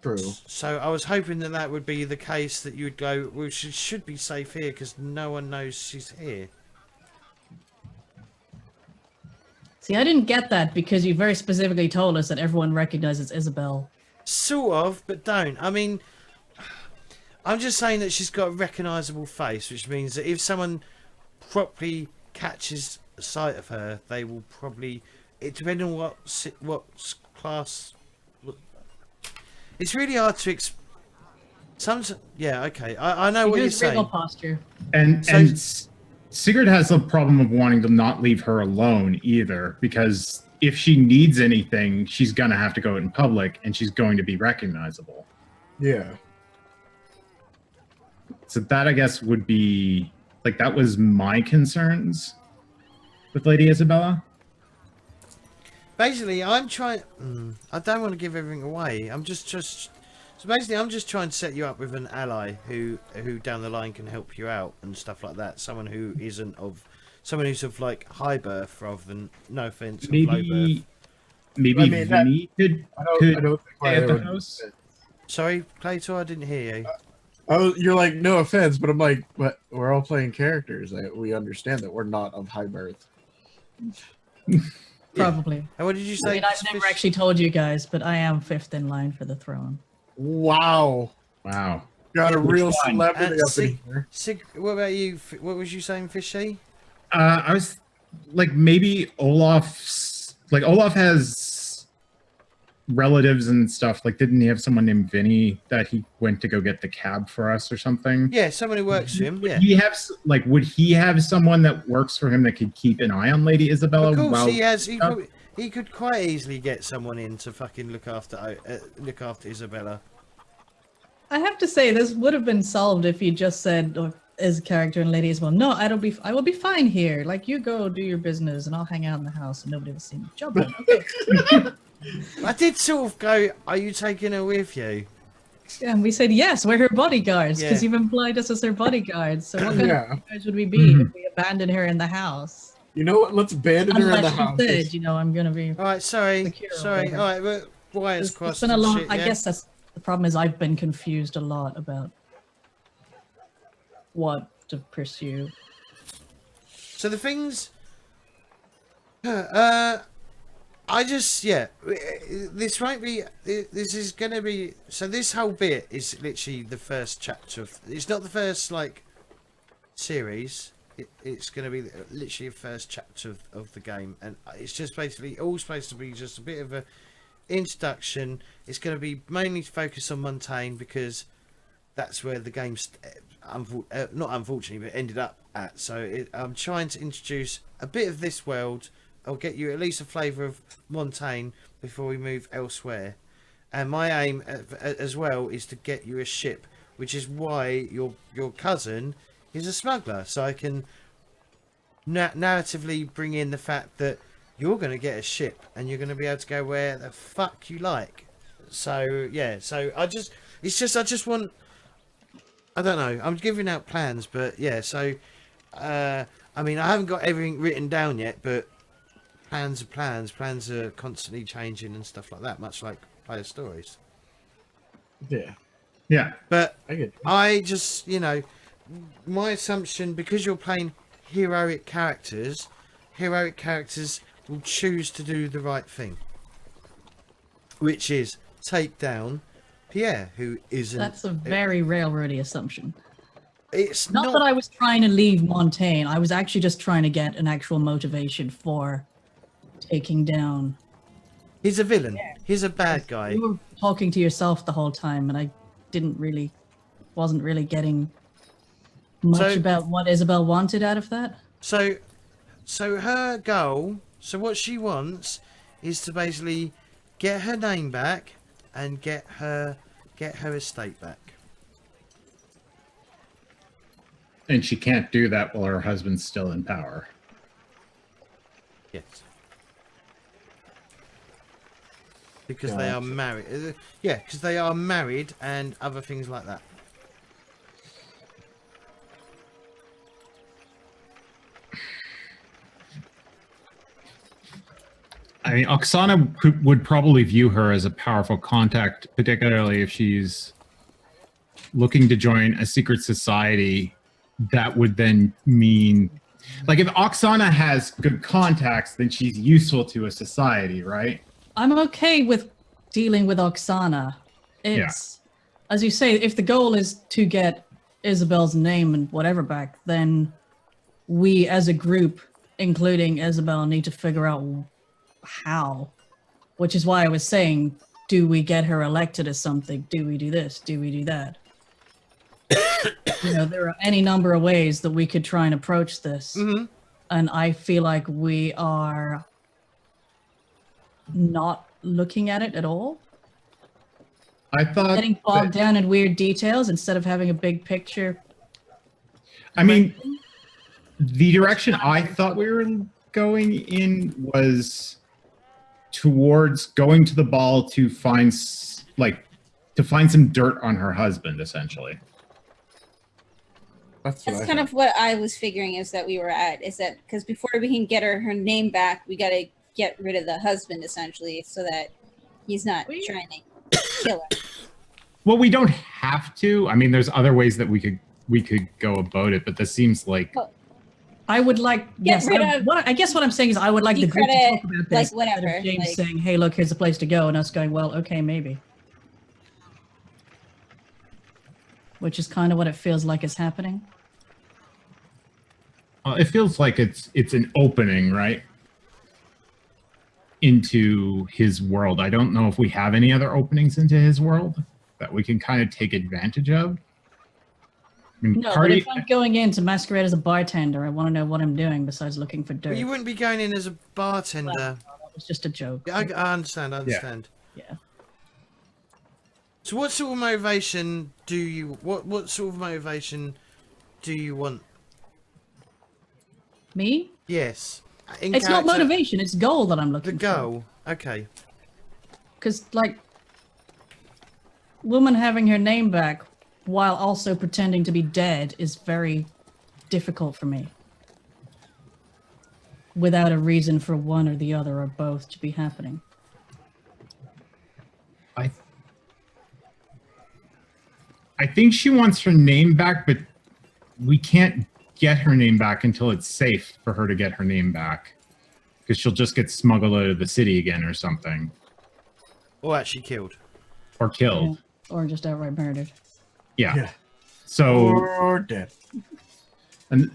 True. So I was hoping that that would be the case, that you would go, well, she should be safe here because no one knows she's here. See, I didn't get that because you very specifically told us that everyone recognizes Isabel. Sort of, but don't. I mean, I'm just saying that she's got a recognisable face, which means that if someone properly catches sight of her, they will probably. It depends on what class. It's really hard to yeah, okay. I know what you're Here's regal saying. posture. So- And Sigurd has a problem of wanting to not leave her alone either, because if she needs anything, she's gonna have to go out in public, and she's going to be recognizable. Yeah. So that, I guess, would be like, that was my concerns with Lady Isabella. Basically, I'm trying. I don't want to give everything away. I'm just. So basically, I'm just trying to set you up with an ally who down the line can help you out and stuff like that. Someone who's of like high birth rather than, no offense, of low birth. Maybe I mean, Vinny could I don't think stay why at that the would- house. Sorry, Claytor, I didn't hear you. You're like, no offense, but I'm like, but we're all playing characters. We understand that we're not of high birth. Probably. And what did you say? I mean, I've never actually told you guys, but I am 5th in line for the throne. Wow. Wow. Got a real one? celebrity up Sig- in here. What about you? What was you saying, Fishy? I was like, maybe Olaf has relatives and stuff. Like, didn't he have someone named Vinny that he went to go get the cab for us or something? Yeah, someone who works for him. Yeah. Would he have someone that works for him that could keep an eye on Lady Isabella? Of course, while he has. He could quite easily get someone in to fucking look after Isabella. I have to say, this would have been solved if you just said, as a character in Lady Isabel, no, I will be fine here. Like, you go do your business, and I'll hang out in the house, and nobody will see me. Job done. Okay. I did sort of go, are you taking her with you? Yeah, and we said yes, we're her bodyguards, because Yeah. you've employed us as her bodyguards. So what kind Yeah. of bodyguards would we be if we abandoned her in the house? You know what? Let's abandon her in the Unless house. you said, I'm gonna be. All right, sorry. Secure or Sorry. whatever. All right, but wires It's crossed. been a and long. shit, I yeah? guess that's the problem. Is I've been confused a lot about what to pursue. So the things. I just, this might be, this is going to be, so this whole bit is literally the first chapter of, it's not the first, like, series, it's going to be literally the first chapter of the game, and it's just basically all supposed to be just a bit of a introduction. It's going to be mainly focused on Montaigne, because that's where the game's, not unfortunately, but ended up at, so I'm trying to introduce a bit of this world. I'll get you at least a flavour of Montaigne before we move elsewhere. And my aim as well is to get you a ship, which is why your cousin is a smuggler. So I can narratively bring in the fact that you're going to get a ship and you're going to be able to go where the fuck you like. So yeah, so I just want, I don't know, I'm giving out plans, but yeah, so I mean, I haven't got everything written down yet, but plans are plans. Plans are constantly changing and stuff like that, much like player stories. Yeah. Yeah. But I get you. I just, my assumption, because you're playing heroic characters will choose to do the right thing, which is take down Pierre, who isn't. That's a very railroady assumption. It's Not that I was trying to leave Montaigne. I was actually just trying to get an actual motivation for taking down. He's a villain. He's a bad guy. You were talking to yourself the whole time, and I wasn't really getting much about what Isabel wanted out of that. So her goal, so what she wants is to basically get her name back and get her estate back. And she can't do that while her husband's still in power. Yes. Because they are married. Yeah, because they are married and other things like that. I mean, Oksana would probably view her as a powerful contact, particularly if she's looking to join a secret society. That would then mean, like, if Oksana has good contacts, then she's useful to a society, right? I'm okay with dealing with Oksana. It's, as you say, if the goal is to get Isabel's name and whatever back, then we as a group, including Isabel, need to figure out how. Which is why I was saying, do we get her elected as something? Do we do this? Do we do that? There are any number of ways that we could try and approach this. Mm-hmm. And I feel like we are not looking at it at all. I thought Getting bogged down in weird details instead of having a big picture. I mean, the direction I thought we were going in was towards going to the ball to find some dirt on her husband, essentially. That's kind of what I was figuring is that we were at, is that because before we can get her name back, we got to get rid of the husband, essentially, so that he's not trying to kill her. Well, we don't have to. I mean, there's other ways that we could go about it, but this seems like I would like. Yes, I guess what I'm saying is I would like the group to talk about this. Like whatever. Instead of James saying, "Hey, look, here's a place to go," and us going, "Well, okay, maybe." Which is kind of what it feels like is happening. it feels like it's an opening, right, into his world. I don't know if we have any other openings into his world that we can kind of take advantage of. I mean, No, but if I'm going in to masquerade as a bartender, I want to know what I'm doing besides looking for dirt. But you wouldn't be going in as a bartender. Well, it's just a joke. I understand. I understand. Yeah. So, what sort of motivation do you? What sort of motivation do you want? Me? Yes. It's not motivation. It's goal that I'm looking for. The goal. Okay. Because, like, woman having her name back while also pretending to be dead is very difficult for me. Without a reason for one or the other or both to be happening. I think she wants her name back, but we can't get her name back until it's safe for her to get her name back. Because she'll just get smuggled out of the city again or something. Or actually killed. Or killed. Yeah. Or just outright murdered. Yeah. So... Or dead. And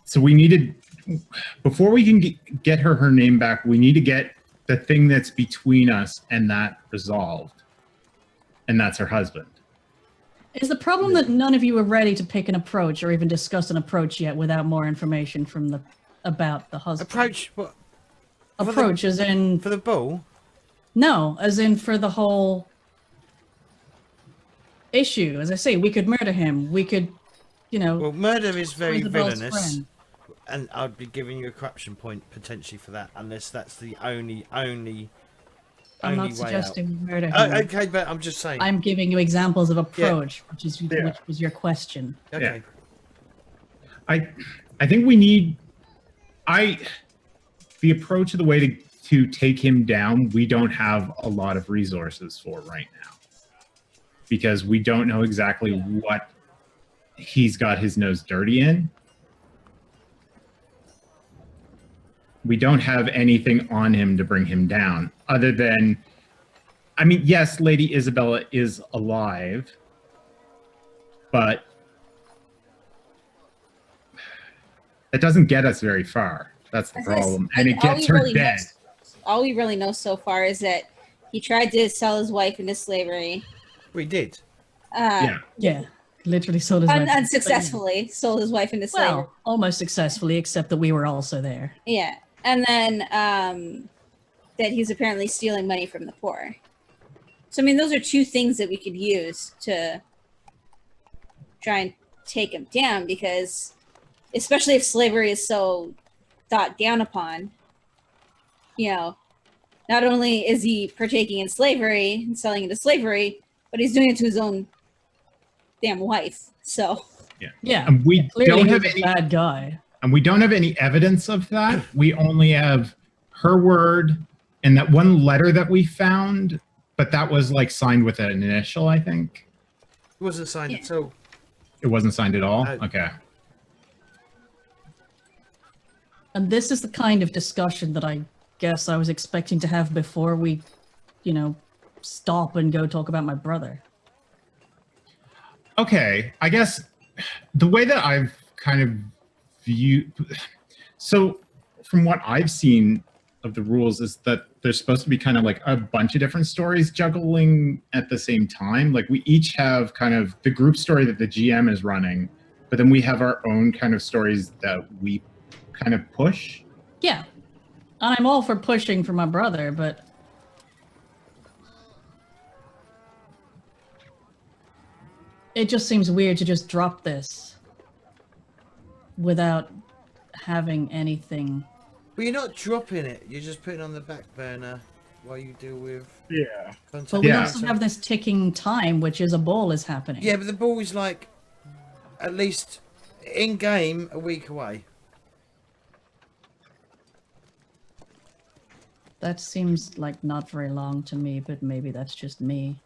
so we needed... Before we can get her name back, we need to get the thing that's between us and that resolved. And that's her husband. Is the problem that none of you are ready to pick an approach or even discuss an approach yet without more information from about the husband? Approach what? Approach as in... For the ball? No, as in for the whole issue. As I say, we could murder him. We could, you know... Well, murder is very villainous. Friend. And I'd be giving you a corruption point potentially for that, unless that's the only I'm not suggesting we murder him. Oh, okay, but I'm just saying. I'm giving you examples of approach, which was your question. Okay. Yeah. I think we need... The approach of the way to take him down, we don't have a lot of resources for right now. Because we don't know exactly what he's got his nose dirty in. We don't have anything on him to bring him down, other than, I mean, yes, Lady Isabella is alive, but it doesn't get us very far. That's the problem. And it gets her dead. All we really know so far is that he tried to sell his wife into slavery. We did. Yeah. Literally sold his wife. Unsuccessfully sold his wife into slavery. Well, almost successfully, except that we were also there. Yeah. And then that he's apparently stealing money from the poor. So, I mean, those are two things that we could use to try and take him down, because especially if slavery is so thought down upon, you know, not only is he partaking in slavery and selling into slavery, but he's doing it to his own damn wife. So yeah, and we clearly don't have he's any a bad guy. And we don't have any evidence of that. We only have her word and that one letter that we found, but that was like signed with an initial, I think. It wasn't signed at all. It wasn't signed at all? Okay. And this is the kind of discussion that I guess I was expecting to have before we, you know, stop and go talk about my brother. Okay, I guess the way that I've kind of viewed... So from what I've seen of the rules is that there's supposed to be kind of like a bunch of different stories juggling at the same time. Like we each have kind of the group story that the GM is running, but then we have our own kind of stories that we kind of push. Yeah. And I'm all for pushing for my brother, but it just seems weird to just drop this without having anything. Well, you're not dropping it. You're just putting it on the back burner while you deal with Yeah. contact. But we Yeah. also have this ticking time, which is a ball is happening. Yeah, but the ball is like at least in game a week away. That seems like not very long to me, but maybe that's just me.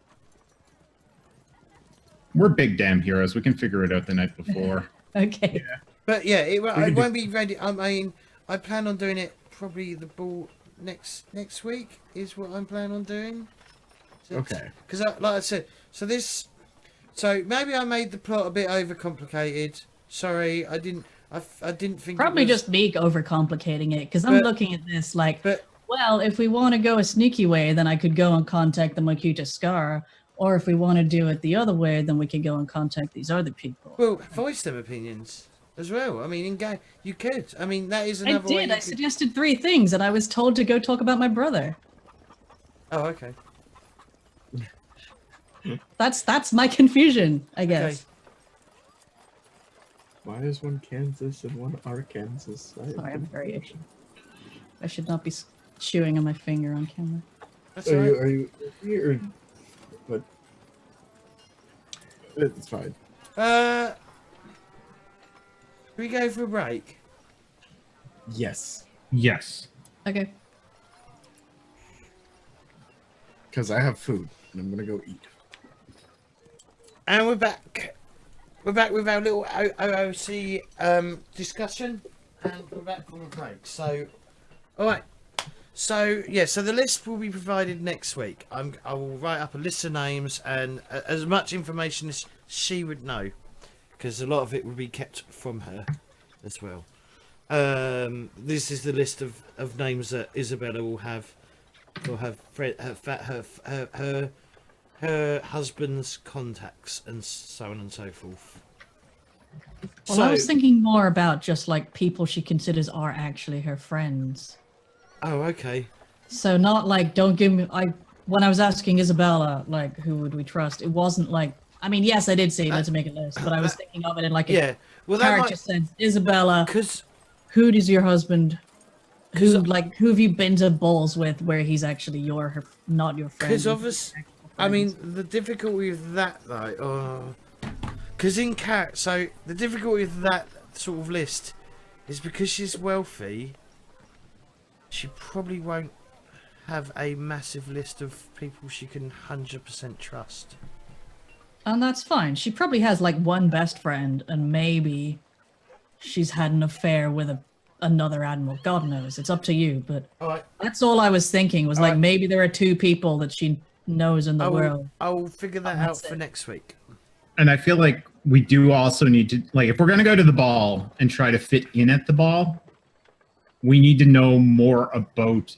We're big damn heroes. We can figure it out the night before. Okay. But yeah, it can won't be ready. I mean, I plan on doing it probably the ball next week is what I'm planning on doing. Okay. Because like I said, so maybe I made the plot a bit overcomplicated. Sorry, I didn't think. Probably it was, just me overcomplicating it, because I'm But- looking at this like, But well, if we want to go a sneaky way, then I could go and contact the Makuta Scar. Or if we want to do it the other way, then we could go and contact these other people. well, voice them opinions as well. I mean, in game you could. I mean, that is I another way. did. You I could... suggested 3 things, and I was told to go talk about my brother. Oh, okay. That's my confusion, I guess. Okay. Why is one Kansas and one Arkansas? Sorry, I'm very itchy. I should not be chewing on my finger on camera. That's all right. Are you here? But it's fine. Can we go for a break? Yes, Yes. Okay. because I have food and I'm gonna go eat. And we're back. We're back with our little OOC discussion, and we're back from a break. So, all right. So yeah, so the list will be provided next week. I will write up a list of names and as much information as she would know, because a lot of it will be kept from her as well. This is the list of names that Isabella will have for her husband's contacts and so on and so forth. Well, I was thinking more about just like people she considers are actually her friends. Oh, okay. So not like, don't give me. When I was asking Isabella, like, who would we trust? It wasn't like. I mean, yes, I did say let's make a list, but I was thinking of it in like a Yeah. Well, that character might sense. Isabella, because who is your husband? Who 'Cause- who have you been to balls with where he's actually not your friend? because obviously, I mean, the difficulty with that though, because in cat, so the difficulty with that sort of list is because she's wealthy. She probably won't have a massive list of people she can 100% trust. And that's fine. She probably has like one best friend, and maybe she's had an affair with another admiral. God knows. It's up to you. But All right, that's all I was thinking was like Alright. maybe there are 2 people that she knows in the world. I will figure that And out that's for it. next week. And I feel like we do also need to, like, if we're going to go to the ball and try to fit in at the ball, we need to know more about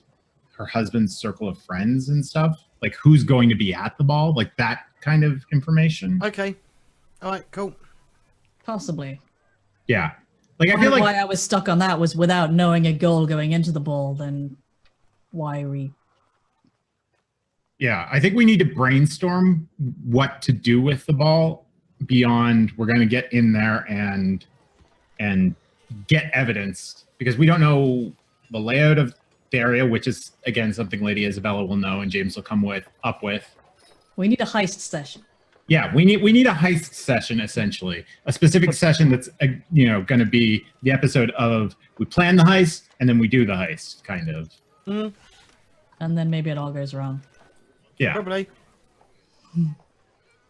her husband's circle of friends and stuff. Like, who's going to be at the ball, like that kind of information. Okay. All right. Cool. Possibly. Yeah. Like, I feel like why I was stuck on that was without knowing a goal going into the ball, then why we. Yeah, I think we need to brainstorm what to do with the ball beyond we're going to get in there and get evidence, because we don't know the layout of the area, which is again something Lady Isabella will know and James will come up with. We need a heist session. Yeah, we need a heist session, essentially, a specific session that's going to be the episode of we plan the heist and then we do the heist, kind of. Mm, And then maybe it all goes wrong. Yeah. probably.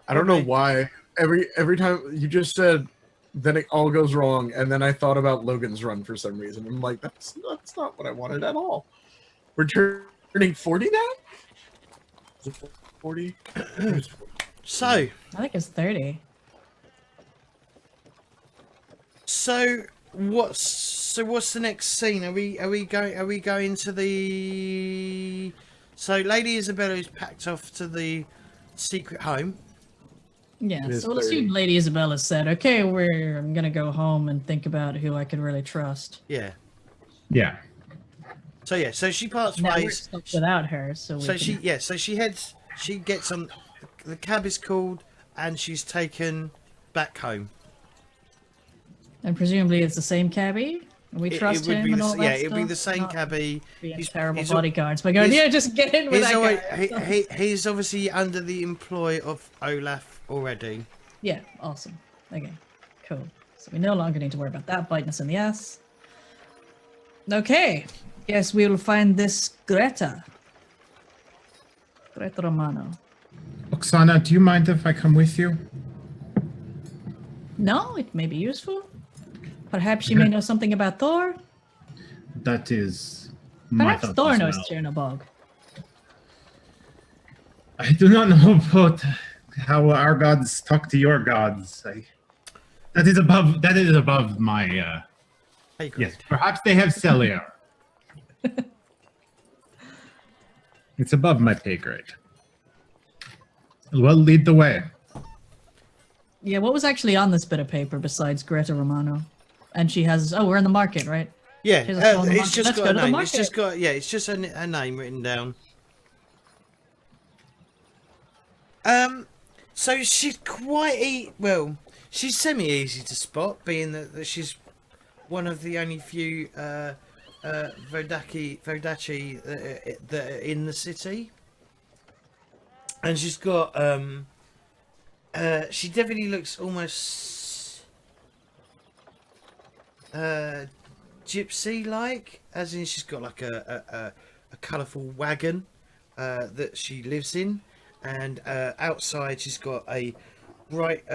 I don't know Okay. why. Every time you just said, then it all goes wrong, and then I thought about Logan's Run for some reason. I'm like, that's not what I wanted at all. We're turning 40 now? Is it 40? So, I think it's 30. what's the next scene? Are we going to the? So Lady Isabella is packed off to the secret home. Yeah, It is so we'll 30. assume Lady Isabella said, okay, I'm going to go home and think about who I can really trust. Yeah. Yeah. So yeah, so she parts Now we're ways. stuck without her, so we So can... she heads. She gets on. The cab is called and she's taken back home. And presumably it's the same cabbie? We trust would him be and the, all that yeah, stuff? it'd be the same Not cabbie. being He's- terrible he's- bodyguards. But going, he's- yeah, just get in with He's, that guy. he's obviously under the employ of Olaf already. Yeah, awesome. Okay, cool. So we no longer need to worry about that biting us in the ass. Okay, guess we will find this Greta. Greta Romano. Oksana, do you mind if I come with you? No, it may be useful. Perhaps you may know something about Thor. That is my Perhaps thoughts Thor as knows well. Chernobog. I do not know about how our gods talk to your gods. That is above my. Hey, Greg. Yes, perhaps they have cellular. It's above my pay grade. Well, lead the way. Yeah, what was actually on this bit of paper besides Greta Romano? And she has, oh, we're in the market, right? Yeah, She's a phone it's market. just Let's got go a to the name. It's market. just got it's just a name written down. So she's quite she's semi-easy to spot, being that she's one of the only few Vodachi that are in the city, and she's got she definitely looks almost gypsy-like, as in she's got like a colourful wagon that she lives in, and outside she's got a bright,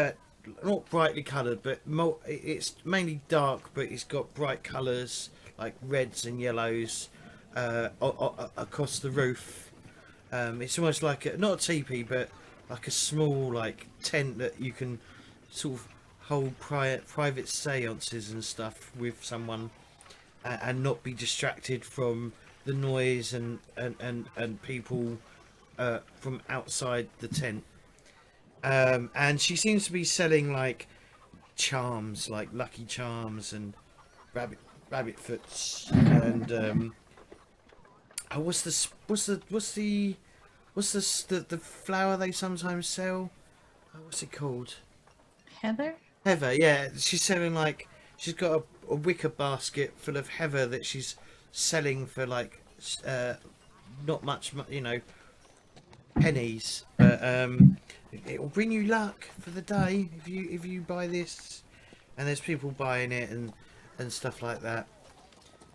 not brightly coloured, but it's mainly dark, but it's got bright colours like reds and yellows across the roof. It's almost like not a teepee, but like a small like tent that you can sort of hold private seances and stuff with someone, and not be distracted from the noise and people from outside the tent. And she seems to be selling like charms, like lucky charms and rabbit foots, and what's the flower they sometimes sell? What's it called? Heather? Heather, yeah. She's selling like she's got a wicker basket full of heather that she's selling for like not much, pennies, but it will bring you luck for the day if you buy this. And there's people buying it and stuff like that.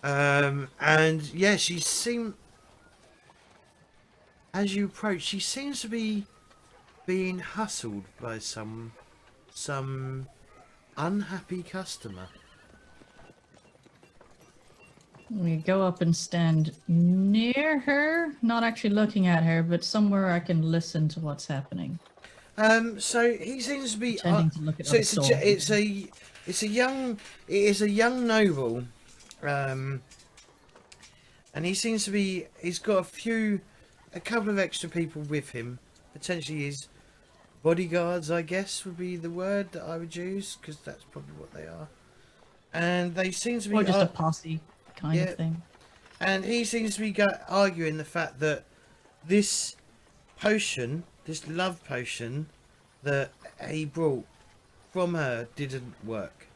And yeah, as you approach, she seems to be being hustled by some unhappy customer. We go up and stand near her, not actually looking at her, but somewhere I can listen to what's happening. So he seems to be. Pretending to look at So other it's swords. a young noble, and he seems to be. He's got a couple of extra people with him. Potentially his bodyguards, I guess, would be the word that I would use, because that's probably what they are. And they seem to be. Or just a posse kind yeah. of thing. And he seems to be arguing the fact that this potion, this love potion that he brought from her, didn't work.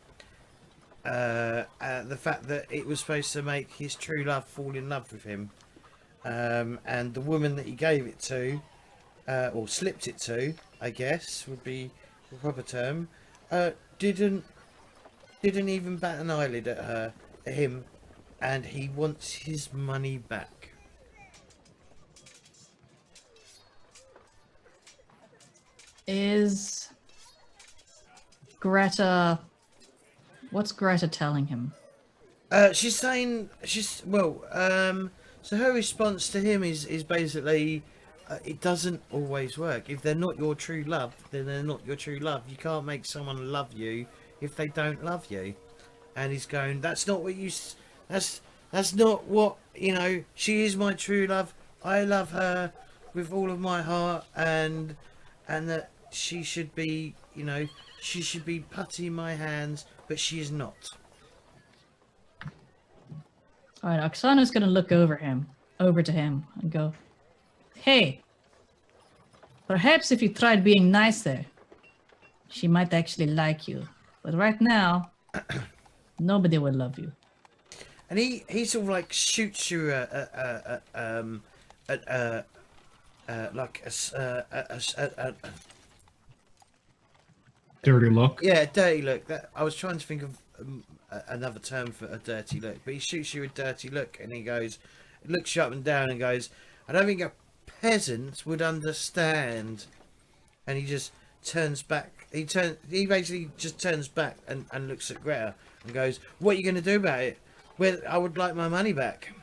The fact that it was supposed to make his true love fall in love with him. And the woman that he gave it to, or slipped it to, I guess would be the proper term, didn't even bat an eyelid at him, and he wants his money back. Is Greta... What's Greta telling him? She's saying so her response to him is basically it doesn't always work. If they're not your true love, then they're not your true love. You can't make someone love you if they don't love you. And he's going, that's not what you that's not what, she is my true love. I love her with all of my heart, and that she should be, she should be putty in my hands, but she is not. All right, Oksana's going to look over to him and go, hey, perhaps if you tried being nicer, she might actually like you. But right now, nobody will love you. And he sort of like shoots you like a Dirty look. yeah, dirty look. That I was trying to think of another term for a dirty look, but he shoots you a dirty look, and he goes, looks you up and down, and goes, "I don't think a peasant would understand." And he just turns back. He basically just turns back and looks at Greta and goes, "What are you going to do about it? Well, I would like my money back."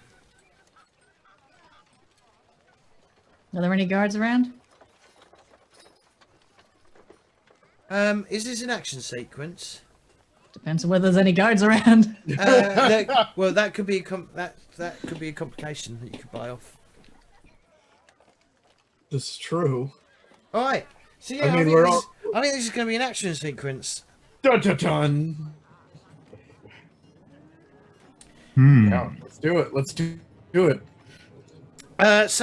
Are there any guards around? Is this an action sequence? Depends on whether there's any guards around. Well, that could be that could be a complication that you could buy off. This is true. All right. So yeah, I mean, I think this is going to be an action sequence. Dun dun dun. Yeah, let's do it. Let's do it. It's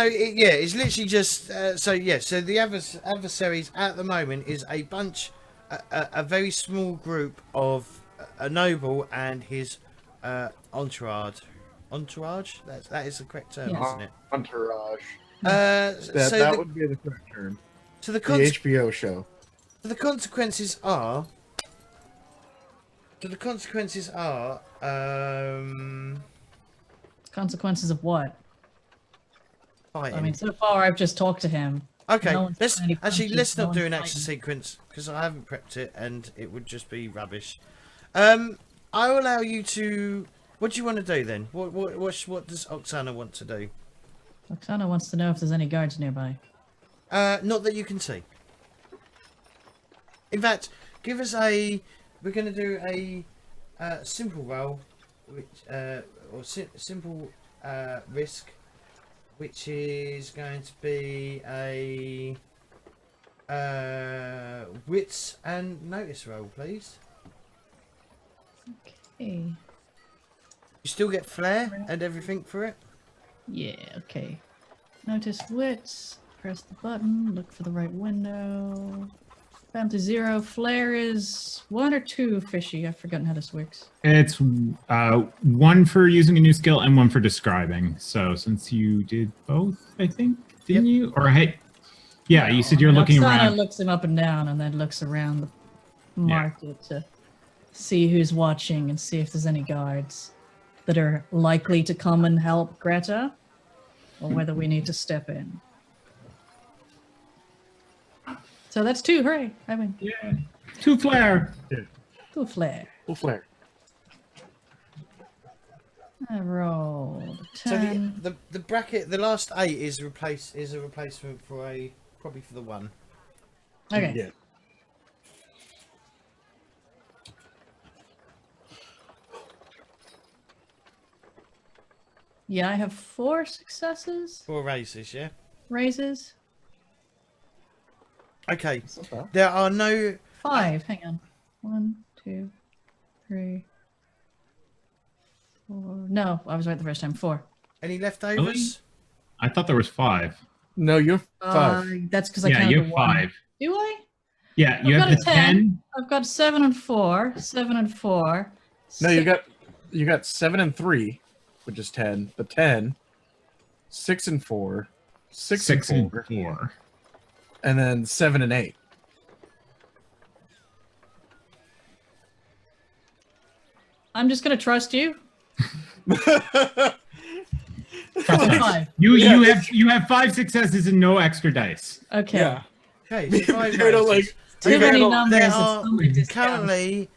literally just so the adversaries at the moment is a bunch, a very small group of a noble and his entourage. Entourage? That is the correct term, Yes. isn't it? Entourage. That would be the correct term. So The HBO show. the consequences are. Consequences of what? Fighting. I mean, so far I've just talked to him. Okay, No one's let's got any punches, let's no not do one's an action fighting. sequence because I haven't prepped it and it would just be rubbish. I'll allow you to. What do you want to do then? What does Oksana want to do? Oksana wants to know if there's any guards nearby. Not that you can see. In fact, give us a. We're going to do a simple roll, which simple risk, which is going to be a wits and notice roll, please. Okay. You still get flair and everything for it. Yeah, okay. Notice wits. Press the button. Look for the right window. Down to 0. Flare is 1 or 2, Fishy. I've forgotten how this works. It's 1 for using a new skill and 1 for describing. So since you did both, I think, didn't you? Or hey, yeah, you said you're looking Oksana around. looks him up and down and then looks around the market to see who's watching and see if there's any guards that are likely to come and help Greta, or whether we need to step in. So that's 2, hooray! I win. Yeah, 2 flare. 2 flare. Full flare. I rolled a So 10. the bracket, the last 8 is a replacement for probably for the 1. Okay. Yeah. Yeah, I have 4 successes. 4 races, yeah. Raises. Okay. There are no. 5. Hang on. 1, 2, 3, 4. No, I was right the first time. 4. Any leftovers? I thought there was 5. No, you're 5. That's because I Yeah, counted you have 1. 5. Do I? Yeah, you I've have got the a 10. I've got 7 and 4. 7 and 4. No, you got 7 and 3, which is 10. The 10, 6 and 4, 6 and 4, and then 7 and 8. I'm just gonna trust you. Trust me. 5. You have 5 successes and no extra dice. Okay. Yeah. Okay. So 5 Kind of races. Too many There numbers. There it's are only discount. currently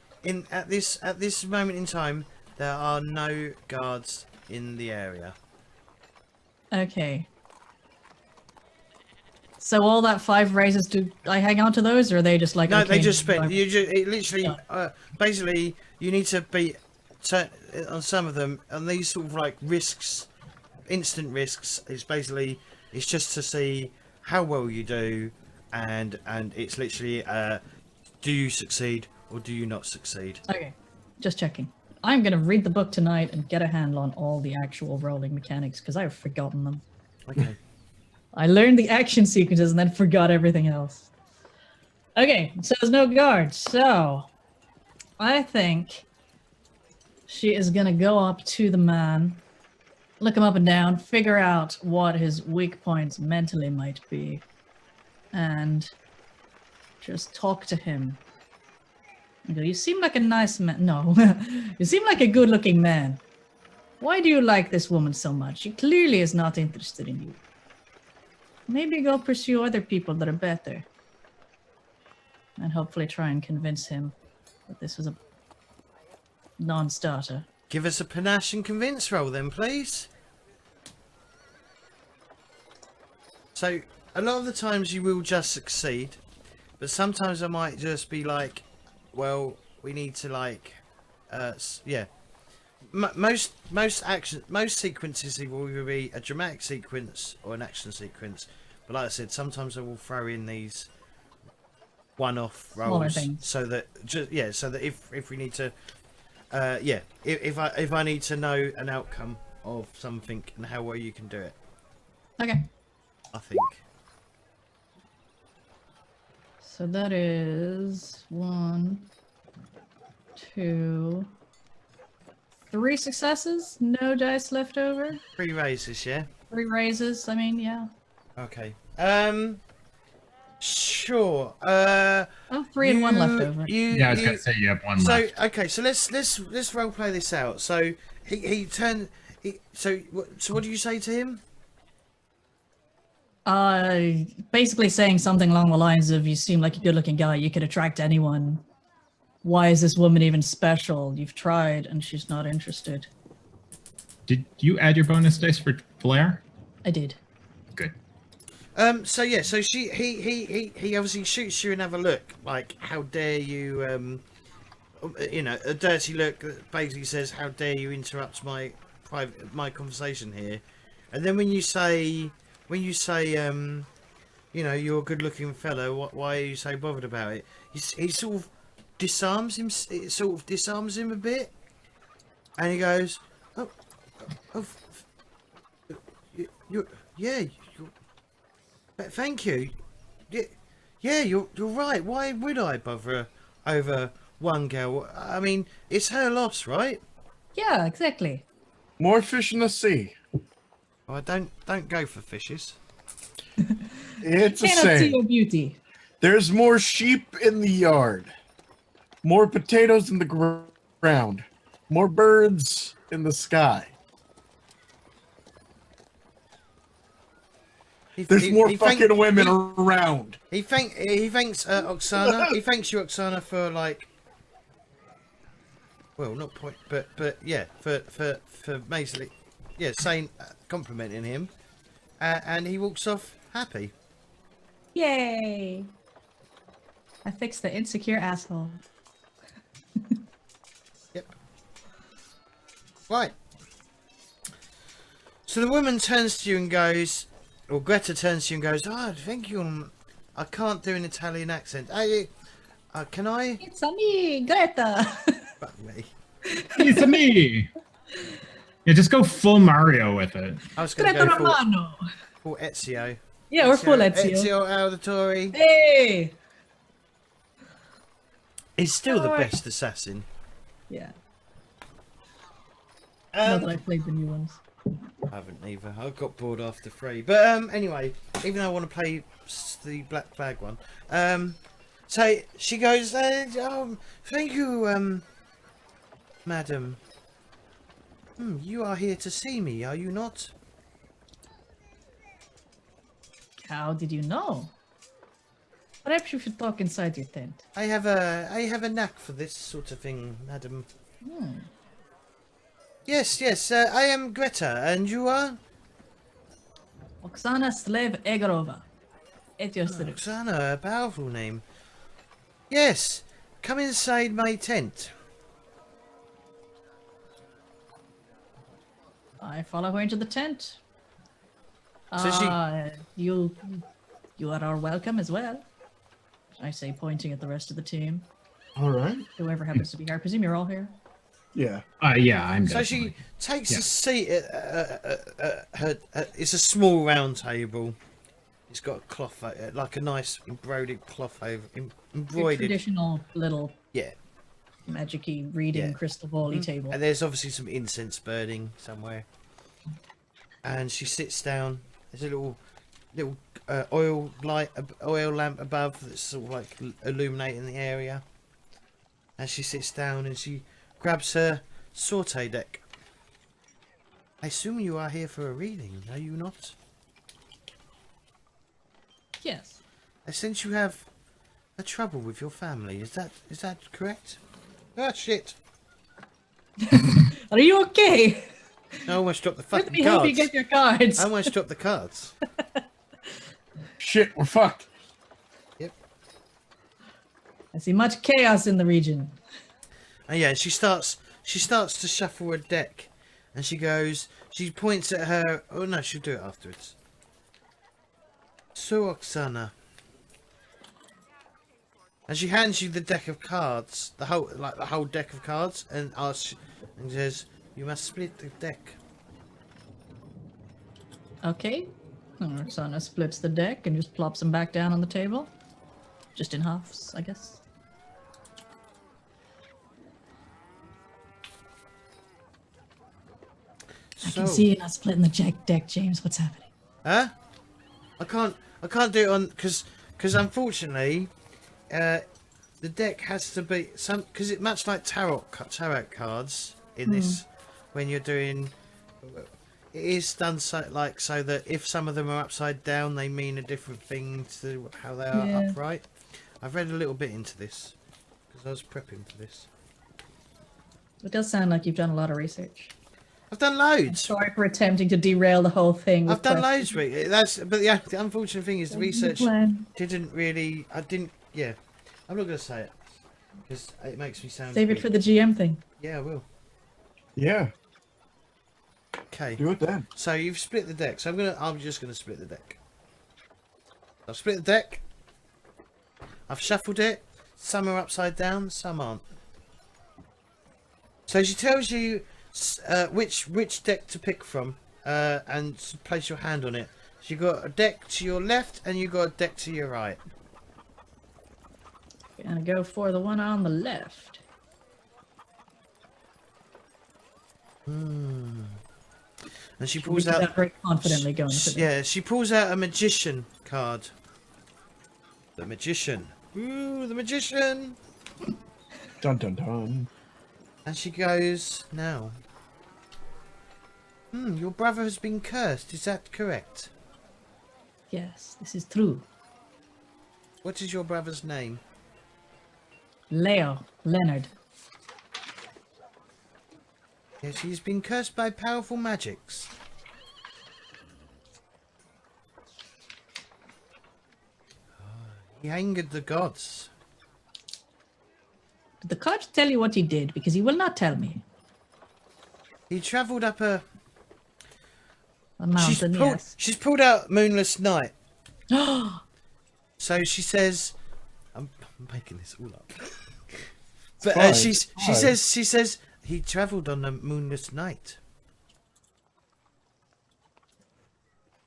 at this moment in time there are no guards in the area. Okay. So all that 5 raises, do I hang on to those, or are they just like? No, okay, they just spend. five- It literally basically you need to beat on some of them on these sort of like risks, instant risks. It's just to see how well you do, and it's literally do you succeed or do you not succeed? Okay, just checking. I'm gonna read the book tonight and get a handle on all the actual rolling mechanics because I've forgotten them. Okay. I learned the action sequences and then forgot everything else. Okay, so there's no guards. So I think she is gonna go up to the man, look him up and down, figure out what his weak points mentally might be, and just talk to him. And go, you seem like a nice man. No, you seem like a good-looking man. Why do you like this woman so much? She clearly is not interested in you. Maybe go pursue other people that are better. And hopefully try and convince him that this was a non-starter. Give us a panache and convince roll then, please. So, a lot of the times you will just succeed, but sometimes I might just be like, well, we need to like, yeah. Most sequences will either be a dramatic sequence or an action sequence. But like I said, sometimes I will throw in these one-off rolls so that so that if we need to, if I need to know an outcome of something and how well you can do it. Okay. I think. So that is 1, 2, 3 successes. No dice left over. 3 raises, yeah. 3 raises. I mean, yeah. Okay. Sure. Oh, 3 and 1 left over. Yeah, I was gonna say you have one left. So okay, so let's role play this out. So he turned. So what do you say to him? Basically saying something along the lines of, you seem like a good-looking guy. You could attract anyone. Why is this woman even special? You've tried, and she's not interested. Did you add your bonus dice for flair? I did. Good. So yeah, so he obviously shoots you another look, like, how dare you, you know, a dirty look that basically says, how dare you interrupt my conversation here. And then when you say, you know, you're a good-looking fellow, why are you so bothered about it? He sort of disarms him. It sort of disarms him a bit, and he goes, thank you. Yeah, you're right. Why would I bother over one girl? I mean, it's her loss, right? Yeah, exactly. More fish in the sea. Well, don't go for fishes. It's a Cannot see saying. your beauty. There's more sheep in the yard. More potatoes in the ground. More birds in the sky. There's more fucking women around. He thanks Oksana. He thanks you, Oksana, for like. Well, not point, but yeah, for basically, yeah, saying complimenting him, and he walks off happy. Yay! I fixed the insecure asshole. Yep. Right. So the woman turns to you and goes, or Greta turns to you and goes, "Oh, thank you. I can't do an Italian accent. Can I?" It's a me, Greta. Fuck me. It's me. Yeah, just go full Mario with it. I was going to Greta go Romano. full Ezio. Yeah, we're full Ezio. Ezio Auditore. Hey! He's still the Alright. best assassin. Yeah. Not that I I played the new ones. haven't either. I got bored after 3. But anyway, even though I want to play the Black Flag one, so she goes, "Thank you, madam. You are here to see me, are you not?" How did you know? Perhaps you should talk inside your tent. I have a knack for this sort of thing, madam. Yes, I am Greta, and you are? Oksana Slev Egorova. At your service. Oksana, a powerful name. Yes, come inside my tent. I follow her into the tent. So You are all welcome as well. I say, pointing at the rest of the team. All right. Whoever happens to be here. I presume you're all here. Yeah. Yeah, I'm So definitely. she takes a seat at her. It's a small round table. It's got a cloth, like a nice embroidered cloth over, Your embroidered. traditional little Yeah. magic-y reading Yeah. crystal ball-y table. And there's obviously some incense burning somewhere. And she sits down. There's a little oil lamp above that's sort of like illuminating the area. And she sits down and she grabs her saute deck. I assume you are here for a reading, are you not? Yes. I sense you have a trouble with your family. Is that correct? Ah, shit! Are you okay? I almost dropped the Let fucking me help you cards. get your cards. I almost dropped the cards. Shit, we're fucked. Yep. I see much chaos in the region. And yeah, she starts to shuffle her deck, and she points at her. Oh no, she'll do it afterwards. So Oksana, and she hands you the deck of cards, the whole deck of cards, and says, "You must split the deck." Okay. Roxana splits the deck and just plops them back down on the table. Just in halves, I guess. I can see you not splitting the deck, James. What's happening? Huh? I can't do it on because unfortunately, the deck has to be because it's much like tarot cards in this. When you're doing, it is done so that if some of them are upside down, they mean a different thing to how they are upright. I've read a little bit into this because I was prepping for this. It does sound like you've done a lot of research. I've done loads. Sorry for attempting to derail the whole thing. with I've done questions. loads. But the unfortunate thing is the research didn't really. I didn't. Yeah, I'm not going to say it because it makes me sound. Save it weak. for the GM thing. Yeah, I will. Yeah, Okay. do it then. So you've split the deck. So I'm just gonna split the deck. I've split the deck. I've shuffled it. Some are upside down, some aren't. So she tells you which deck to pick from and place your hand on it. So you got a deck to your left and you got a deck to your right. Gonna go for the one on the left. And she We pulls did out. that very confidently going into the Yeah, she pulls out a magician card. The magician. Ooh, the magician. Dun dun dun. And she goes, now. Your brother has been cursed, is that correct? Yes, this is true. What is your brother's name? Leonard. Yes, he's been cursed by powerful magics. He angered the gods. Did the card tell you what he did? Because he will not tell me. He travelled up a... A mountain, yes. She's pulled out Moonless Night. So she says... I'm making this all up. But fine, she fine. says he travelled on a moonless night.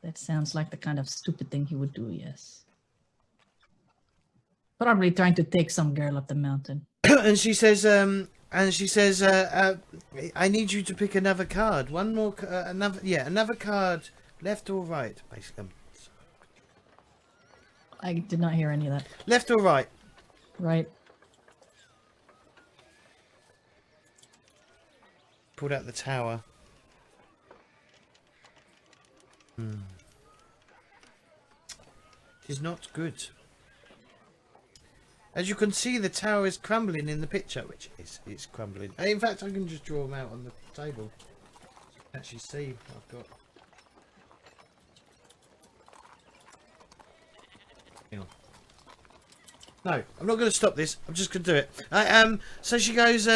That sounds like the kind of stupid thing he would do, yes. Probably trying to take some girl up the mountain. And she says, I need you to pick another card. One more, another card, left or right, basically. I did not hear any of that. Left or right? Right. Pulled out the tower. It is not good. As you can see, the tower is crumbling in the picture, which is crumbling. In fact, I can just draw them out on the table. Actually, see what I've got. Hang on. No, I'm not going to stop this. I'm just going to do it. So she goes.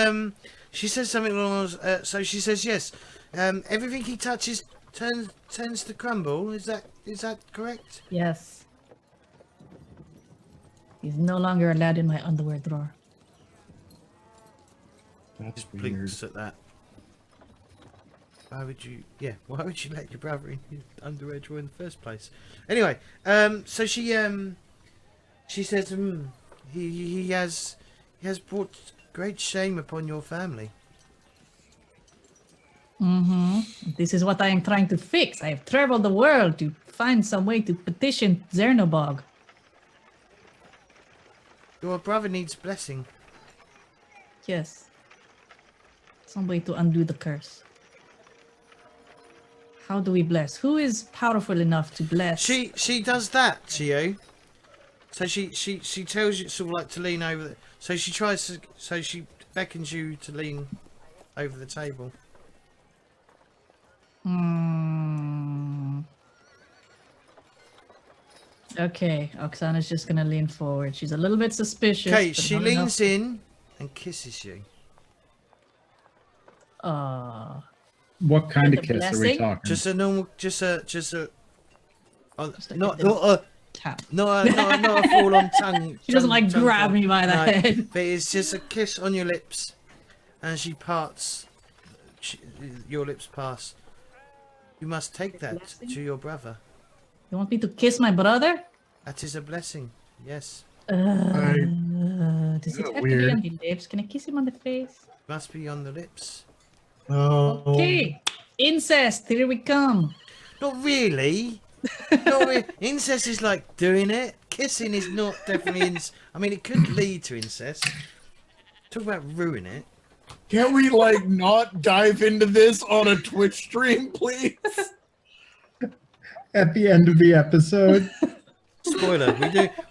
She says something along. So she says, yes. Everything he touches tends to crumble. Is that correct? Yes. He's no longer allowed in my underwear drawer. That's Just weird. blinks at that. Why would you? Yeah. Why would you let your brother in his underwear drawer in the first place? Anyway, so she says, He has brought great shame upon your family. This is what I am trying to fix. I have traveled the world to find some way to petition Zernobog. Your brother needs blessing. Yes. Some way to undo the curse. How do we bless? Who is powerful enough to bless? She does that to you. So she tells you sort of like to lean over. So she beckons you to lean over the table. Okay, Oksana's just gonna lean forward. She's a little bit suspicious. Okay, but she not leans enough. in and kisses you. What kind With of a kiss are we blessing? talking? Just a normal, just a, Just like not a little a, tap. not a full on tongue. She doesn't like tongue grab tap. me by the No, head. but it's just a kiss on your lips, and she parts. Your lips pass. You must take that blessing? to your brother. You want me to kiss my brother? That is a blessing. Yes, Does it Is have that to be weird? on the lips? Can I kiss him on the face? must be on the lips. Oh. Okay, incest. Here we come. Not really. Incest is like doing it. Kissing is not definitely. I mean, it could lead to incest. Talk about ruin it. Can't we like not dive into this on a Twitch stream, please? At the end of the episode. Spoiler.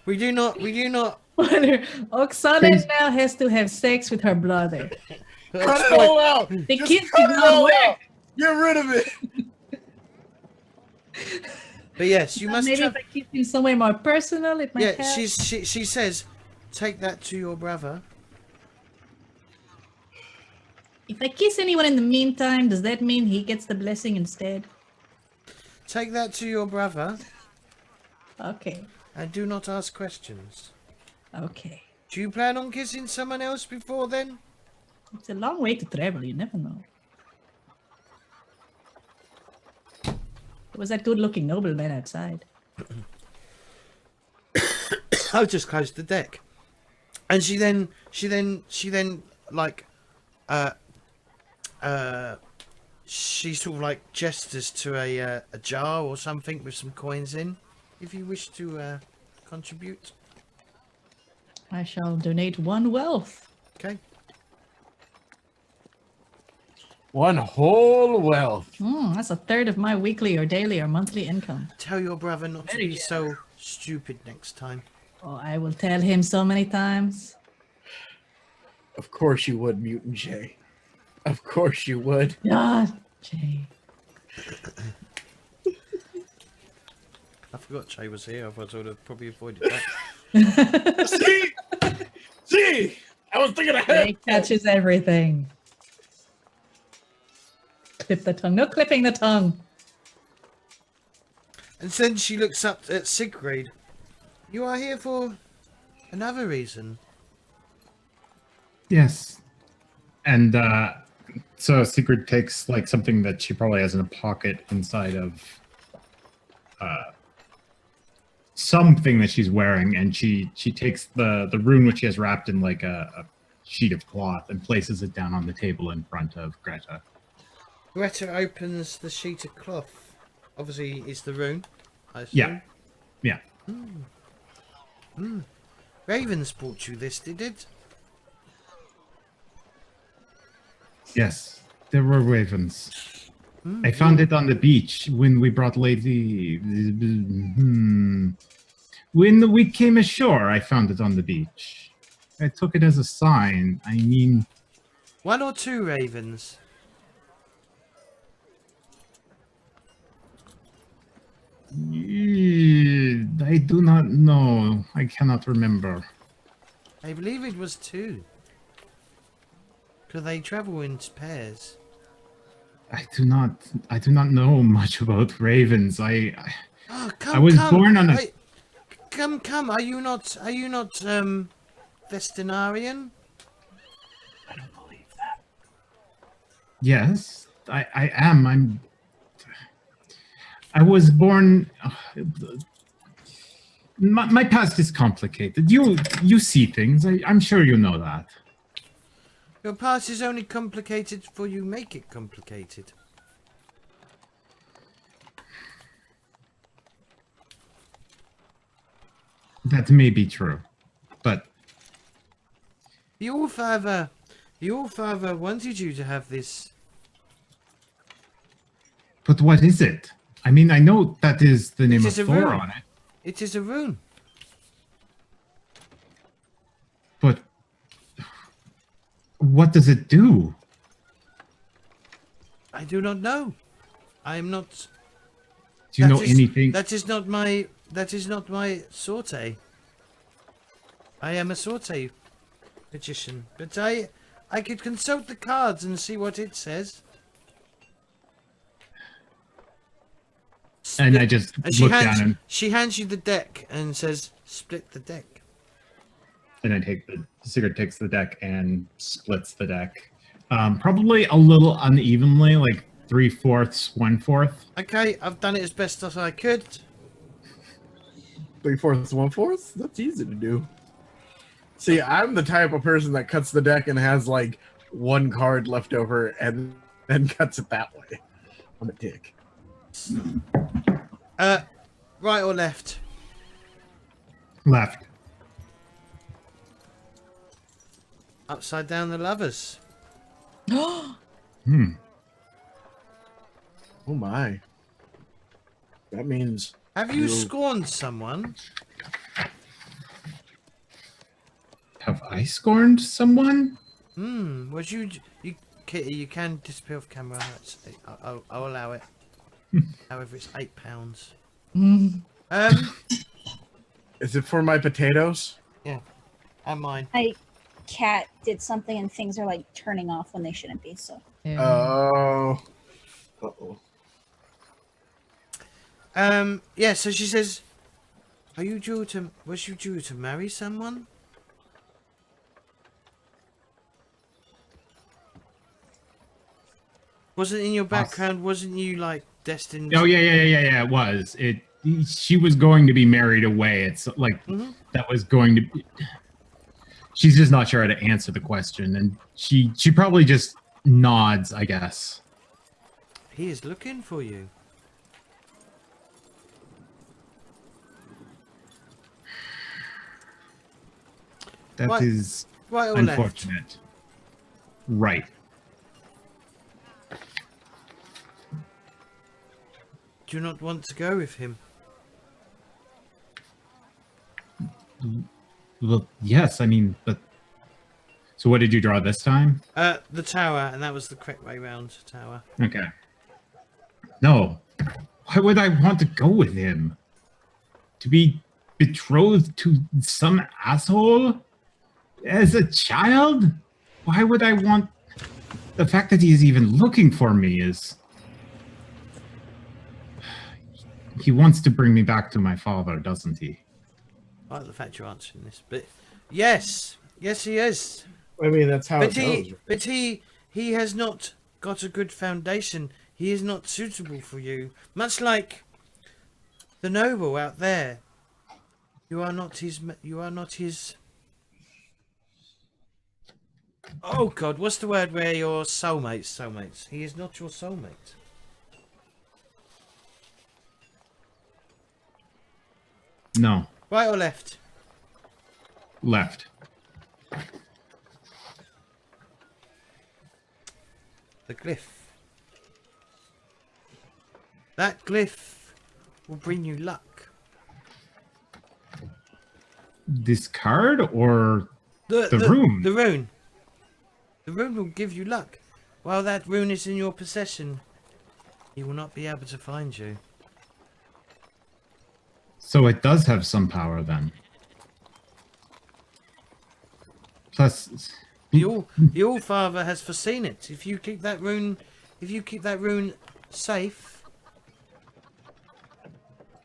We do not. Oksana Please. now has to have sex with her brother. Cut it all out. The Just kiss cut did it not all work. out. Get rid of it. But yes, you must. Maybe if I kiss him somewhere more personal, it might Yeah, help. she says, take that to your brother. If I kiss anyone in the meantime, does that mean he gets the blessing instead? Take that to your brother, Okay. and do not ask questions. Okay. Do you plan on kissing someone else before then? It's a long way to travel, you never know. There was that good looking nobleman outside. I'll just close the deck. And she then like she sort of like gestures to a jar or something with some coins in. If you wish to contribute. I shall donate 1 wealth. Okay. One whole wealth. That's a third of my weekly or daily or monthly income. Tell your brother not to Very be so stupid next time. Oh, I will tell him so many times. Of course you would, Mutant Jay. Of course you would. Ah, Jay. I forgot Jay was here. Otherwise I would have probably avoided that. See, I was thinking ahead. Jay catches everything. Clip the tongue. No clipping the tongue. And then she looks up at Sigrid. You are here for another reason. Yes. And so Sigrid takes like something that she probably has in a pocket inside of something that she's wearing, and she takes the rune which she has wrapped in like a sheet of cloth and places it down on the table in front of Greta. Greta opens the sheet of cloth. Obviously, it's the rune. I assume. Yeah. Ravens brought you this, did it? Yes, there were ravens. I found it on the beach when we brought Lady. When we came ashore, I found it on the beach. I took it as a sign. I mean, 1 or 2 ravens? I do not know. I cannot remember. I believe it was 2. Because they travel in pairs. I do not know much about ravens. Oh, I was born on a. Come. Are you not Vestinarian? I don't believe that. Yes, I am. I was born. My past is complicated. You see things. I'm sure you know that. Your past is only complicated for you make it complicated. That may be true, but The All-Father wanted you to have this. but what is it? I mean, I know that is the name of is a Thor rune. on it, It is a rune. but what does it do? I do not know. I am not. Do you know That is- anything? That is not my. That is not my sorte. I am a sorte magician, but I could consult the cards and see what it says. And I just And she look down hands and she hands you the deck and says, "Split the deck." I take Sigrid takes the deck and splits the deck. Probably a little unevenly, like 3/4, 1/4. Okay, I've done it as best as I could. 3/4, 1/4. That's easy to do. See, I'm the type of person that cuts the deck and has like one card left over and then cuts it that way. I'm a dick. Right or left? Left. Upside down the lovers. Hmm. Oh my. That means Have you You- scorned someone? Have I scorned someone? Was you Kitty? You can disappear off camera. That's, I'll allow it. However, it's £8. is it for my potatoes? Yeah, and mine. My cat did something and things are like turning off when they shouldn't be. So Oh. Uh-oh. Yeah. So she says, "Was you due to marry someone?" Wasn't in your background? Wasn't you like destined? Oh yeah. It was. She was going to be married away. It's like that was going to be. She's just not sure how to answer the question, and she probably just nods, I guess. He is looking for you. That is Right or left? unfortunate. Right. Do you not want to go with him? Well, yes. I mean, but. So what did you draw this time? The tower, and that was the correct way round. Tower. Okay. No. Why would I want to go with him? To be betrothed to some asshole? As a child? Why would I want... The fact that he is even looking for me is... He wants to bring me back to my father, doesn't he? I like the fact you're answering this, but yes, he is. I mean, that's how But it goes. he has not got a good foundation. He is not suitable for you. Much like the noble out there. You are not his. Oh God, what's the word where you're soulmates? He is not your soulmate. No. Right or left? Left. The glyph. That glyph will bring you luck. This card or... The rune? The rune. The rune will give you luck. While that rune is in your possession, he will not be able to find you. So it does have some power then. Plus... The All Father has foreseen it. If you keep that rune safe.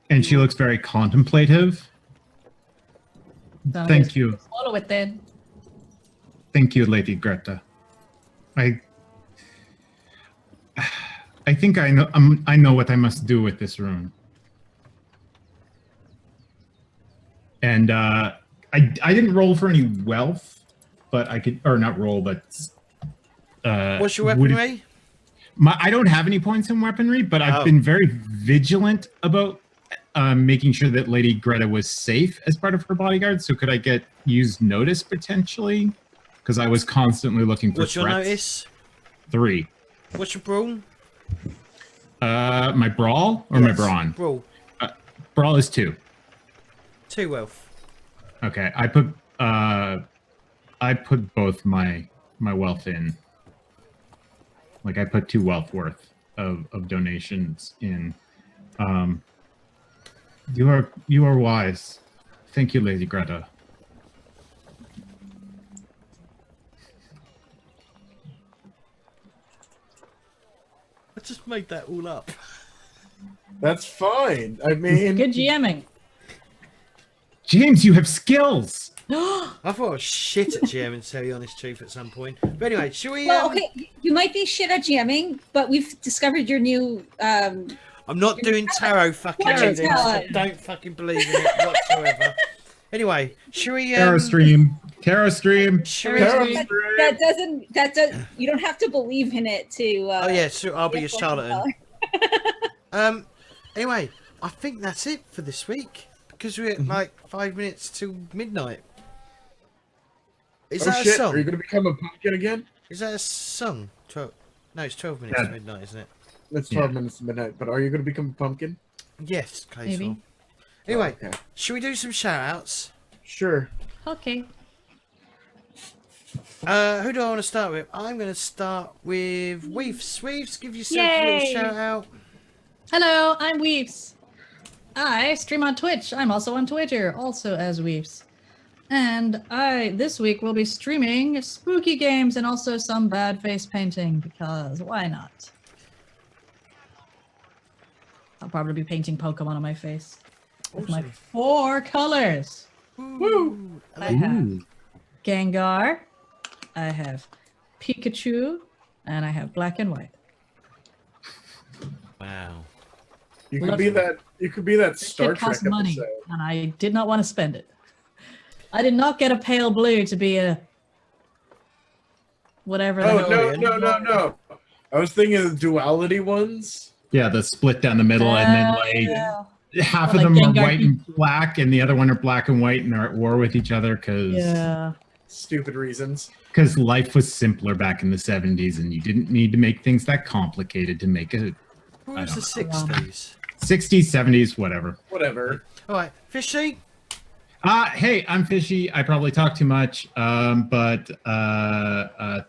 And she looks very contemplative. So Thank just you. Swallow it then. Thank you, Lady Greta. I think I know what I must do with this rune. And I didn't roll for any wealth, but I could, or not roll, but What's your weaponry? I don't have any points in weaponry, but I've been very vigilant about making sure that Lady Greta was safe as part of her bodyguard. So could I use notice potentially? Because I was constantly looking for What's your notice? 3. What's your brawl? My brawl or my brawn? Brawl. Brawl is 2. 2 wealth. Okay, I put both my wealth in. Like I put 2 wealth worth of donations in. You are wise. Thank you, Lady Greta. I just made that all up. That's fine. I mean, Good GMing. James, you have skills. I thought I was shit at GM, to tell you the honest truth, at some point. But anyway, shall we... Well, okay, you might be shit at GMing, but we've discovered your new... I'm not doing tarot fucking readings. I don't fucking believe in it whatsoever. Anyway, shall we... Tarot stream. Shall we... That does. You don't have to believe in it to... oh, yeah, so I'll be a charlatan. Anyway, I think that's it for this week. Because we're at like 5 minutes till midnight. Is that a song? Are you going to become a pumpkin again? Is that a song? 12... No, it's 12 minutes to midnight, isn't it? It's 12 minutes to midnight, but are you going to become a pumpkin? Yes, Claytor. Maybe. Anyway, Okay. should we do some shout-outs? Sure. Okay. Who do I want to start with? I'm going to start with Weefz. Weefz, give yourself a little Yay! shout-out. Hello, I'm Weefz. I stream on Twitch. I'm also on Twitter, also as Weefz. And I, this week, will be streaming spooky games and also some bad face painting, because why not? I'll probably be painting Pokemon on my face. With my 4 colors. Woo! I have Gengar, I have Pikachu, and I have black and white. Wow. You could be that. You could be that This Star shit Trek costs money, episode. and I did not want to spend it. I did not get a pale blue to be a whatever. Oh the no! I was thinking of the duality ones. Yeah, the split down the middle, and then like half Or of like them are Gengar white and black, and the other one are black and white, and they're at war with each other because Stupid reasons. life was simpler back in the 70s, and you didn't need to make things that complicated to make it. What was the don't 60s? 60s, 70s, whatever. Whatever. Alright, Fishy? Hey, I'm Fishy. I probably talk too much, but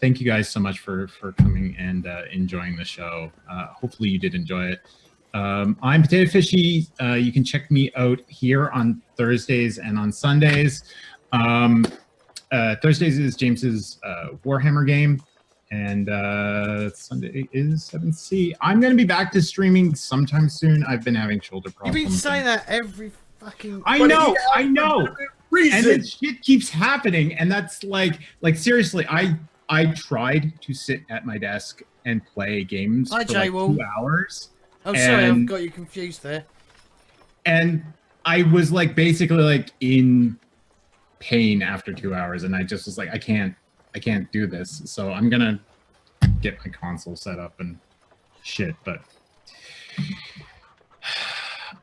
thank you guys so much for coming and enjoying the show. Hopefully you did enjoy it. I'm Potato Fishy. You can check me out here on Thursdays and on Sundays. Thursdays is James's Warhammer game, and Sunday is 7C. I'm going to be back to streaming sometime soon. I've been having shoulder problems. You've been saying that every fucking... I know. And Reason. then shit keeps happening, and that's like seriously, I tried to sit at my desk and play games Hi, for like J-Will. 2 hours. I'm sorry, I've and- got you confused there. And I was like basically like in pain after 2 hours, and I just was like, I can't do this. So I'm gonna get my console set up and shit, but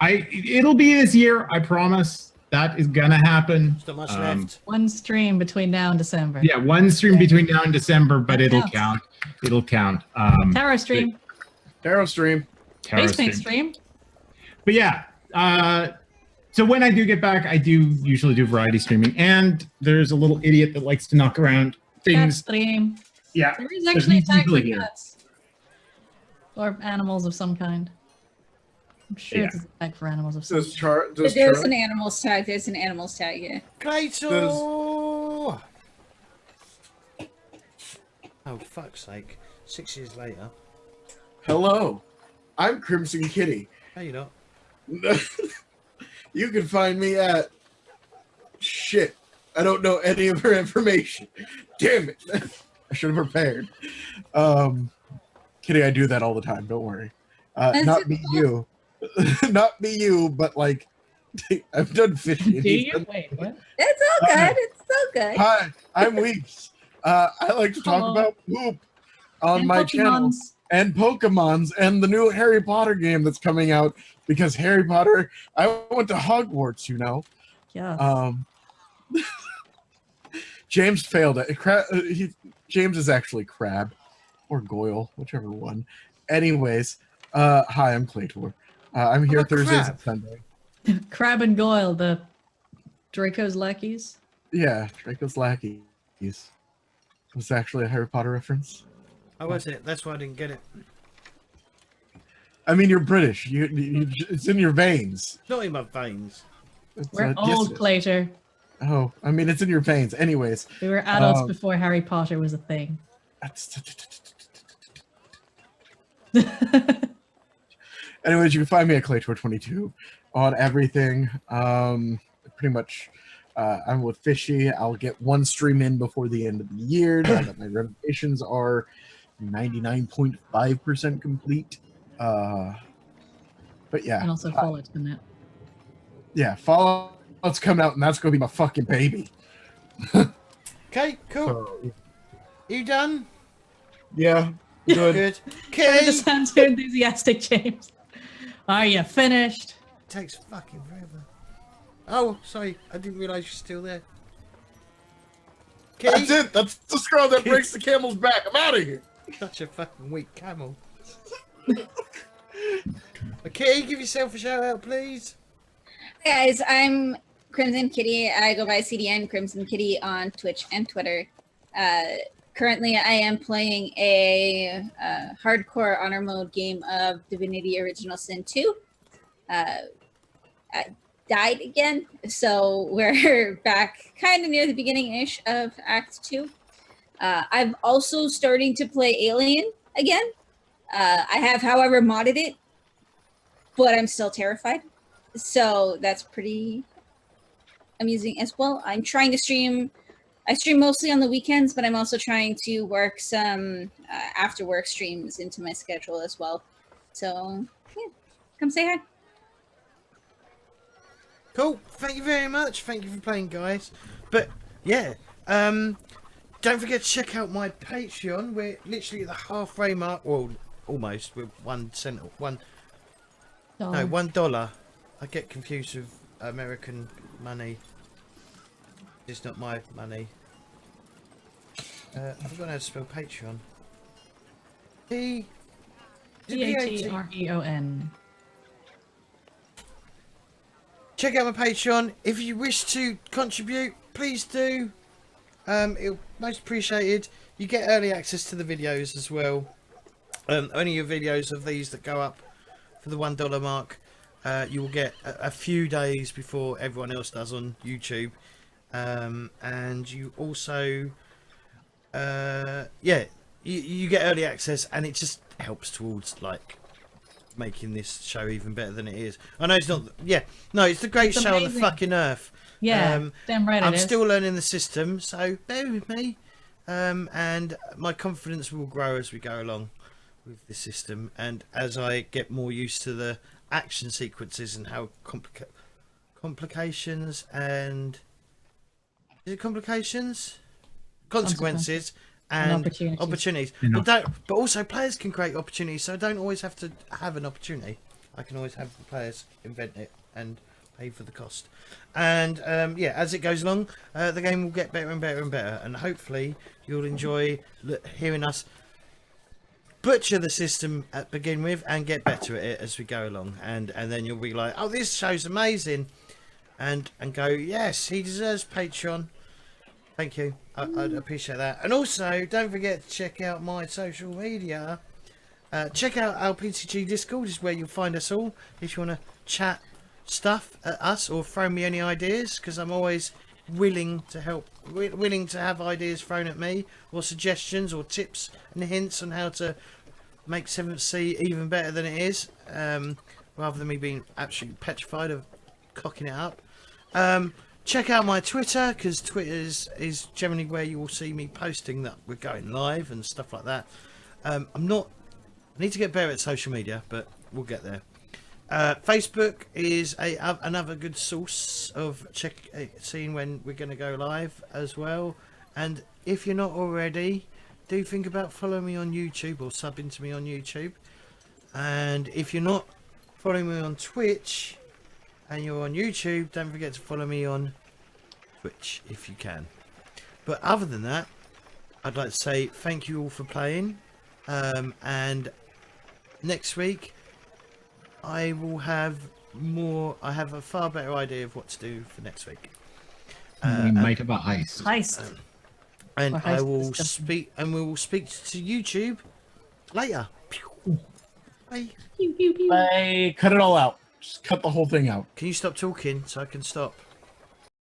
it'll be this year, I promise. That is gonna happen. There's not much left. One stream between now and December. Yeah, one stream between now and December, but That it'll counts. count. It'll count. Tarot stream, Tarot stream. Tarot face paint stream. stream. But yeah, so when I do get back, I do usually do variety streaming, and there's a little idiot that likes to knock around Cat things. stream. Yeah, There is actually a There's tag for usually here. cats. Or animals of some kind. I'm sure Yeah. it's a tag for animals of some Does kind. Char? But Does there's Char? an animals tag. There's an animals tag. Yeah. Claytor! Oh, fuck's sake. 6 years later. Hello, I'm CrimsonKitty. No, you're not. You can find me at shit. I don't know any of her information. Damn it! I should have prepared. Kitty, I do that all the time. Don't worry. That's Not it. me, you. Not me, you, but like I've done fishing. Do you? Wait, what? It's so good. It's so good. Hi, I'm Weefz. I like to talk Hello. about poop on And my channel Pokemons. and Pokemons and the new Harry Potter game that's coming out because Harry Potter. I went to Hogwarts, you know. Yes. James failed it. James is actually Crab or Goyle, whichever one. Anyways, hi, I'm Claytor. I'm here a Thursdays crab. and Sunday. Crab and Goyle, the Draco's lackeys. Yeah, Draco's lackeys. Was actually a Harry Potter reference. Oh, was it? That's why I didn't get it. I mean, you're British. It's in your veins. Not in my veins. It's, We're yes, old, it is. Claytor. Oh, I mean, it's in your veins. Anyways. We were adults before Harry Potter was a thing. Anyways, you can find me at Claytor22 on everything. Pretty much, I'm with Fishy. I'll get one stream in before the end of the year. Now that my renovations are 99.5% complete. But yeah. And also Fallout's been that. Yeah, Fallout's coming out, and that's going to be my fucking baby. Okay, cool. So, You done? yeah, good. Good. That Kitty! just sounds too enthusiastic, James. Are you finished? Takes fucking forever. Oh, sorry. I didn't realise you're still there. Kitty! That's it. That's the straw that breaks the camel's back. I'm out of here. Such a fucking weak camel. Okay, give yourself a shout out, please. Hi guys, I'm CrimsonKitty. I go by CDN CrimsonKitty on Twitch and Twitter. Currently, I am playing a hardcore honor mode game of Divinity Original Sin 2. I died again, so we're back kind of near the beginning-ish of Act 2. I'm also starting to play Alien again. I have, however, modded it, but I'm still terrified. So that's pretty amusing as well. I'm trying to stream. I stream mostly on the weekends, but I'm also trying to work some after work streams into my schedule as well. So yeah, come say hi. Cool. Thank you very much. Thank you for playing, guys. But yeah, don't forget to check out my Patreon. We're literally at the halfway mark. Well, almost. We're $1. I get confused with American money. It's not my money. I forgot how to spell Patreon. Patreon. Check out my Patreon. If you wish to contribute, please do. It'll most appreciated. You get early access to the videos as well. Only your videos of these that go up for the $1 mark. You will get a few days before everyone else does on YouTube. And you also you get early access, and it just helps towards like making this show even better than it is. I know it's not it's the great It's show on the amazing. fucking earth. Yeah, damn right I'm it is. still learning the system, so bear with me, and my confidence will grow as we go along with the system, and as I get more used to the action sequences and how consequences and opportunities. But also players can create opportunities, so I don't always have to have an opportunity. I can always have the players invent it and pay for the cost. And as it goes along, the game will get better and better and better, and hopefully you'll enjoy hearing us butcher the system at begin with and get better at it as we go along, and then you'll be like, oh, this show's amazing, and go, yes, he deserves Patreon. Thank you. I'd appreciate that. And also, don't forget to check out my social media. Check out our PCG Discord, is where you'll find us all if you want to chat stuff at us or throw me any ideas, because I'm always willing to help, willing to have ideas thrown at me, or suggestions or tips and hints on how to make 7th Sea even better than it is, rather than me being absolutely petrified of cocking it up. Check out my Twitter, because Twitter is generally where you will see me posting that we're going live and stuff like that. I need to get better at social media, but we'll get there. Facebook is another good source of seeing when we're going to go live as well. And if you're not already, do think about following me on YouTube or subbing to me on YouTube. And if you're not following me on Twitch and you're on YouTube, don't forget to follow me on Twitch if you can. But other than that, I'd like to say thank you all for playing. And next week I will have more. I have a far better idea of what to do for next week. We might have a heist. Heist. And Or I heist will discussion. speak. And we will speak to YouTube later. Bye. Pew, pew, pew. Cut it all out. Just cut the whole thing out. Can you stop talking so I can stop?